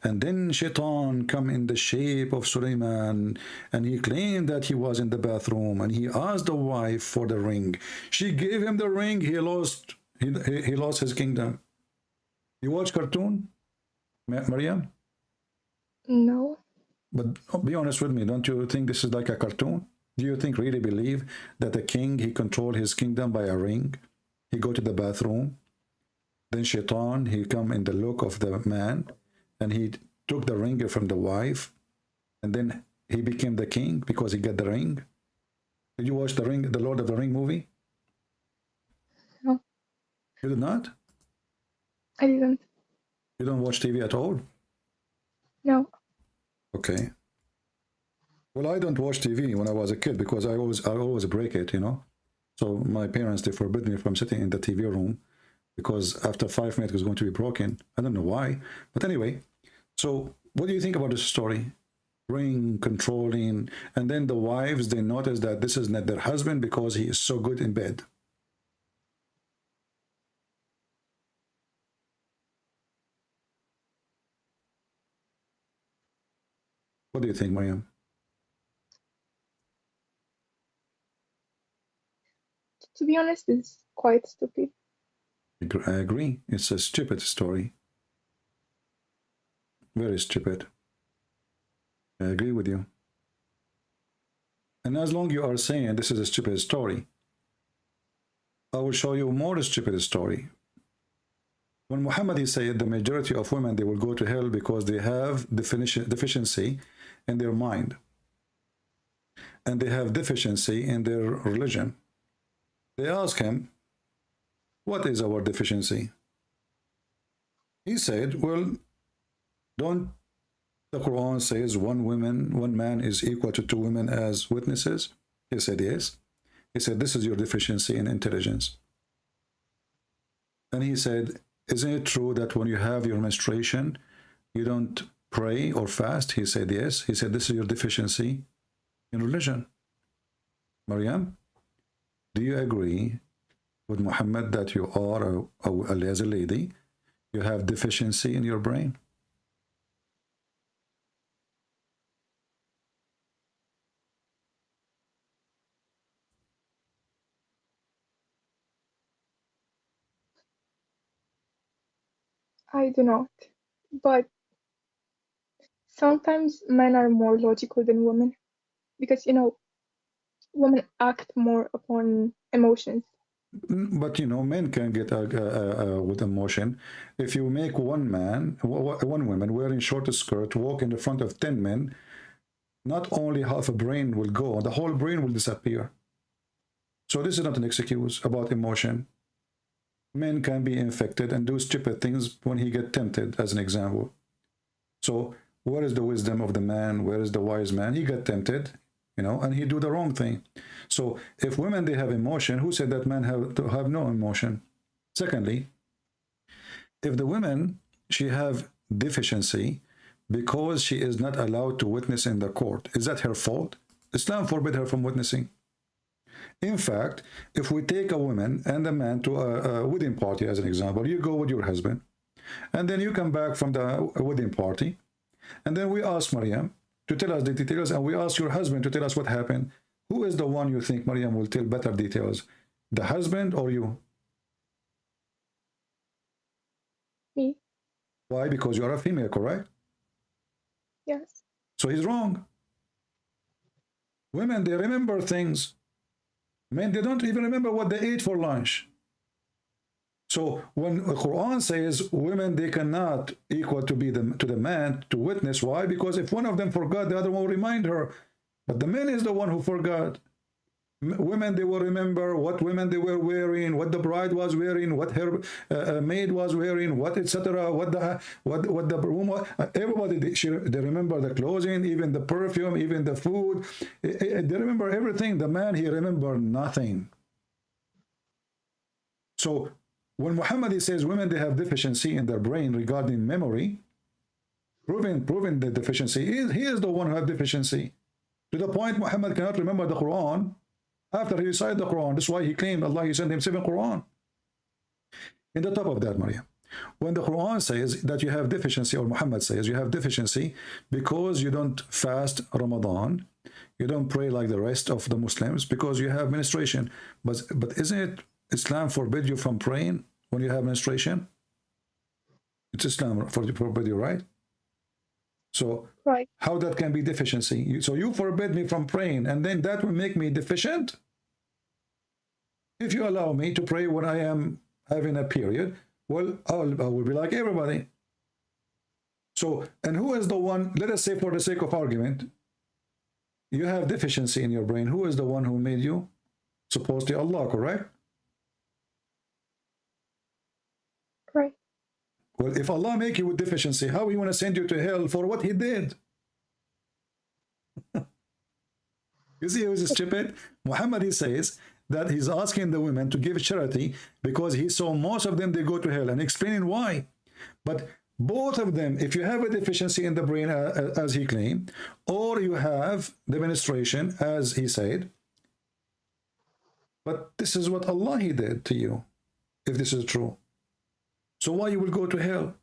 Speaker 1: And then shaitan come in the shape of Suleiman, and he claimed that he was in the bathroom, and he asked the wife for the ring. She gave him the ring. He lost his kingdom. You watch cartoon, Maryam?
Speaker 5: No.
Speaker 1: But be honest with me, don't you think this is like a cartoon? Do you think really believe that a king, he control his kingdom by a ring? He go to the bathroom, then shaitan, he come in the look of the man, and he took the ring from the wife, and then he became the king because he got the ring. Did you watch the Lord of the Ring movie?
Speaker 5: No.
Speaker 1: You did not?
Speaker 5: I didn't.
Speaker 1: You don't watch TV at all?
Speaker 5: No.
Speaker 1: Okay. Well, I don't watch TV when I was a kid because I always break it, you know. So my parents, they forbid me from sitting in the TV room because after 5 minutes it's going to be broken. I don't know why, but anyway. So what do you think about this story? Ring, controlling, and then the wives, they notice that this is not their husband because he is so good in bed. What do you think, Maryam?
Speaker 5: To be honest, it's quite stupid.
Speaker 1: I agree. It's a stupid story. Very stupid. I agree with you. And as long you are saying this is a stupid story, I will show you more stupid story. When Muhammad said the majority of women, they will go to hell because they have deficiency in their mind. And they have deficiency in their religion. They ask him, what is our deficiency? He said, well, don't the Quran says one man is equal to 2 women as witnesses? He said, yes. He said, this is your deficiency in intelligence. And he said, isn't it true that when you have your menstruation, you don't pray or fast? He said, yes. He said, this is your deficiency in religion. Maryam, do you agree with Muhammad that you are, as a lady, you have deficiency in your brain?
Speaker 5: I do not. But sometimes men are more logical than women because, women act more upon emotions.
Speaker 1: But you know, men can get with emotion. If you make one woman wearing short skirt walk in the front of 10 men, not only half a brain will go, the whole brain will disappear. So this is not an excuse about emotion. Men can be infected and do stupid things when he get tempted, as an example. So where is the wisdom of the man? Where is the wise man? He got tempted, you know, and he do the wrong thing. So if women, they have emotion, who said that men have no emotion? Secondly, if the women, she have deficiency because she is not allowed to witness in the court, is that her fault? Islam forbid her from witnessing. In fact, if we take a woman and a man to a wedding party, as an example, you go with your husband, and then you come back from the wedding party, and then we ask Maryam to tell us the details, and we ask your husband to tell us what happened. Who is the one you think Maryam will tell better details, the husband or you?
Speaker 5: Me?
Speaker 1: Why? Because you are a female, correct?
Speaker 5: Yes.
Speaker 1: So he's wrong. Women, they remember things. Men, they don't even remember what they ate for lunch. So when the Quran says women, they cannot equal to be to the man to witness. Why? Because if one of them forgot, the other one will remind her. But the man is the one who forgot. Women, they will remember what women they were wearing, what the bride was wearing, what her maid was wearing, what etc. What the room was. Everybody they remember the clothing, even the perfume, even the food. They remember everything. The man, he remembered nothing. So when Muhammad says women, they have deficiency in their brain regarding memory, proving the deficiency, he is the one who has deficiency. To the point Muhammad cannot remember the Quran after he recited the Quran. That's why he claimed Allah, he sent him 7 Quran. In the top of that, Maryam, when the Quran says that you have deficiency, or Muhammad says you have deficiency because you don't fast Ramadan, you don't pray like the rest of the Muslims because you have menstruation. But isn't it Islam forbid you from praying when you have menstruation? It's Islam forbid you, right? So
Speaker 5: Right.
Speaker 1: how that can be deficiency? So you forbid me from praying, and then that will make me deficient? If you allow me to pray when I am having a period, well, I will be like everybody. So, and who is the one, let us say for the sake of argument, you have deficiency in your brain. Who is the one who made you? Supposedly Allah, correct?
Speaker 5: Right.
Speaker 1: Well, if Allah make you with deficiency, how he want to send you to hell for what he did? You see, he was stupid. Muhammad, he says that he's asking the women to give charity because he saw most of them, they go to hell, and explaining why. But both of them, if you have a deficiency in the brain, as he claimed, or you have the menstruation, as he said, but this is what Allah, he did to you, if this is true. So why you will go to hell?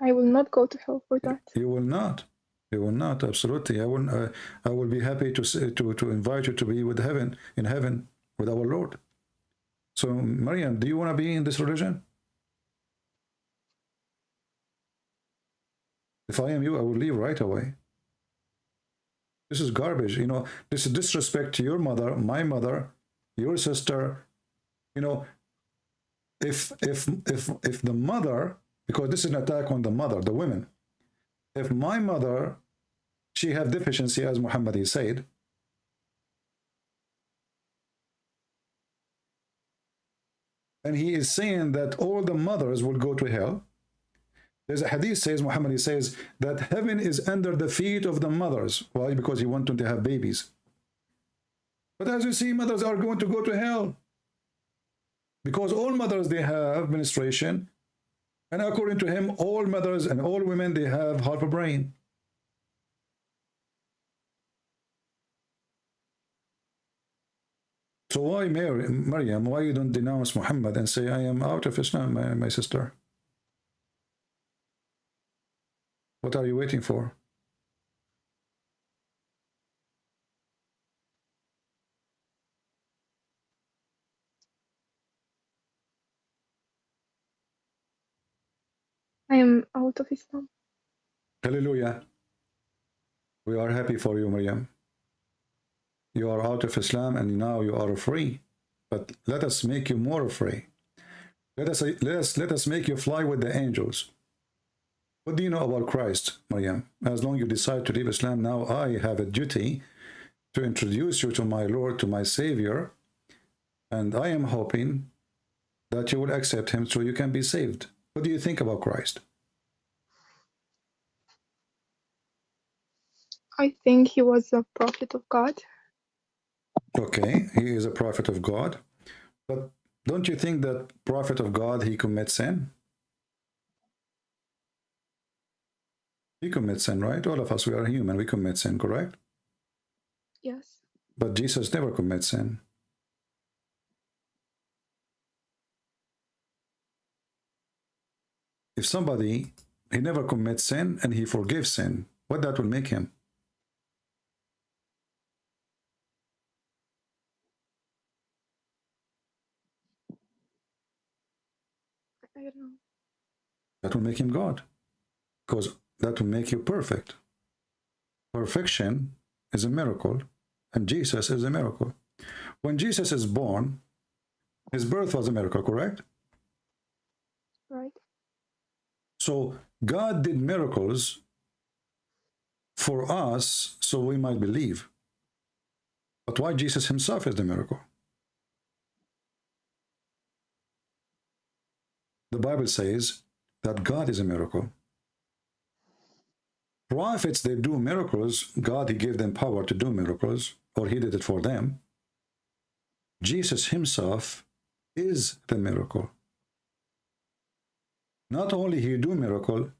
Speaker 5: I will not go to hell for that.
Speaker 1: You will not. You will not. Absolutely. I will be happy to invite you to be with in heaven with our Lord. So, Maryam, do you want to be in this religion? If I am you, I will leave right away. This is garbage. You know, this is disrespect to your mother, my mother, your sister. You know, if the mother, because this is an attack on the mother, the women. If my mother, she have deficiency, as Muhammad said, and he is saying that all the mothers will go to hell. There's a hadith says, Muhammad says, that heaven is under the feet of the mothers. Why? Because he wants them to have babies. But as you see, mothers are going to go to hell. Because all mothers, they have menstruation. And according to him, all mothers and all women, they have half a brain. So why, Maryam, why you don't denounce Muhammad and say, I am out of Islam, my sister? What are you waiting for?
Speaker 5: I am out of Islam.
Speaker 1: Hallelujah. We are happy for you, Maryam. You are out of Islam and now you are free. But let us make you more free. Let us make you fly with the angels. What do you know about Christ, Maryam? As long as you decide to leave Islam, now I have a duty to introduce you to my Lord, to my Savior, and I am hoping that you will accept him so you can be saved. What do you think about Christ?
Speaker 5: I think he was a prophet of God.
Speaker 1: Okay, he is a prophet of God, but don't you think that prophet of God, he commits sin? He commits sin, right? All of us, we are human, we commit sin, correct?
Speaker 5: Yes.
Speaker 1: But Jesus never commits sin. If somebody, he never commits sin and he forgives sin, what that will make him?
Speaker 5: I don't know.
Speaker 1: That will make him God, because that will make you perfect. Perfection is a miracle, and Jesus is a miracle. When Jesus is born, His birth was a miracle, correct?
Speaker 5: Right.
Speaker 1: So God did miracles for us so we might believe. But why Jesus himself is the miracle? The Bible says that God is a miracle. Prophets, they do miracles. God, he gave them power to do miracles, or he did it for them. Jesus himself is the miracle. Not only he do miracle,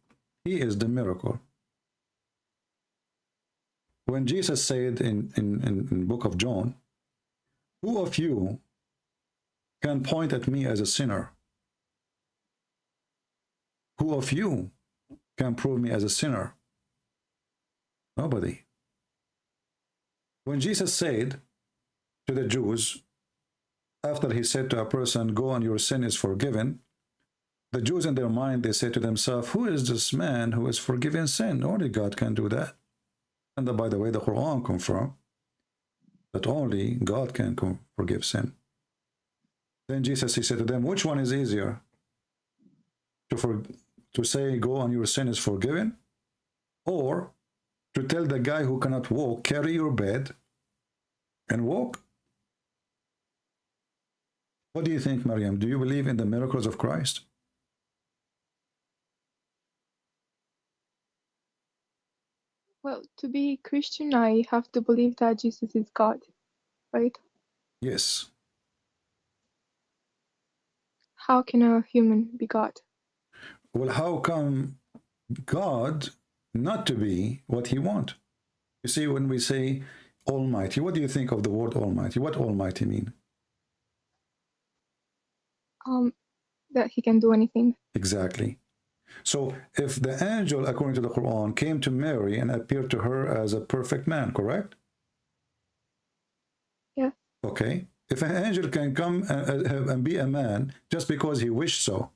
Speaker 1: he is the miracle. When Jesus said in book of John, who of you can point at me as a sinner? Who of you can prove me as a sinner? Nobody. When Jesus said to the Jews, after he said to a person, go and your sin is forgiven, the Jews in their mind, they say to themselves, who is this man who is forgiving sin? Only God can do that. And by the way, the Quran confirms that only God can forgive sin. Then Jesus, he said to them, which one is easier? To say, go and your sin is forgiven? Or to tell the guy who cannot walk, carry your bed and walk? What do you think, Maryam? Do you believe in the miracles of Christ?
Speaker 5: Well, to be Christian, I have to believe that Jesus is God, right?
Speaker 1: Yes.
Speaker 5: How can a human be God?
Speaker 1: Well, how come God not to be what he wants? You see, when we say Almighty, what do you think of the word Almighty? What Almighty mean?
Speaker 5: That he can do anything.
Speaker 1: Exactly. So if the angel, according to the Quran, came to Mary and appeared to her as a perfect man, correct?
Speaker 5: Yeah.
Speaker 1: Okay. If an angel can come and be a man just because he wished so,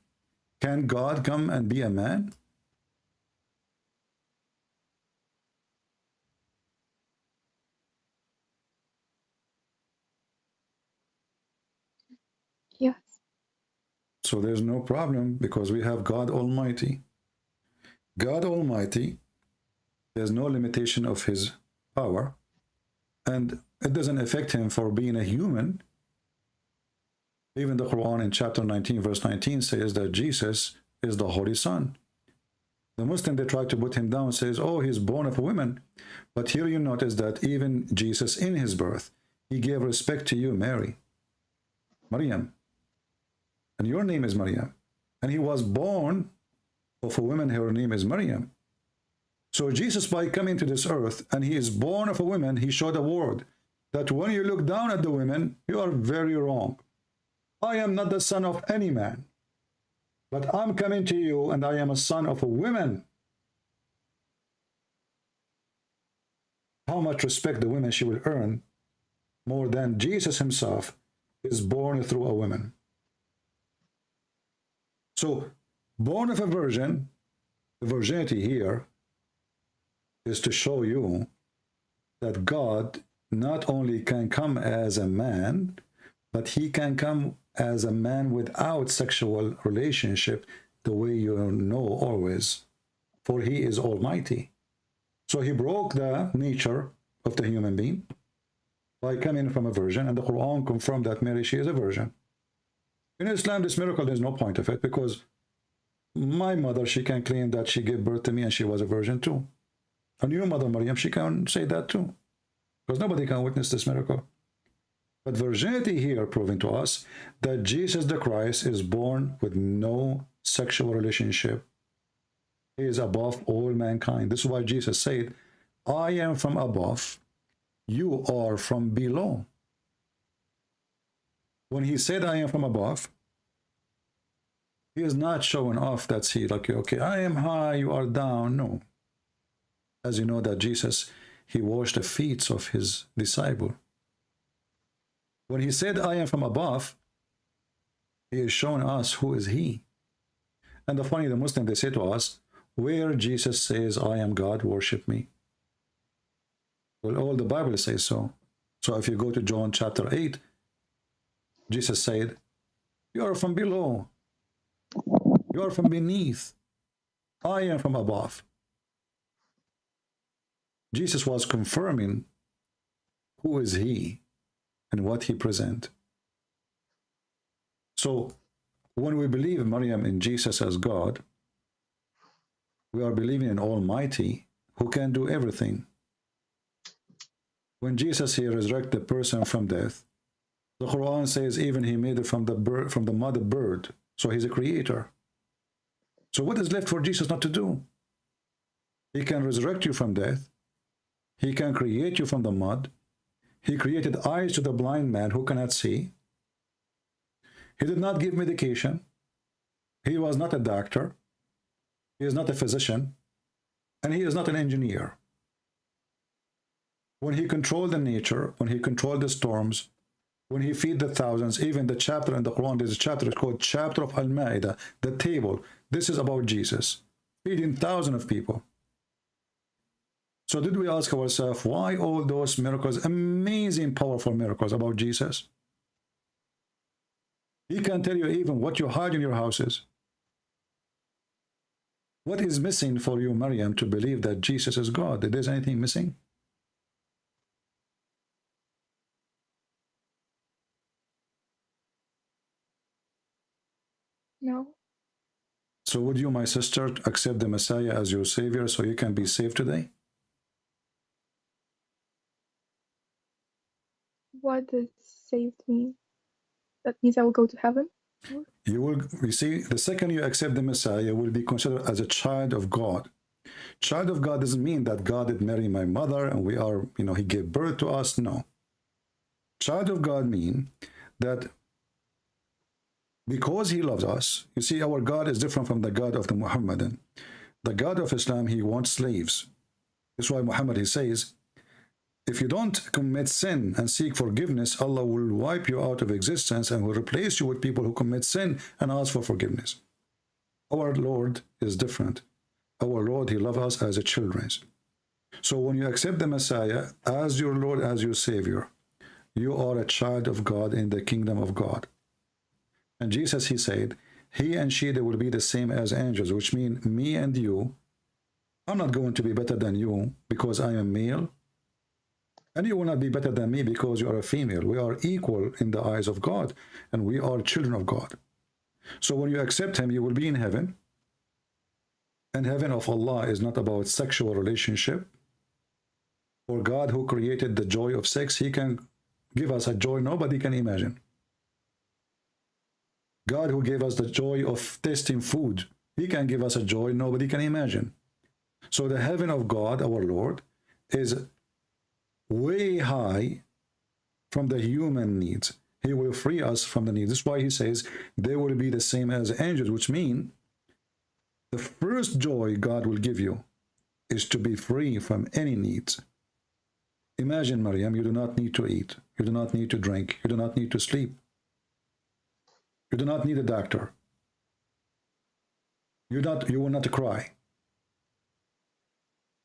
Speaker 1: can God come and be a man?
Speaker 5: Yes.
Speaker 1: So there's no problem because we have God Almighty. God Almighty, there's no limitation of his power, and it doesn't affect him for being a human. Even the Quran in chapter 19, verse 19 says that Jesus is the Holy Son. The Muslim, they try to put him down, says, oh, he's born of a woman. But here you notice that even Jesus in his birth, he gave respect to you, Mary, Maryam. And your name is Maryam. And he was born of a woman, her name is Maryam. So Jesus, by coming to this earth, and he is born of a woman, he showed a word that when you look down at the women, you are very wrong. I am not the son of any man, but I'm coming to you, and I am a son of a woman. How much respect the women she will earn more than Jesus himself is born through a woman. So, born of a virgin, the virginity here is to show you that God not only can come as a man, but he can come as a man without sexual relationship, the way you know always, for he is almighty. So he broke the nature of the human being by coming from a virgin, and the Quran confirmed that Mary, she is a virgin. In Islam, this miracle, there's no point of it, because my mother, she can claim that she gave birth to me and she was a virgin too. And your mother, Maryam, she can say that too, because nobody can witness this miracle. But virginity here proving to us that Jesus the Christ is born with no sexual relationship. He is above all mankind. This is why Jesus said, I am from above, you are from below. When he said, I am from above, he is not showing off that he, like, okay, I am high, you are down. No. As you know that Jesus, he washed the feet of his disciple. When he said, I am from above, he is showing us who is he. And the funny, the Muslim, they say to us, where Jesus says, I am God, worship me. Well, all the Bible says so. So if you go to John chapter 8, Jesus said, You are from below. You are from beneath. I am from above. Jesus was confirming who is he and what he present. So when we believe, Maryam, in Jesus as God, we are believing in Almighty who can do everything. When Jesus here resurrected the person from death, the Quran says even he made it from the mother bird. So he's a creator. So what is left for Jesus not to do? He can resurrect you from death. He can create you from the mud. He created eyes to the blind man who cannot see. He did not give medication. He was not a doctor. He is not a physician. And he is not an engineer. When he controlled the nature, when he controlled the storms, when he feed the thousands, even the chapter in the Quran, there's a chapter called Chapter of Al-Ma'idah, the table. This is about Jesus, feeding thousands of people. So did we ask ourselves, why all those miracles, amazing, powerful miracles about Jesus? He can tell you even what you hide in your houses. What is missing for you, Maryam, to believe that Jesus is God? If there's anything missing?
Speaker 5: No.
Speaker 1: So would you, my sister, accept the Messiah as your Savior so you can be saved today?
Speaker 5: What does saved mean? That means I will go to heaven?
Speaker 1: You see, the second you accept the Messiah, you will be considered as a child of God. Child of God doesn't mean that God did marry my mother and we are, he gave birth to us. No. Child of God means that because he loves us, you see, our God is different from the God of the Muhammadan. The God of Islam, he wants slaves. That's why Muhammad, he says, if you don't commit sin and seek forgiveness, Allah will wipe you out of existence and will replace you with people who commit sin and ask for forgiveness. Our Lord is different. Our Lord, he loves us as a children. So when you accept the Messiah as your Lord, as your Savior, you are a child of God in the kingdom of God. And Jesus, he said, he and she, they will be the same as angels, which means me and you, I'm not going to be better than you because I am male. And you will not be better than me because you are a female. We are equal in the eyes of God, and we are children of God. So when you accept him, you will be in heaven. And heaven of Allah is not about sexual relationship. For God who created the joy of sex, he can give us a joy nobody can imagine. God who gave us the joy of tasting food, he can give us a joy nobody can imagine. So the heaven of God, our Lord, is way high from the human needs. He will free us from the needs. That's why he says they will be the same as angels, which means the first joy God will give you is to be free from any needs. Imagine, Maryam, you do not need to eat. You do not need to drink. You do not need to sleep. You do not need a doctor. You will not cry.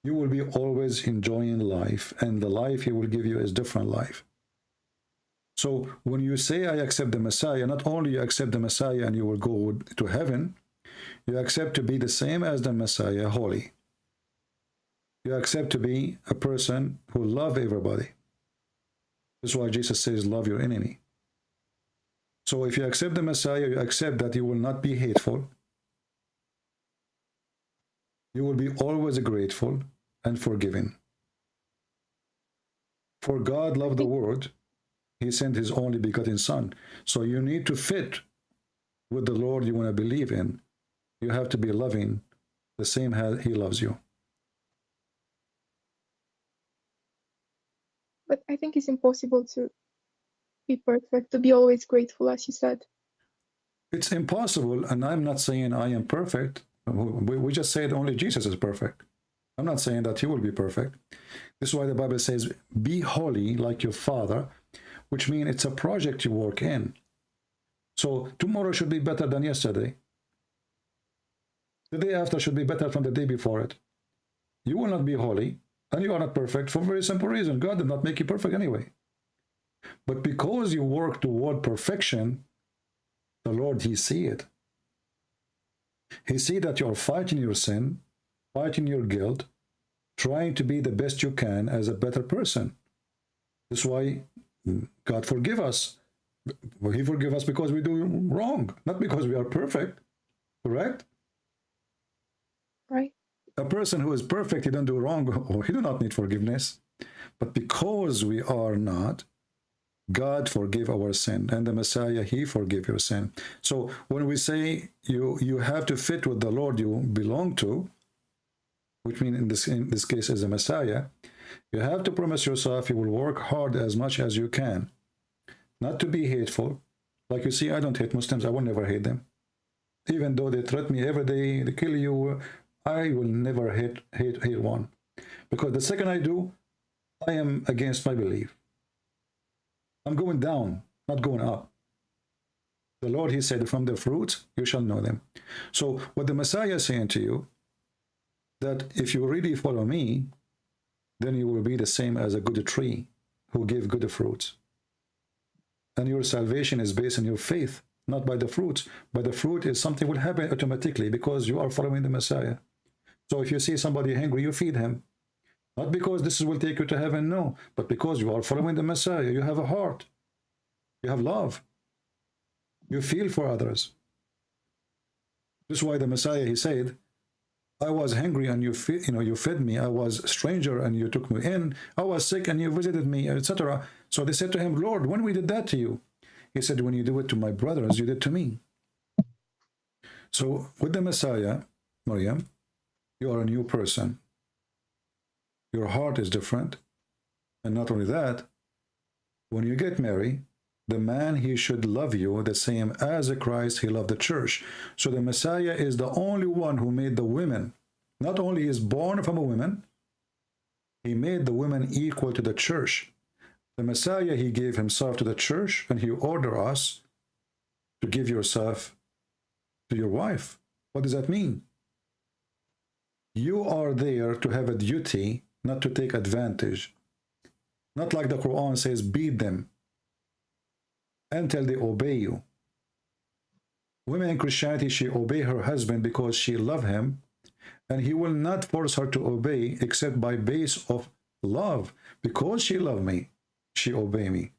Speaker 1: You will be always enjoying life, and the life he will give you is different life. So when you say, I accept the Messiah, not only you accept the Messiah and you will go to heaven, you accept to be the same as the Messiah, holy. You accept to be a person who loves everybody. That's why Jesus says, love your enemy. So if you accept the Messiah, you accept that you will not be hateful. You will be always grateful and forgiving. For God loved the world, he sent his only begotten Son. So you need to fit with the Lord you want to believe in. You have to be loving the same as he loves you.
Speaker 5: But I think it's impossible to be perfect, to be always grateful, as you said.
Speaker 1: It's impossible, and I'm not saying I am perfect. We just said only Jesus is perfect. I'm not saying that he will be perfect. This is why the Bible says, be holy like your Father, which means it's a project you work in. So tomorrow should be better than yesterday. The day after should be better from the day before it. You will not be holy, and you are not perfect for a very simple reason. God did not make you perfect anyway. But because you work toward perfection, The Lord, he see it. He see that you are fighting your sin, fighting your guilt, trying to be the best you can as a better person. That's why God forgive us. He forgive us because we do wrong, not because we are perfect. Correct?
Speaker 5: Right.
Speaker 1: A person who is perfect, he don't do wrong, or he do not need forgiveness. But because we are not, God forgive our sin, and the Messiah, he forgive your sin. So when we say you have to fit with the Lord you belong to, which means in this case is a Messiah, you have to promise yourself you will work hard as much as you can, not to be hateful. Like you see, I don't hate Muslims. I will never hate them, even though they threaten me every day, they kill you. I will never hate one, because the second I do, I am against my belief. I'm going down, not going up. The Lord, he said, from the fruits you shall know them. So what the Messiah is saying to you, that if you really follow me, then you will be the same as a good tree who give good fruits. And your salvation is based on your faith, not by the fruits. But the fruit is something will happen automatically because you are following the Messiah. So if you see somebody hungry, you feed him. Not because this will take you to heaven, no, but because you are following the Messiah. You have a heart. You have love. You feel for others. This is why the Messiah, he said, I was hungry and you fed me. I was a stranger and you took me in. I was sick and you visited me, etc. So they said to him, Lord, when we did that to you? He said, when you do it to my brothers, you did to me. So with the Messiah, Maryam, you are a new person. Your heart is different. And not only that, when you get married, the man, he should love you the same as Christ, he loved the church. So the Messiah is the only one who made the women, not only is born from a woman, he made the women equal to the church. The Messiah, he gave himself to the church, and he ordered us to give yourself to your wife. What does that mean? You are there to have a duty, not to take advantage. Not like the Quran says, beat them until they obey you. Women in Christianity, she obey her husband because she love him, and he will not force her to obey except by base of love. Because she love me, she obey me.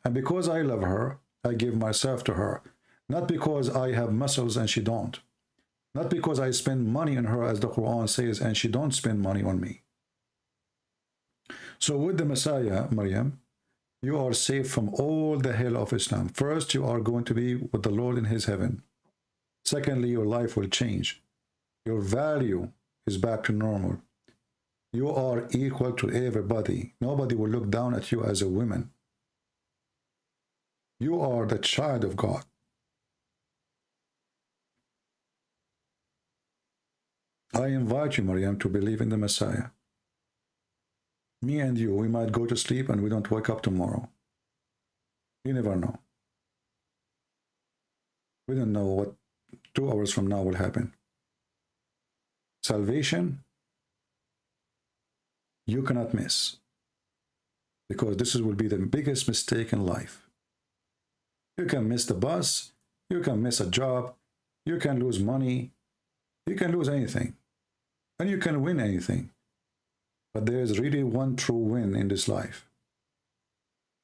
Speaker 1: And because I love her, I give myself to her. Not because I have muscles and she don't. Not because I spend money on her, as the Quran says, and she don't spend money on me. So with the Messiah, Maryam, you are safe from all the hell of Islam. First, you are going to be with the Lord in his heaven. Secondly, your life will change. Your value is back to normal. You are equal to everybody. Nobody will look down at you as a woman. You are the child of God. I invite you, Maryam, to believe in the Messiah. Me and you, we might go to sleep and we don't wake up tomorrow. You never know. We don't know what 2 hours from now will happen. Salvation, you cannot miss. Because this will be the biggest mistake in life. You can miss the bus, you can miss a job, you can lose money, you can lose anything. And you can win anything. But there is really one true win in this life.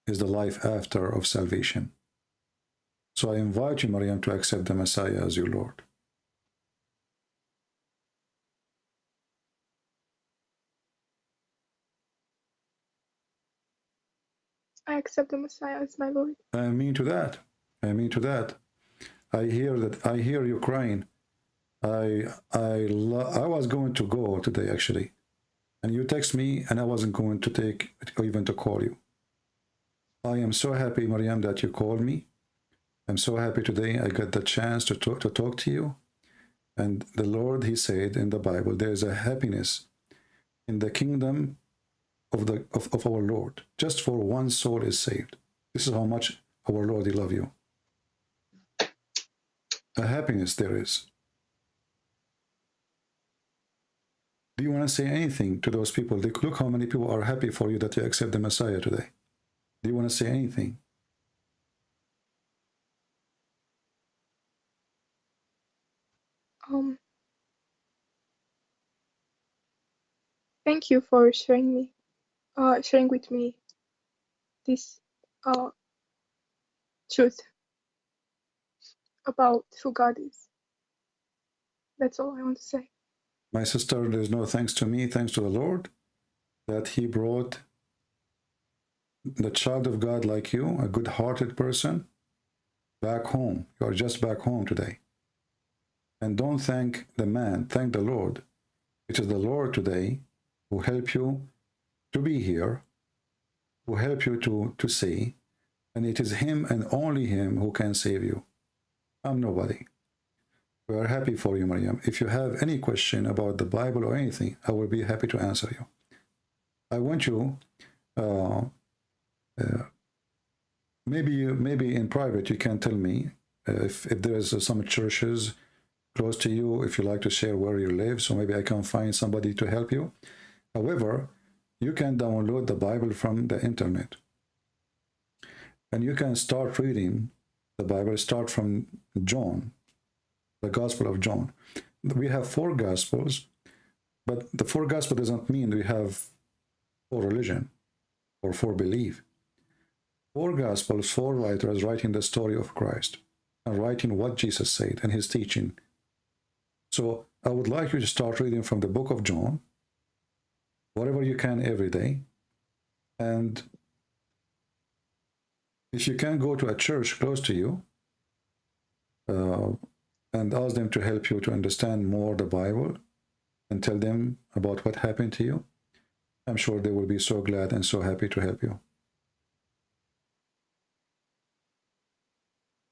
Speaker 1: Is the life after of salvation. So I invite you, Maryam, to accept the Messiah as your Lord.
Speaker 5: I accept the Messiah as my Lord.
Speaker 1: I mean to that. I mean to that. I hear you crying. I was going to go today, actually. And you text me, and I wasn't going to take, or even to call you. I am so happy, Maryam, that you called me. I'm so happy today I got the chance to talk to you. And the Lord, he said in the Bible, there is a happiness in the kingdom of our Lord. Just for one soul is saved. This is how much our Lord, he love you. A happiness there is. Do you want to say anything to those people? Look how many people are happy for you that you accept the Messiah today. Do you want to say anything?
Speaker 5: Um, Thank you for sharing with me this truth about who God is. That's all I want to say.
Speaker 1: My sister, there's no thanks to me, thanks to the Lord, that he brought the child of God like you, a good-hearted person, back home. You are just back home today. And don't thank the man, thank the Lord. It is the Lord today who helped you to be here, who helped you to see, and it is him and only him who can save you. I'm nobody. We are happy for you, Maryam. If you have any question about the Bible or anything, I will be happy to answer you. I want you, maybe in private, you can tell me if there's some churches close to you, if you like to share where you live, so maybe I can find somebody to help you. However, you can download the Bible from the internet. And you can start reading the Bible, start from John, the Gospel of John. We have 4 Gospels, but the 4 Gospels doesn't mean we have 4 religion or 4 belief. 4 Gospels, 4 writers writing the story of Christ and writing what Jesus said and his teaching. So I would like you to start reading from the book of John, whatever you can every day. And if you can go to a church close to you, and ask them to help you to understand more the Bible and tell them about what happened to you, I'm sure they will be so glad and so happy to help you.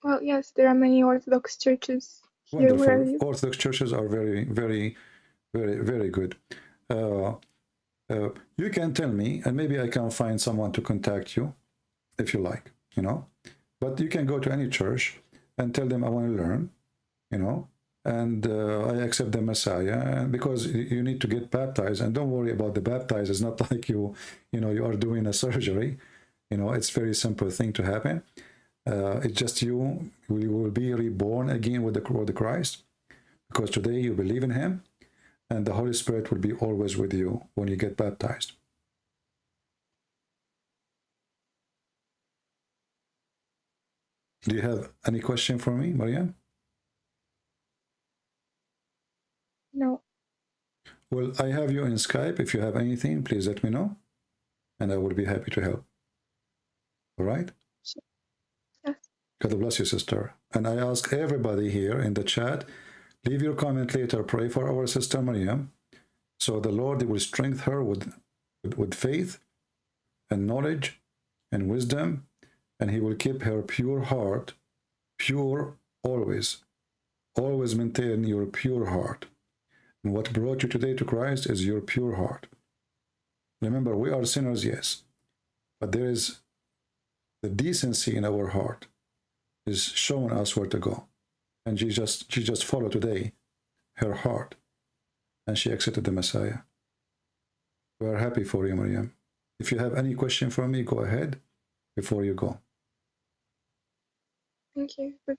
Speaker 5: Well, yes, there are many Orthodox churches here where I
Speaker 1: Wonderful.
Speaker 5: live.
Speaker 1: Orthodox churches are very, very, very, very good. You can tell me, and maybe I can find someone to contact you if you like, you know. But you can go to any church and tell them I want to learn, you know, and I accept the Messiah, because you need to get baptized. And don't worry about the baptized. It's not like you are doing a surgery. You know, it's very simple thing to happen. It's just you will be reborn again with the Christ, because today you believe in him, and the Holy Spirit will be always with you when you get baptized. Do you have any question for me, Maryam?
Speaker 5: No.
Speaker 1: Well, I have you in Skype. If you have anything, please let me know, and I will be happy to help. All right?
Speaker 5: Sure. Yes.
Speaker 1: God bless you, sister. And I ask everybody here in the chat, leave your comment later. Pray for our sister Maryam, so the Lord will strengthen her with faith and knowledge and wisdom, and he will keep her pure heart pure always. Always maintain your pure heart. And what brought you today to Christ is your pure heart. Remember, we are sinners, yes, but there is the decency in our heart is showing us where to go. And she just followed today her heart, and she accepted the Messiah. We are happy for you, Maryam. If you have any question for me, go ahead before you go.
Speaker 5: Thank you. But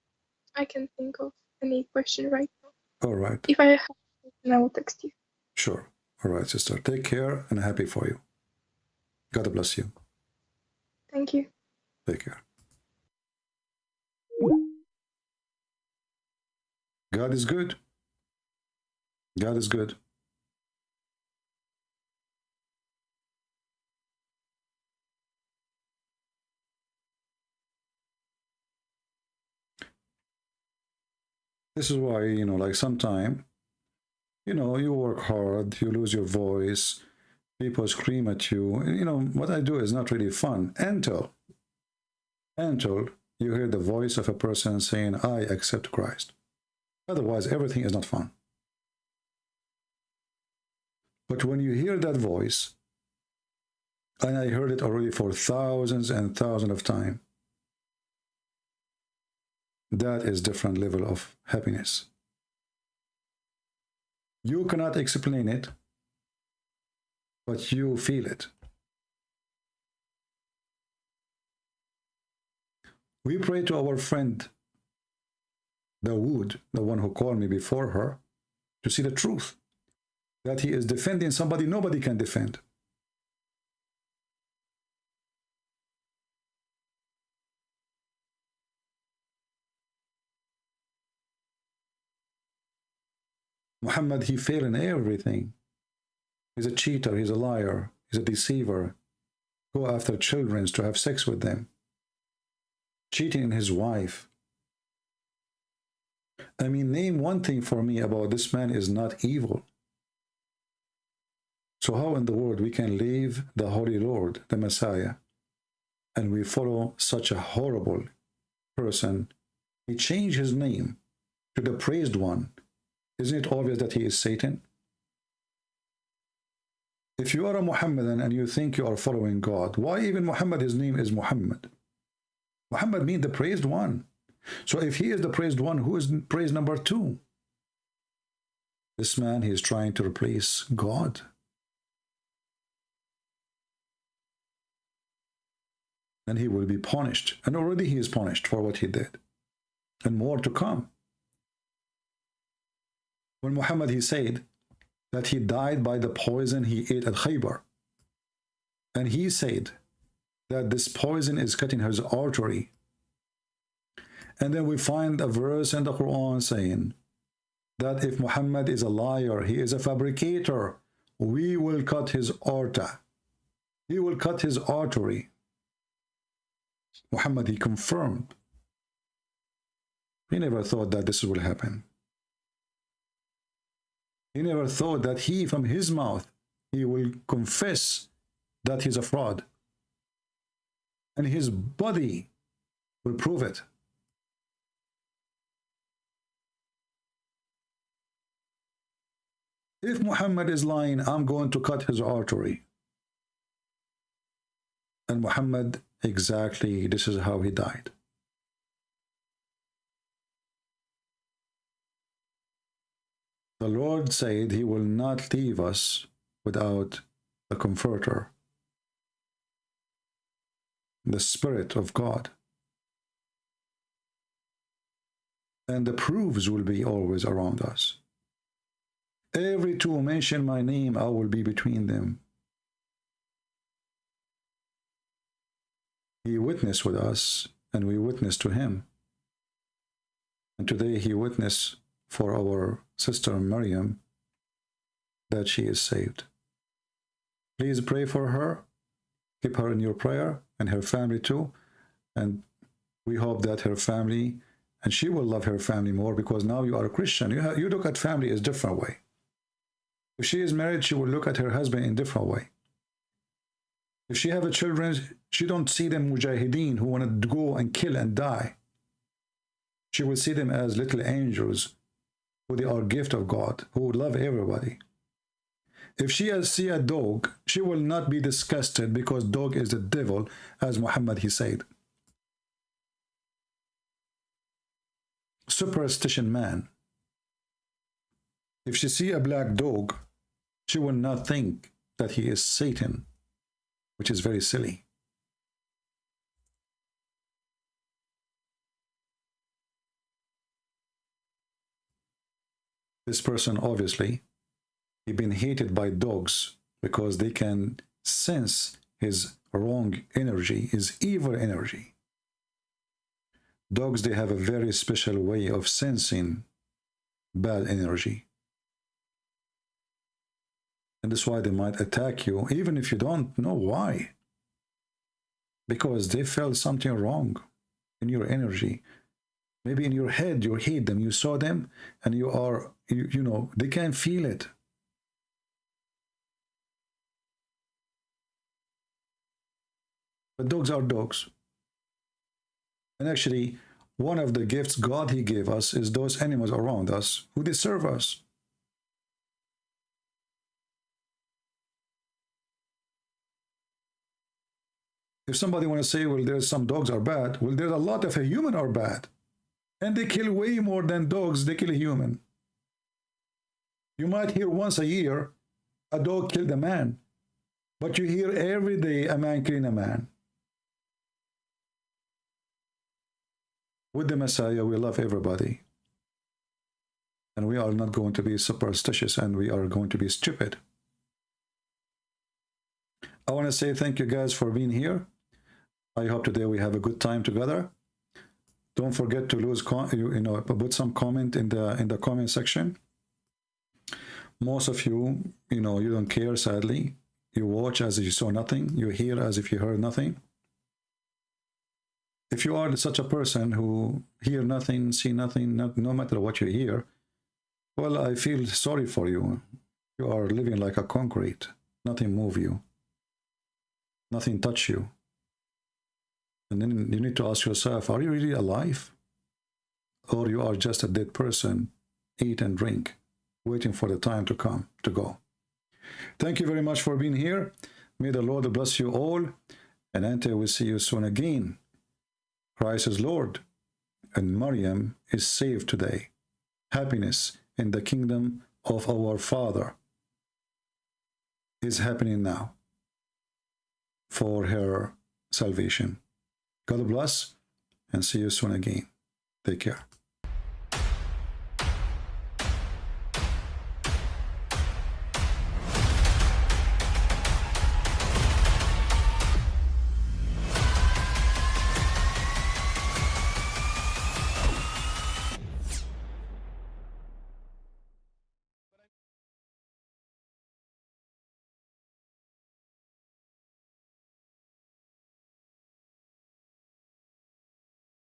Speaker 5: I can't think of any question right now.
Speaker 1: All right.
Speaker 5: If I have, then I will text you.
Speaker 1: Sure. All right, sister. Take care, and happy for you. God bless you.
Speaker 5: Thank you.
Speaker 1: Take care. God is good. God is good. This is why, like sometime, you work hard, you lose your voice, people scream at you. What I do is not really fun until you hear the voice of a person saying, I accept Christ. Otherwise, everything is not fun. But when you hear that voice, and I heard it already for thousands and thousands of times, that is different level of happiness. You cannot explain it, but you feel it. We pray to our friend Dawood, the one who called me before her. to see the truth, that he is defending somebody nobody can defend. Muhammad, he failed in everything. He's a cheater, he's a liar, he's a deceiver. Go after children to have sex with them. Cheating his wife. I mean, name one thing for me about this man is not evil. So how in the world we can leave the Holy Lord, the Messiah, and we follow such a horrible person? He changed his name to the Praised One. Isn't it obvious that he is Satan? If you are a Muhammadan and you think you are following God, why even Muhammad, his name is Muhammad? Muhammad means the Praised One. So if he is the Praised One, who is praised number 2? This man, he is trying to replace God. And he will be punished. And already he is punished for what he did. And more to come. When Muhammad, he said that he died by the poison he ate at Khaybar. And he said that this poison is cutting his artery. And then we find a verse in the Quran saying that if Muhammad is a liar, he is a fabricator, we will cut his aorta. He will cut his artery. Muhammad, he confirmed. He never thought that this will happen. He never thought that he, from his mouth, he will confess that he's a fraud. And his body will prove it. If Muhammad is lying, I'm going to cut his artery. And Muhammad, exactly, this is how he died. The Lord said he will not leave us without a comforter, the Spirit of God. And the proofs will be always around us. Every two mention my name, I will be between them. He witnessed with us, and we witnessed to him. And today he witnessed for our sister Maryam that she is saved. Please pray for her. Keep her in your prayer, and her family too. And we hope that her family, and she will love her family more, because now you are a Christian. You look at family in a different way. If she is married, she will look at her husband in a different way. If she have children, she don't see them mujahideen who want to go and kill and die. She will see them as little angels who they are gift of God, who love everybody. If she see a dog, she will not be disgusted because dog is the devil, as Muhammad he said. Superstition man. If she see a black dog, she will not think that he is Satan, which is very silly. This person, obviously, he's been hated by dogs because they can sense his wrong energy, his evil energy. Dogs, they have a very special way of sensing bad energy. And that's why they might attack you, even if you don't know why. Because they felt something wrong in your energy. Maybe in your head, you hate them. You saw them, and you are, you know, they can feel it. But dogs are dogs. And actually, one of the gifts God he gave us is those animals around us who they serve us. If somebody want to say, well, there's some dogs are bad, well, there's a lot of human are bad. And they kill way more than dogs, they kill a human. You might hear once a year, a dog killed a man. But you hear every day a man killing a man. With the Messiah, we love everybody. And we are not going to be superstitious, and we are going to be stupid. I want to say thank you guys for being here. I hope today we have a good time together. Don't forget to put some comment in the comment section. Most of you, you don't care, sadly. You watch as if you saw nothing. You hear as if you heard nothing. If you are such a person who hear nothing, see nothing, no matter what you hear, well, I feel sorry for you. You are living like a concrete. Nothing move you. Nothing touch you. And then you need to ask yourself, are you really alive? Or you are just a dead person, eat and drink, waiting for the time to come, to go. Thank you very much for being here. May the Lord bless you all. And until we see you soon again, Christ is Lord, and Maryam is saved today. Happiness in the kingdom of our Father is happening now for her salvation. God bless, and see you soon again. Take care.